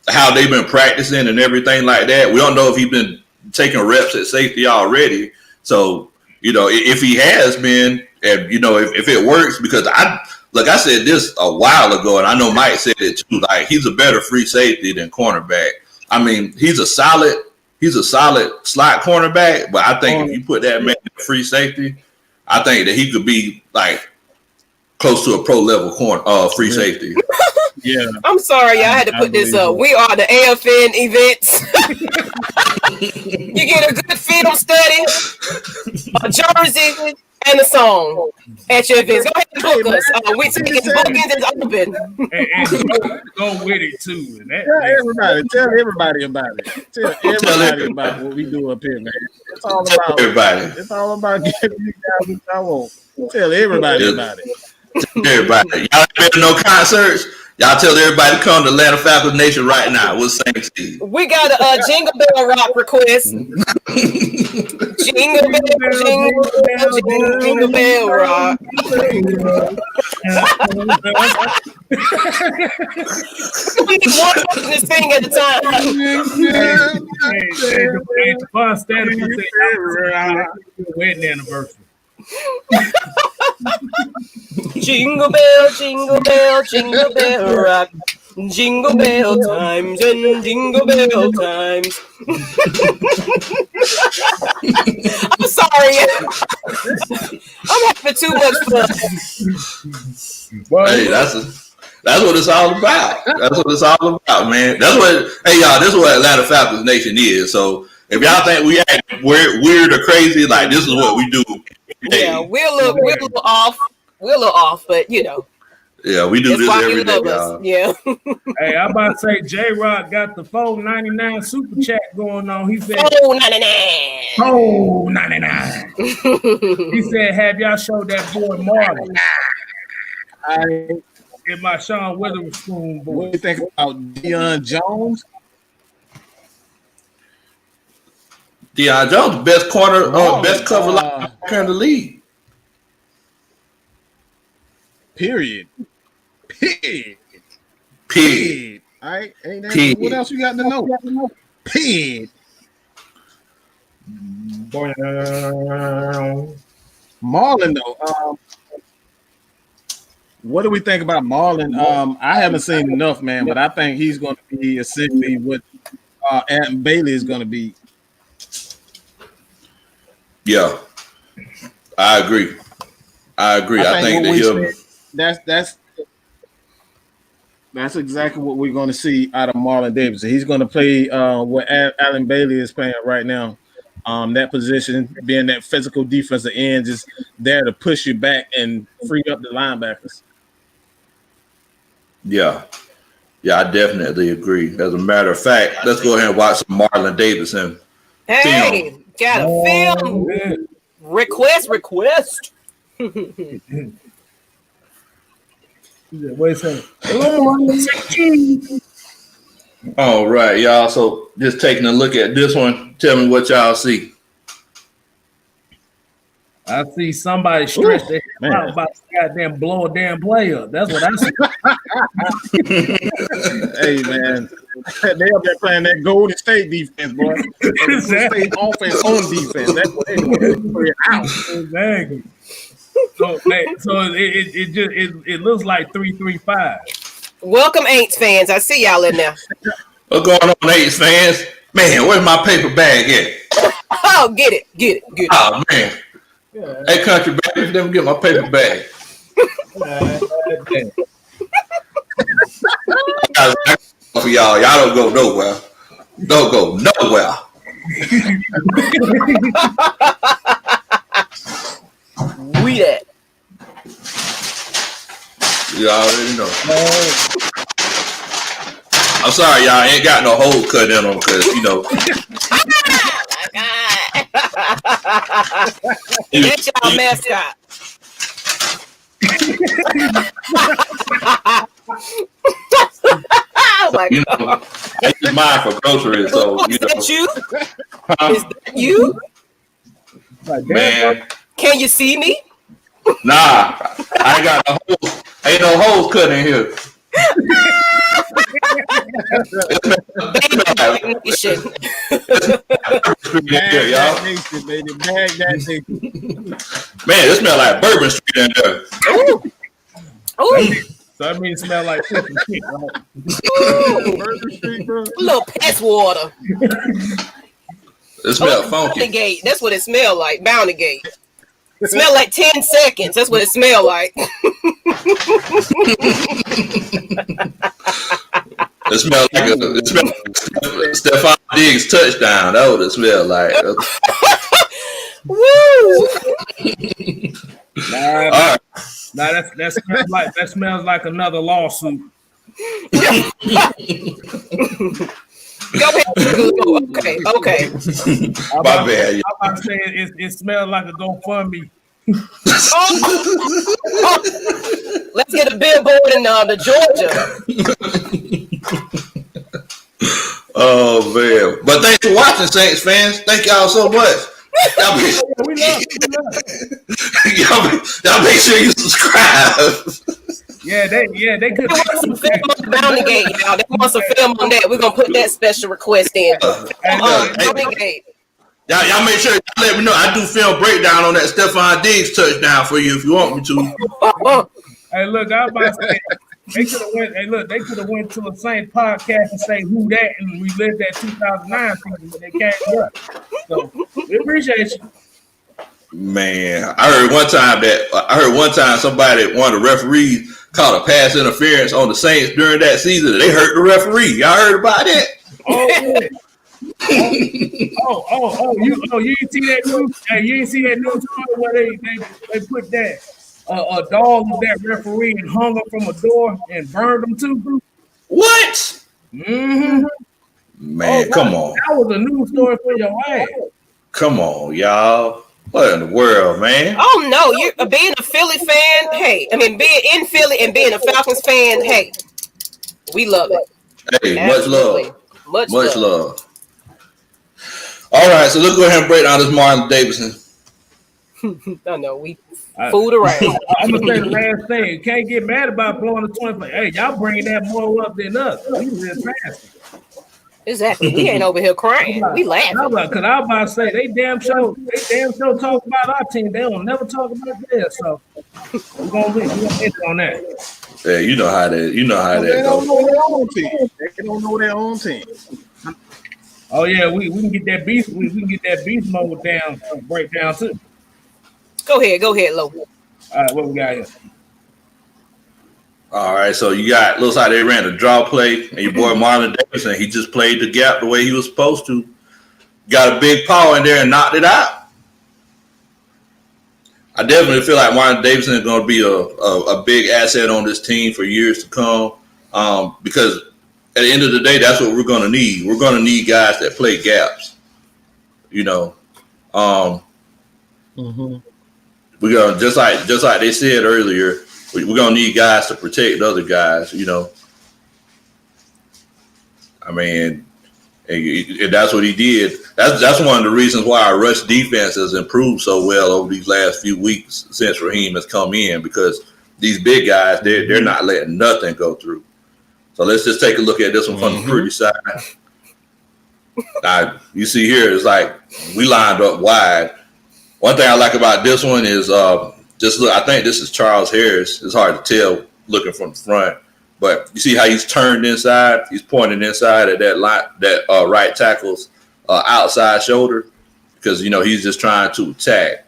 Speaker 4: how they've been practicing and everything like that. We don't know if he's been taking reps at safety already. So, if he has been, and if it works, because I said this a while ago, and I know Mike said it too. Like, he's a better free safety than cornerback. I mean, he's a solid slot cornerback, but I think if you put that man in free safety, I think that he could be like close to a pro level free safety.
Speaker 3: Yeah.
Speaker 2: I'm sorry, y'all. I had to put this up. We are the AFN events. You get a good film study, a jersey, and a song at your events. Go ahead and book us. We're taking bookings is open.
Speaker 1: And go with it too.
Speaker 3: Tell everybody about it. Tell everybody about what we do up here, man. It's all about everybody. It's all about giving you guys what I want. Tell everybody about it.
Speaker 4: Everybody, y'all been to no concerts. Y'all tell everybody to come to Atlanta Falcons Nation right now. We'll sing to you.
Speaker 2: We got a Jingle Bell Rock request. Jingle bell, jingle bell rock. We need one person to sing at a time.
Speaker 1: Fun standing for wedding anniversary.
Speaker 2: Jingle bell, jingle bell, jingle bell rock. Jingle bell times and jingle bell times. I'm sorry. I'm having too much fun.
Speaker 4: Hey, that's what it's all about. That's what it's all about, man. That's what. Hey, y'all, this is what Atlanta Falcons Nation is. So if y'all think we act weird or crazy, like this is what we do.
Speaker 2: Yeah, we're a little off. We're a little off, but you know.
Speaker 4: Yeah, we do this every day, y'all.
Speaker 2: Yeah.
Speaker 1: Hey, I'm about to say J-Rock got the $4.99 super chat going on. He said $4.99. He said, have y'all showed that boy Marlon? In my Sean Witherspoon boy.
Speaker 3: What do you think about Deion Jones?
Speaker 4: Deion Jones, best corner, best cover linebacker in the league.
Speaker 3: Period. All right, ain't that what else you got to know? Period. Marlon though, what do we think about Marlon? I haven't seen enough, man, but I think he's going to be essentially what Anton Bailey is going to be.
Speaker 4: Yeah, I agree. I think that
Speaker 3: that's exactly what we're going to see out of Marlon Davis. He's going to play what Allen Bailey is playing right now. That position, being that physical defensive end, just there to push you back and free up the linebackers.
Speaker 4: Yeah, I definitely agree. As a matter of fact, let's go ahead and watch some Marlon Davis and
Speaker 2: film. Got a film request.
Speaker 1: Wait a second.
Speaker 4: All right, y'all. So just taking a look at this one. Tell me what y'all see.
Speaker 1: I see somebody stretch their head out about to goddamn blow a damn play up. That's what I see.
Speaker 3: Hey, man. They up there playing that Golden State defense, boy. Golden State offense on defense. That's what they do. Out.
Speaker 1: Exactly. So it looks like 3-3-5.
Speaker 2: Welcome, Aints fans. I see y'all in there.
Speaker 4: What's going on, Aints fans? Man, where's my paper bag at?
Speaker 2: Oh, get it.
Speaker 4: Oh man. Yeah. Hey, Kuntry, baby, let me get my paper bag. For y'all don't go nowhere. Don't go nowhere.
Speaker 2: We that.
Speaker 4: You already know. I'm sorry, y'all ain't got no hole cut in them because
Speaker 2: That's y'all mascot. Oh my God.
Speaker 4: I use mine for groceries, so
Speaker 2: Is that you? Is that you?
Speaker 4: Man.
Speaker 2: Can you see me?
Speaker 4: Nah, I ain't got no holes. Ain't no holes cut in here. Man, it smells like Bourbon Street in there.
Speaker 2: Ooh.
Speaker 1: So that means it smells like chicken shit, right?
Speaker 3: Bourbon Street, bro.
Speaker 2: A little pest water.
Speaker 4: It smells funky.
Speaker 2: Bounty Gate. That's what it smelled like. Bounty Gate. It smelled like 10 seconds. That's what it smelled like.
Speaker 4: It smells like Stephon Diggs touchdown. That would it smell like.
Speaker 2: Woo!
Speaker 1: Nah, that smells like another lawsuit.
Speaker 2: Go ahead. Okay.
Speaker 4: My bad.
Speaker 1: I'm about to say it smells like a GoFundMe.
Speaker 2: Let's get a billboard in the Georgia.
Speaker 4: Oh man! But thanks for watching, Saints fans. Thank y'all so much. Y'all make,
Speaker 1: We love
Speaker 4: y'all make sure you subscribe.
Speaker 1: Yeah, they could.
Speaker 2: They want some film on the Bounty Gate, y'all. They want some film on that. We're gonna put that special request in. Bounty Gate.
Speaker 4: Y'all make sure y'all let me know. I do film breakdown on that Stephon Diggs touchdown for you if you want me to.
Speaker 1: Hey, look, I was about to say they could have went. Hey, look, they could have went to a Saint podcast and say who that and relive that 2009 season when they came up. So we appreciate you.
Speaker 4: Man, I heard one time somebody, one of the referees, called a pass interference on the Saints during that season. And they hurt the referee. Y'all heard about that?
Speaker 1: Oh, yeah. You didn't see that news? Hey, you didn't see that news where they put that a dog with that referee and hung him from a door and burned him too?
Speaker 4: What?
Speaker 1: Mm-hmm.
Speaker 4: Man, come on.
Speaker 1: That was a news story for your ass.
Speaker 4: Come on, y'all. What in the world, man?
Speaker 2: Oh no, you being a Philly fan, hey, I mean being in Philly and being a Falcons fan, hey, we love it.
Speaker 4: Hey,
Speaker 2: Absolutely.
Speaker 4: much love. All right, so let's go ahead and break down this Marlon Davidson.
Speaker 2: I know we fooled around.
Speaker 1: I'm gonna say the last thing. You can't get mad about blowing the 20. Hey, y'all bringing that more up than us. We just passing.
Speaker 2: Exactly. We ain't over here crying. We laughing.
Speaker 1: Because I was about to say they damn sure talk about our team. They don't never talk about theirs. So we're gonna hit on that.
Speaker 4: Yeah, you know how that
Speaker 3: They don't know their own team. They don't know their own team.
Speaker 1: Oh yeah, we can get that beast. We can get that beast mode down, break down too.
Speaker 2: Go ahead, Lo.
Speaker 1: All right, what we got here?
Speaker 4: All right, so you looks like they ran a draw play, and your boy Marlon Davidson, he just played the gap the way he was supposed to. Got a big power in there and knocked it out. I definitely feel like Marlon Davidson is going to be a big asset on this team for years to come, because at the end of the day, that's what we're going to need. We're going to need guys that play gaps. You know, we're going to just like they said earlier. We're going to need guys to protect other guys, you know. I mean, and that's what he did. That's one of the reasons why our rush defense has improved so well over these last few weeks since Raheem has come in, because these big guys, they're not letting nothing go through. So let's just take a look at this one from the pretty side. Now, you see here, it's like we lined up wide. One thing I like about this one is just look, I think this is Charles Harris. It's hard to tell looking from the front, but you see how he's turned inside? He's pointing inside at that right tackle's outside shoulder, because, you know, he's just trying to attack.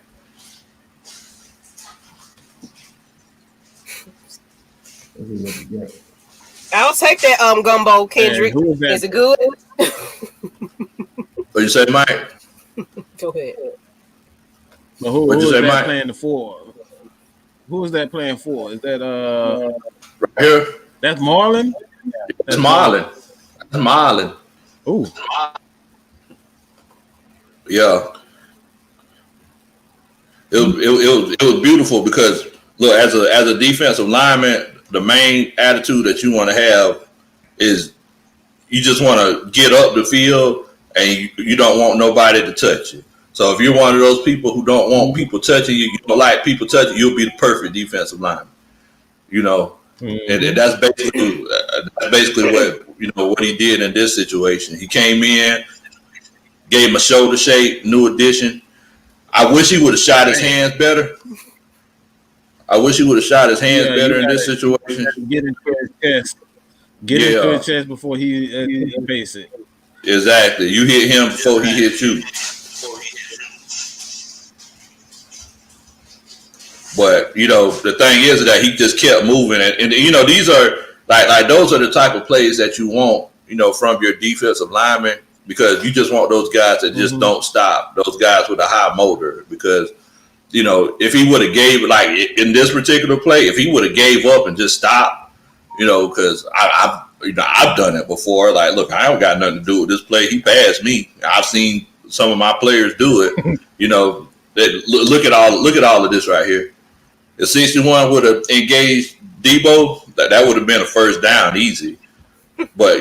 Speaker 2: I'll take that gumbo, Kendrick. Is it good?
Speaker 4: What you say, Mike?
Speaker 2: Go ahead.
Speaker 3: But who is that playing for? Who is that playing for? Is that
Speaker 4: right here?
Speaker 3: That's Marlon?
Speaker 4: That's Marlon. That's Marlon.
Speaker 3: Ooh.
Speaker 4: Yeah. It was beautiful because, look, as a defensive lineman, the main attitude that you want to have is you just want to get up the field and you don't want nobody to touch you. So if you're one of those people who don't want people touching you, you don't like people touching you, you'll be the perfect defensive lineman. You know, and that's basically what, you know, what he did in this situation. He came in, gave him a shoulder shake, new addition. I wish he would have shot his hands better. In this situation.
Speaker 3: Get into his chest. Into his chest before he face it.
Speaker 4: Exactly. You hit him before he hit you. But, you know, the thing is that he just kept moving. And you know, these are like those are the type of plays that you want, you know, from your defensive lineman, because you just want those guys that just don't stop, those guys with a high motor. Because, you know, if he would have gave, like in this particular play, if he would have gave up and just stopped, you know, because I've done it before. Like, look, I don't got nothing to do with this play. He passed me. I've seen some of my players do it, you know. look at all of this right here. If 61 would have engaged Debo, that would have been a first down easy. But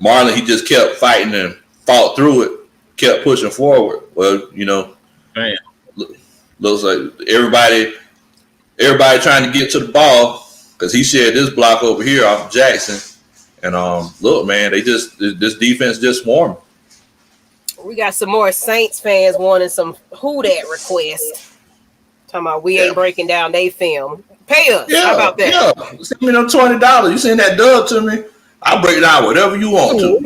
Speaker 4: Marlon, he just kept fighting and fought through it, kept pushing forward. Well,
Speaker 3: Man.
Speaker 4: Looks like everybody trying to get to the ball because he shared this block over here off Jackson. And look, man, this defense just swarming.
Speaker 2: We got some more Saints fans wanting some who that request. Talking about we ain't breaking down they film. Pay us. How about that?
Speaker 4: Yeah. Send me them $20. You send that dub to me, I'll break down whatever you want to.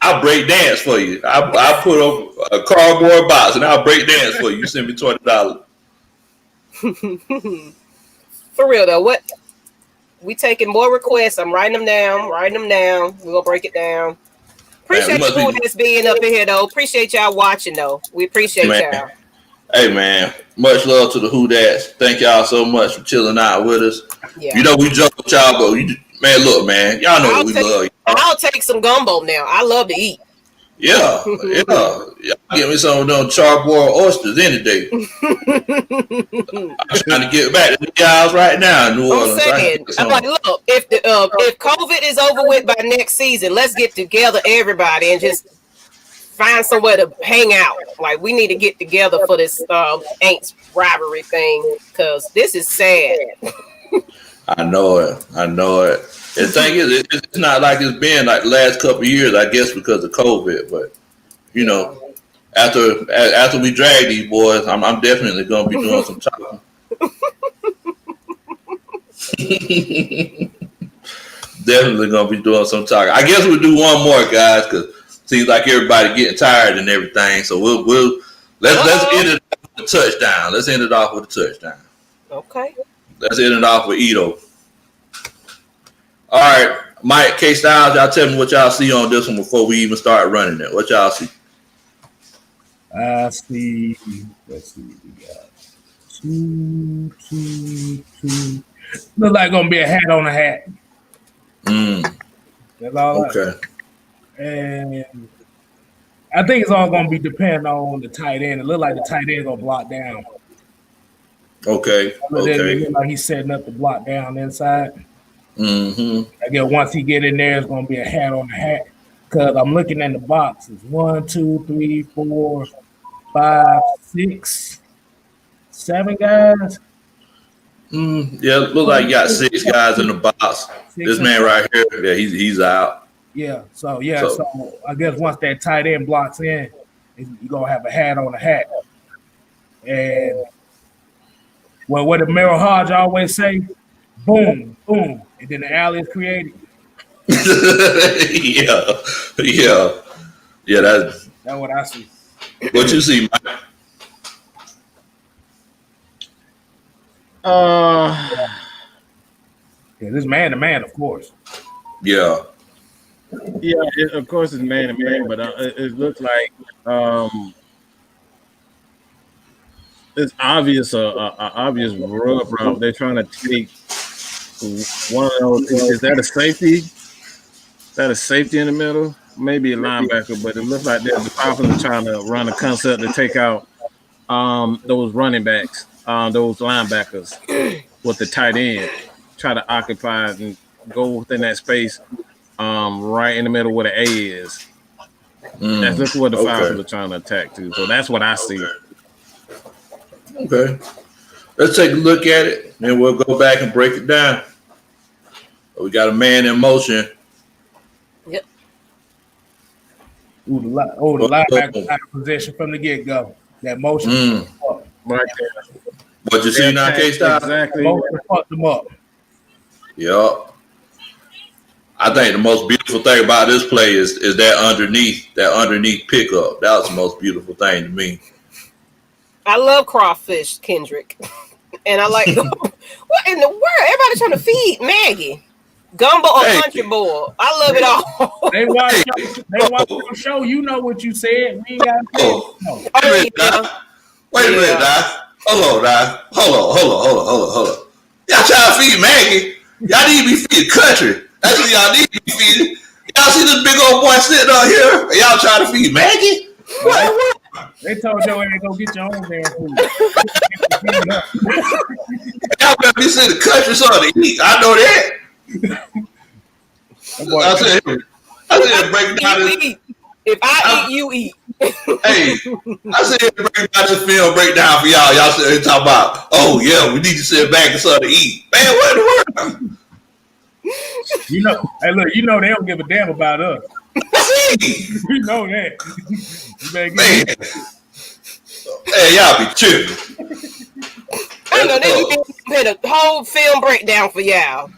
Speaker 4: I'll break dance for you. I'll put up a cardboard box and I'll break dance for you. You send me $20.
Speaker 2: For real though, what? We taking more requests. I'm writing them down. We're gonna break it down. Appreciate you that's being up in here though. Appreciate y'all watching though. We appreciate y'all.
Speaker 4: Hey man, much love to the Who Dats. Thank y'all so much for chilling out with us.
Speaker 2: Yeah.
Speaker 4: We joke with y'all, but man, look, man, y'all know we love.
Speaker 2: I'll take some gumbo now. I love to eat.
Speaker 4: Yeah. Give me some of them charboiled oysters any day. I'm trying to get back to the guys right now in New Orleans.
Speaker 2: I'm like, look, if COVID is over with by next season, let's get together, everybody, and just find somewhere to hang out. Like, we need to get together for this Aints rivalry thing because this is sad.
Speaker 4: I know it. The thing is, it's not like it's been like the last couple of years, I guess, because of COVID. But after we drag these boys, I'm definitely gonna be doing some talking. Definitely gonna be doing some talking. I guess we'll do one more, guys, because it seems like everybody getting tired and everything. So let's end it off with a touchdown. Let's end it off with a touchdown.
Speaker 2: Okay.
Speaker 4: Let's end it off with Ito. All right, Mike, K Styles, y'all tell me what y'all see on this one before we even start running it. What y'all see?
Speaker 1: I see. Let's see. We got two. Look like gonna be a hat on a hat. That's all.
Speaker 4: Okay.
Speaker 1: And I think it's all gonna be depending on the tight end. It look like the tight end gonna block down.
Speaker 4: Okay.
Speaker 1: It look like he's setting up the block down inside.
Speaker 4: Mm-hmm.
Speaker 1: I guess once he get in there, it's gonna be a hat on the hat. Cause I'm looking in the boxes. 1, 2, 3, 4, 5, 6, 7 guys.
Speaker 4: Yeah, it looks like you got 6 guys in the box. This man right here, yeah, he's out.
Speaker 1: Yeah. So I guess once that tight end blocks in, you're gonna have a hat on a hat. And what did Merrill Hodge always say? Boom, boom. And then the alley is created.
Speaker 4: Yeah. That's
Speaker 1: what I see.
Speaker 4: What you see, Mike?
Speaker 1: Yeah, this man to man, of course.
Speaker 4: Yeah.
Speaker 3: Yeah, of course it's man to man, but it looks like it's obvious obvious rub route. They're trying to take one of those. Is that a safety? Is that a safety in the middle? Maybe a linebacker, but it looks like the Falcons are trying to run a concept to take out those running backs, those linebackers with the tight end. Try to occupy and go within that space right in the middle where the A is. That's what the Falcons are trying to attack to. So that's what I see.
Speaker 4: Okay. Let's take a look at it, and we'll go back and break it down. We got a man in motion.
Speaker 2: Yep.
Speaker 1: The linebacker out of position from the get-go. That motion.
Speaker 3: Right there.
Speaker 4: What you see now, K-Style?
Speaker 3: Exactly.
Speaker 1: Motion fucked them up.
Speaker 4: Yep. I think the most beautiful thing about this play is that underneath pickup. That was the most beautiful thing to me.
Speaker 2: I love crawfish, Kendrick. And I like what in the world? Everybody trying to feed Maggie. Gumbo or country boy. I love it all.
Speaker 1: They watch your show. You know what you said. We ain't got to say it. No.
Speaker 4: Wait a minute, Doc. Hold on, Doc. Hold on. Y'all trying to feed Maggie. Y'all need to be feeding country. That's what y'all need to be feeding. Y'all see this big old boy sitting out here? Y'all trying to feed Maggie? What?
Speaker 1: They told your ass go get your own damn food.
Speaker 4: Y'all better be sitting in the country something to eat. I know that. I said break down this.
Speaker 2: If I eat, you eat.
Speaker 4: Hey, I said break down this film breakdown for y'all. Y'all sit there talking about, oh yeah, we need to sit back and something to eat. Man, what in the world?
Speaker 1: You know, hey, look, you know they don't give a damn about us. You know that.
Speaker 4: Man. Hey, y'all be tripping.
Speaker 2: I know they did a whole film breakdown for y'all.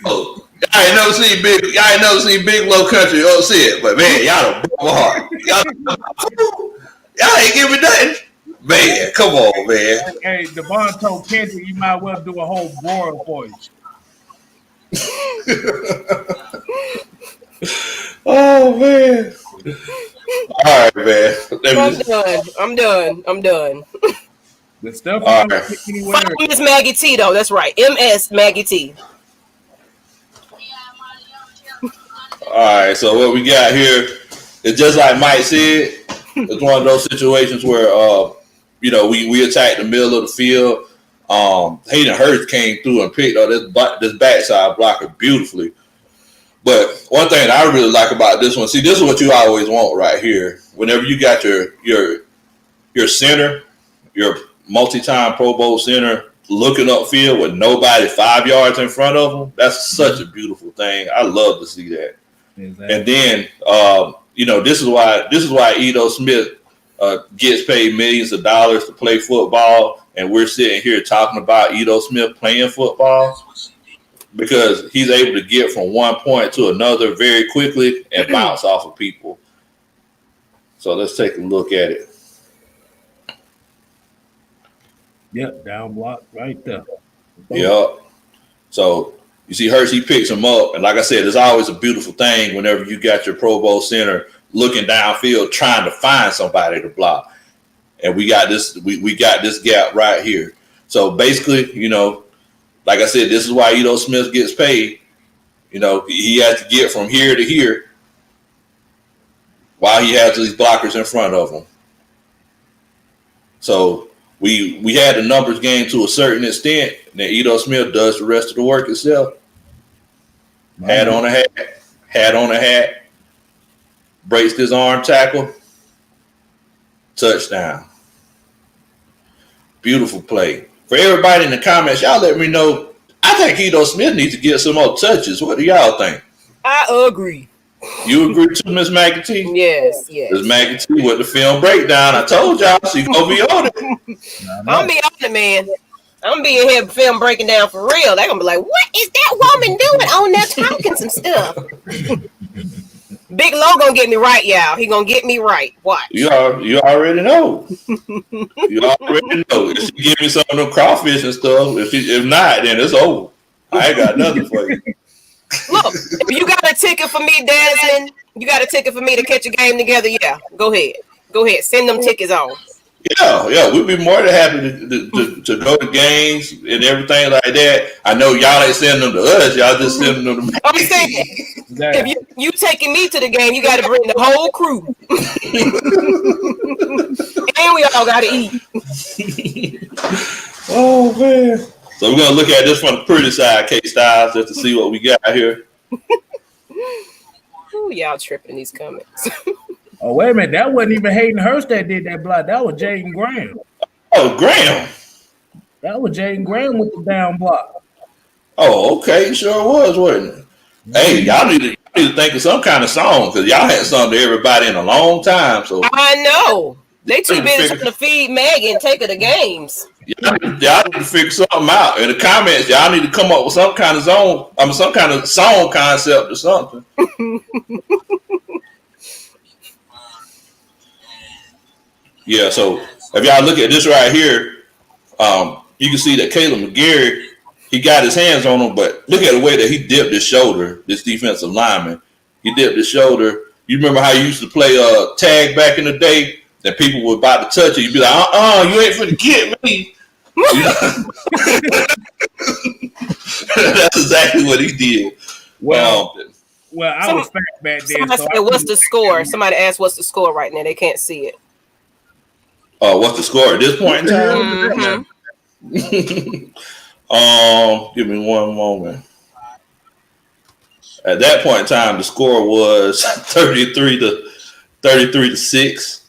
Speaker 4: Oh, y'all ain't never seen Big Low Country upset, but man, y'all a broke heart. Y'all ain't giving nothing. Man, come on, man.
Speaker 1: Hey, Devon told Kuntry you might well do a whole broil voyage.
Speaker 4: Oh man. All right, man.
Speaker 2: I'm done.
Speaker 1: The stuff
Speaker 4: all right.
Speaker 2: Follow Miss Maggie T though. That's right. MS Maggie T.
Speaker 4: All right, so what we got here is just like Mike said. It's one of those situations where we attacked the middle of the field. Hayden Hurst came through and picked up this backside blocker beautifully. But one thing I really like about this one, see, this is what you always want right here. Whenever you got your center, your multi-time Pro Bowl center looking upfield with nobody 5 yards in front of them, that's such a beautiful thing. I love to see that. Exactly. And then this is why Edo Smith gets paid millions of dollars to play football, and we're sitting here talking about Edo Smith playing football because he's able to get from one point to another very quickly and bounce off of people. So let's take a look at it.
Speaker 1: Yep, down block right there.
Speaker 4: Yep. So you see Hurst, he picks him up, and like I said, it's always a beautiful thing whenever you got your Pro Bowl center looking downfield trying to find somebody to block. And we got this gap right here. So basically, like I said, this is why Edo Smith gets paid. He has to get from here to here while he has these blockers in front of him. So we had the numbers game to a certain extent. Then Edo Smith does the rest of the work itself. Hat on a hat, breaks his arm tackle, touchdown. Beautiful play. For everybody in the comments, y'all let me know. I think Edo Smith needs to get some more touches. What do y'all think?
Speaker 2: I agree.
Speaker 4: You agree too, Miss Maggie T?
Speaker 2: Yes.
Speaker 4: Miss Maggie T with the film breakdown. I told y'all she gonna be on it.
Speaker 2: I'm be on it, man. I'm being here film breaking down for real. They're gonna be like, what is that woman doing on there talking some stuff? Big Low gonna get me right, y'all. He gonna get me right. Watch.
Speaker 4: You already know. You already know. If she give me some of them crawfish and stuff, if not, then it's over. I ain't got nothing for you.
Speaker 2: Look, if you got a ticket for me, Desmond, you got a ticket for me to catch a game together, yeah. Go ahead. Send them tickets on.
Speaker 4: Yeah, we'd be more than happy to go to games and everything like that. I know y'all ain't sending them to us. Y'all just sending them to me.
Speaker 2: I'm saying, if you taking me to the game, you got to bring the whole crew. And we all got to eat.
Speaker 4: Oh, man. So we're going to look at this from the pretty side, K-Styles, just to see what we got here.
Speaker 2: Ooh, y'all tripping in these comments.
Speaker 1: Oh, wait a minute. That wasn't even Hayden Hurst that did that block. That was Jaden Graham.
Speaker 4: Oh, Graham.
Speaker 1: That was Jaden Graham with the down block.
Speaker 4: Oh, okay. Sure was, wasn't it? Hey, y'all need to think of some kind of song because y'all had something to everybody in a long time. So
Speaker 2: I know. They too busy trying to feed Maggie and take her to games.
Speaker 4: Y'all need to figure something out. In the comments, y'all need to come up with some kind of some kind of song concept or something. Yeah, so if y'all look at this right here, you can see that Caleb McGarry, he got his hands on him, but look at the way that he dipped his shoulder, this defensive lineman. He dipped his shoulder. You remember how you used to play tag back in the day? That people were about to touch you. You'd be like, you ain't finna get me. That's exactly what he did.
Speaker 1: Well, Well, I was fat back then.
Speaker 2: Somebody said, "What's the score?" Somebody asked, "What's the score right now?" They can't see it.
Speaker 4: Oh, what's the score at this point in time? Give me one moment. At that point in time, the score was 33 to 6.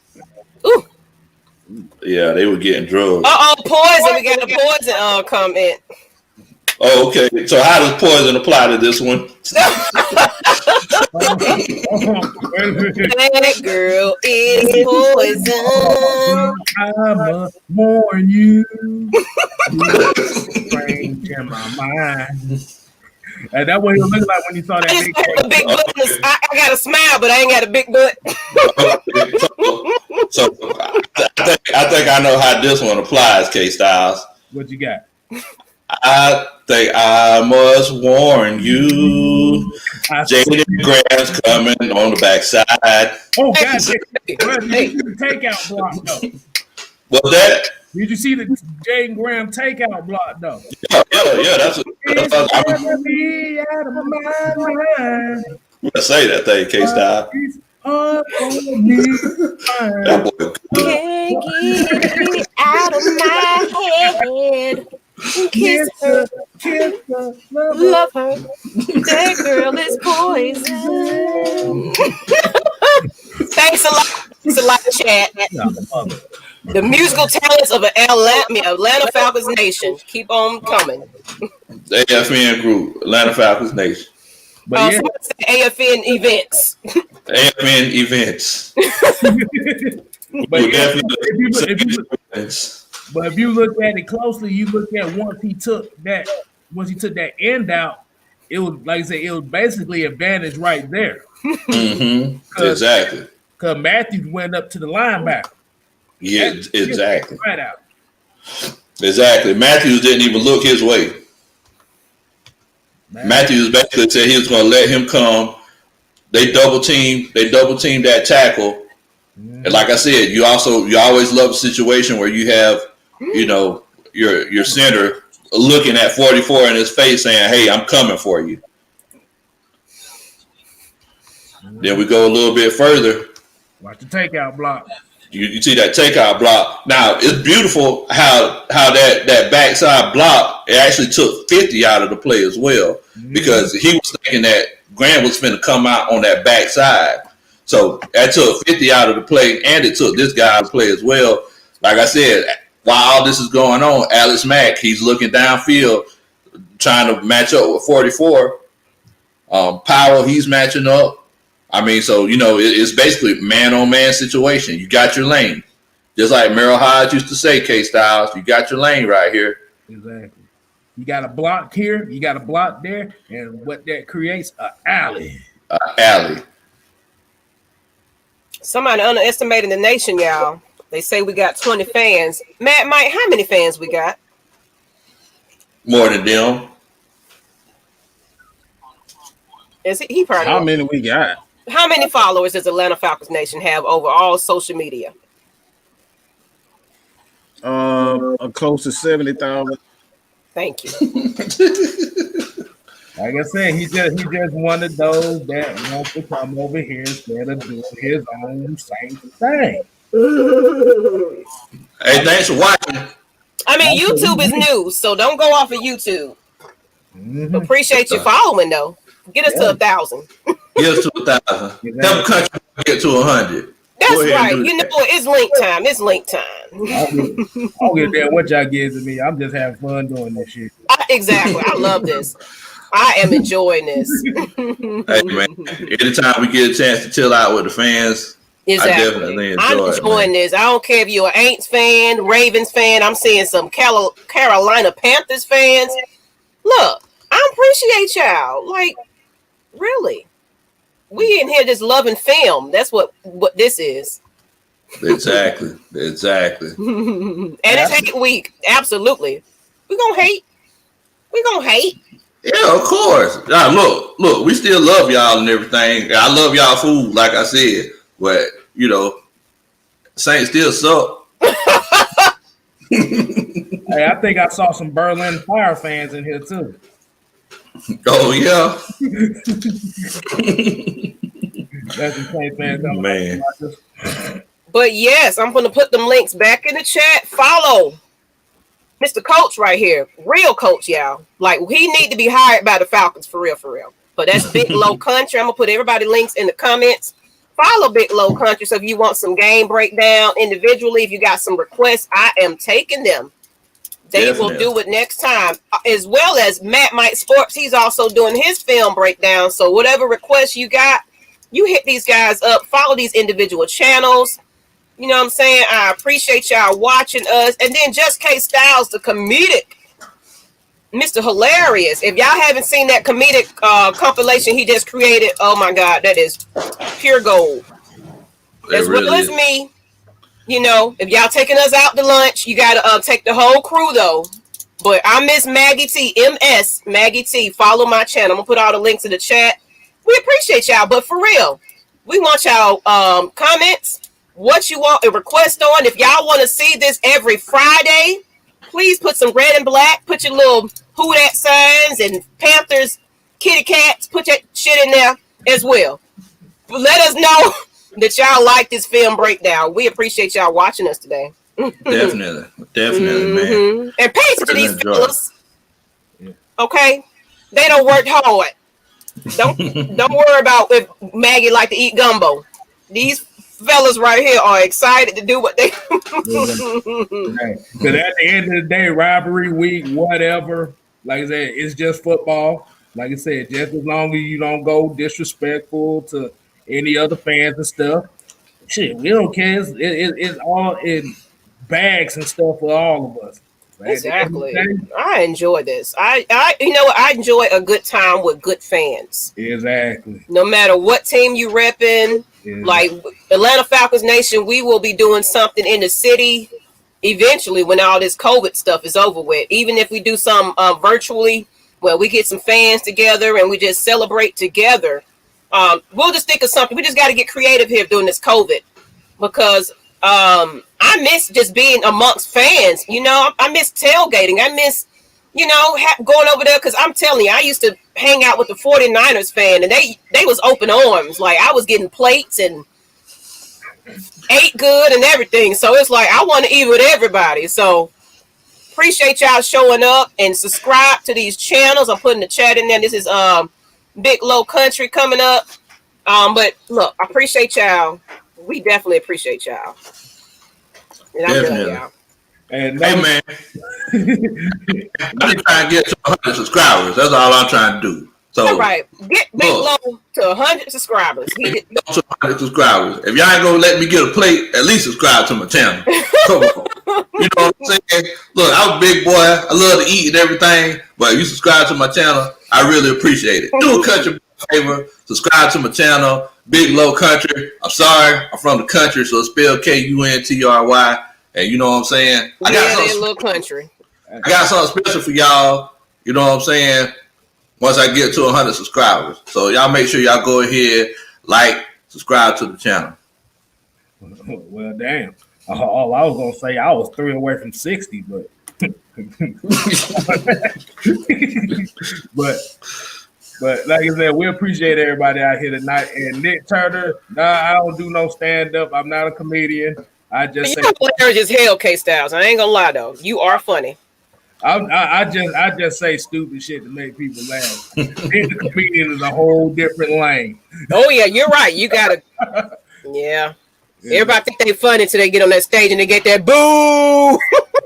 Speaker 2: Ooh.
Speaker 4: Yeah, they were getting drugged.
Speaker 2: Poison. We got a poison comment.
Speaker 4: Oh, okay. So how does poison apply to this one?
Speaker 2: That girl is poison.
Speaker 1: I must warn you. Strange in my mind. And that's what he looked like when you saw that
Speaker 2: big butt. I got a smile, but I ain't got a big butt.
Speaker 4: So I think I know how this one applies, K Styles.
Speaker 1: What you got?
Speaker 4: I think I must warn you. Jaden Graham's coming on the backside.
Speaker 1: Oh, God. Hey. The takeout block, though.
Speaker 4: What's that?
Speaker 1: Did you see the Jaden Graham takeout block, though?
Speaker 4: Yeah. That's
Speaker 1: me out of my mind.
Speaker 4: I'm gonna say that thing, K Style. That boy
Speaker 2: can't get it out of my head. Kiss her, love her. That girl is poison. Thanks a lot, chat. The musical talents of Atlanta Falcons Nation keep on coming.
Speaker 4: The AFN group, Atlanta Falcons Nation.
Speaker 1: But
Speaker 2: AFN events.
Speaker 4: AFN events.
Speaker 1: But if you look at it closely, you look at once he took that end out, it was like I said, it was basically advantage right there.
Speaker 4: Mm-hmm. Exactly.
Speaker 1: Because Matthews went up to the linebacker.
Speaker 4: Yeah, exactly.
Speaker 1: Right out.
Speaker 4: Exactly. Matthews didn't even look his way. Matthews basically said he was going to let him come. They double teamed that tackle. Mm-hmm. And like I said, you always love a situation where you have, your center looking at 44 in his face saying, "Hey, I'm coming for you." Mm-hmm. Then we go a little bit further.
Speaker 1: Watch the takeout block.
Speaker 4: You see that takeout block. Now it's beautiful how that backside block, it actually took 50 out of the play as well, because he was thinking that Graham was going to come out on that backside. So that took 50 out of the play, and it took this guy to play as well. Like I said, while all this is going on, Alex Mack, he's looking downfield, trying to match up with 44. Powell, he's matching up. I mean, so, it's basically man-on-man situation. You got your lane. Just like Merrill Hodge used to say, K-Styles, you got your lane right here.
Speaker 1: Exactly. You got a block here, you got a block there, and what that creates, an alley.
Speaker 4: Alley.
Speaker 2: Somebody underestimating the nation, y'all. They say we got 20 fans. Mike, how many fans we got?
Speaker 4: More than them.
Speaker 2: Is he probably?
Speaker 3: How many we got?
Speaker 2: How many followers does Atlanta Falcons Nation have over all social media?
Speaker 3: Close to 70,000.
Speaker 2: Thank you.
Speaker 1: Like I said, he just one of those that wants to come over here instead of doing his own same thing.
Speaker 4: Hey, thanks for watching.
Speaker 2: I mean, YouTube is new, so don't go off of YouTube. Mm-hmm. Appreciate you following, though. Get us to 1,000.
Speaker 4: Get us to 1,000. Help Kuntry get to 100.
Speaker 2: That's right. It's link time. It's link time.
Speaker 1: I don't give a damn what y'all give to me. I'm just having fun doing this shit.
Speaker 2: Exactly. I love this. I am enjoying this.
Speaker 4: Hey, man. Anytime we get a chance to chill out with the fans,
Speaker 2: exactly.
Speaker 4: I definitely enjoy
Speaker 2: I'm enjoying this. I don't care if you're an Aints fan, Ravens fan. I'm seeing some Carolina Panthers fans. Look, I appreciate y'all. Like, really. We in here just loving film. That's what this is.
Speaker 4: Exactly.
Speaker 2: And it's hate week. Absolutely. We're gonna hate.
Speaker 4: Yeah, of course. Now, look, we still love y'all and everything. I love y'all food, like I said. But, Saints still suck.
Speaker 1: Hey, I think I saw some Berlin Fire fans in here too.
Speaker 4: Oh yeah.
Speaker 1: That's the same thing.
Speaker 4: Man.
Speaker 2: But yes, I'm gonna put them links back in the chat. Follow Mr. Coach right here, real coach, y'all. Like he need to be hired by the Falcons for real, for real. But that's Big Low Country. I'm gonna put everybody links in the comments. Follow Big Low Country. So if you want some game breakdown individually, if you got some requests, I am taking them. They
Speaker 4: Definitely.
Speaker 2: will do it next time, as well as Matt Mike Sports. He's also doing his film breakdown. So whatever requests you got, you hit these guys up. Follow these individual channels. You know what I'm saying? I appreciate y'all watching us. And then Just K Styles, the comedic Mr. Hilarious. If y'all haven't seen that comedic compilation he just created, oh my God, that is pure gold. As well as me. You know, if y'all taking us out to lunch, you got to take the whole crew, though. But I miss Maggie T, MS Maggie T. Follow my channel. I'm going to put all the links in the chat. We appreciate y'all. But for real, we want y'all comments, what you want a request on. If y'all want to see this every Friday, please put some red and black. Put your little Who Dat signs and Panthers, kitty cats. Put that shit in there as well. But let us know that y'all like this film breakdown. We appreciate y'all watching us today.
Speaker 4: Definitely, man.
Speaker 2: And pay attention to these fellas. Okay, they don't work hard. Don't worry about if Maggie like to eat gumbo. These fellas right here are excited to do what they.
Speaker 1: Because at the end of the day, rivalry week, whatever. Like I said, it's just football. Like I said, just as long as you don't go disrespectful to any other fans and stuff, shit, we don't care. It's all in bags and stuff for all of us. Right?
Speaker 2: Exactly. I enjoy this. I you know what? I enjoy a good time with good fans.
Speaker 1: Exactly.
Speaker 2: No matter what team you repping, like Atlanta Falcons Nation, we will be doing something in the city eventually when all this COVID stuff is over with. Even if we do some virtually, where we get some fans together and we just celebrate together. We'll just think of something. We just got to get creative here during this COVID because I miss just being amongst fans. You know, I miss tailgating. I miss, you know, going over there because I'm telling you, I used to hang out with the 49ers fan and they was open arms. Like I was getting plates and ate good and everything. So it's like I want to eat with everybody. So appreciate y'all showing up and subscribe to these channels. I'm putting the chat in there. This is Big Low Country coming up. But look, I appreciate y'all. We definitely appreciate y'all. And I'm done, y'all.
Speaker 1: And
Speaker 4: hey man, I'm just trying to get to 100 subscribers. That's all I'm trying to do. So
Speaker 2: all right, get Big Low to 100 subscribers.
Speaker 4: To 100 subscribers. If y'all ain't gonna let me get a plate, at least subscribe to my channel. Come on. You know what I'm saying? Look, I'm a big boy. I love to eat and everything, but if you subscribe to my channel, I really appreciate it. Do a country favor, subscribe to my channel, Big Low Country. I'm sorry, I'm from the country, so it's spelled Kuntry. And you know what I'm saying? I got something,
Speaker 2: little country.
Speaker 4: I got something special for y'all. You know what I'm saying? Once I get to 100 subscribers. So y'all make sure y'all go ahead, like, subscribe to the channel.
Speaker 1: Well, damn. All I was going to say, I was 3 away from 60, but. But like I said, we appreciate everybody out here tonight. And Nick Turner, I don't do no stand-up. I'm not a comedian. I just say
Speaker 2: hilarious as hell, K Styles. I ain't gonna lie though, you are funny.
Speaker 1: I just say stupid shit to make people laugh. Being a comedian is a whole different lane.
Speaker 2: Oh yeah, you're right. You gotta, yeah. Everybody think they funny until they get on that stage and they get that boo.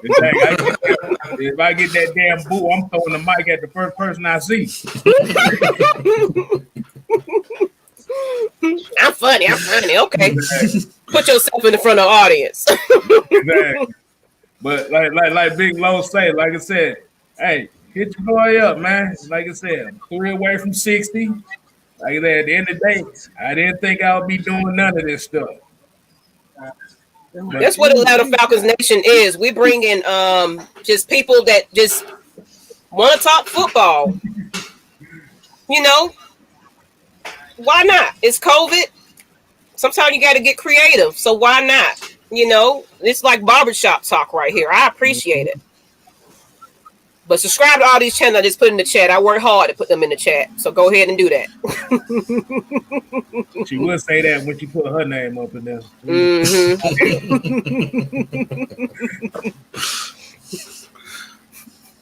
Speaker 1: If I get that damn boo, I'm throwing the mic at the first person I see.
Speaker 2: I'm funny. Okay. Put yourself in the front of the audience.
Speaker 1: Exactly. But like Big Low say, like I said, hey, hit your boy up, man. Like I said, 3 away from 60. Like I said, at the end of the day, I didn't think I would be doing none of this stuff.
Speaker 2: That's what Atlanta Falcons Nation is. We bring in just people that just want to talk football. You know, why not? It's COVID. Sometimes you got to get creative. So why not? You know, it's like barbershop talk right here. I appreciate it. But subscribe to all these channels I just put in the chat. I work hard to put them in the chat. So go ahead and do that.
Speaker 1: She would say that when she put her name up in there.
Speaker 2: Mm-hmm.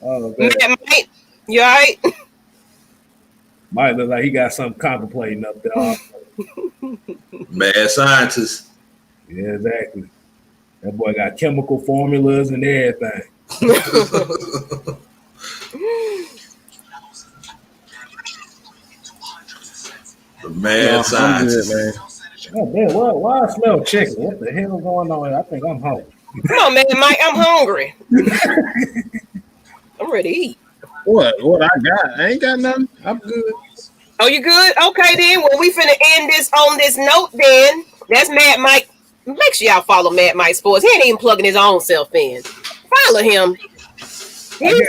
Speaker 1: Oh, man.
Speaker 2: Mike, you all right?
Speaker 1: Might look like he got something contemplating up there.
Speaker 4: Mad scientist.
Speaker 1: Yeah, exactly. That boy got chemical formulas and everything.
Speaker 4: The mad scientist.
Speaker 3: Man.
Speaker 1: Oh, man, why I smell chicken? What the hell is going on? I think I'm hungry.
Speaker 2: Come on, man, Mike. I'm hungry. I'm ready to eat.
Speaker 3: What I got? I ain't got nothing. I'm good.
Speaker 2: Oh, you good? Okay, then. Well, we finna end this on this note, then. That's Mad Mike. Make sure y'all follow Mad Mike Sports. He ain't even plugging his own self in. Follow him. He's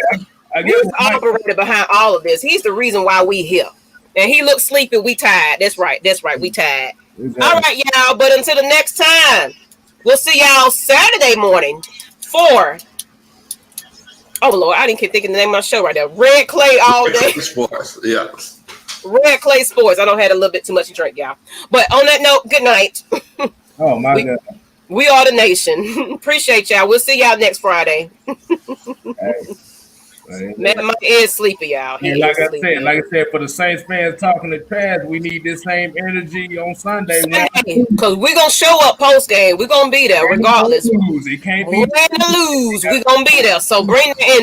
Speaker 2: the operator behind all of this. He's the reason why we here. And he looks sleepy. We tired. That's right. We tired. Exactly. All right, y'all. But until the next time, we'll see y'all Saturday morning for... Oh, Lord. I didn't keep thinking the name of my show right there. Red Clay all day.
Speaker 4: Sports. Yeah.
Speaker 2: Red Clay Sports. I don't have a little bit too much to drink, y'all. But on that note, good night.
Speaker 1: Oh, my God.
Speaker 2: We are the nation. Appreciate y'all. We'll see y'all next Friday. Man, Mike is sleepy, y'all.
Speaker 1: And like I said, for the Saints fans talking the past, we need this same energy on Sunday.
Speaker 2: Because we're going to show up post-game. We're going to be there regardless.
Speaker 1: It can't be.
Speaker 2: Win or lose, we're going to be there. So bring the energy.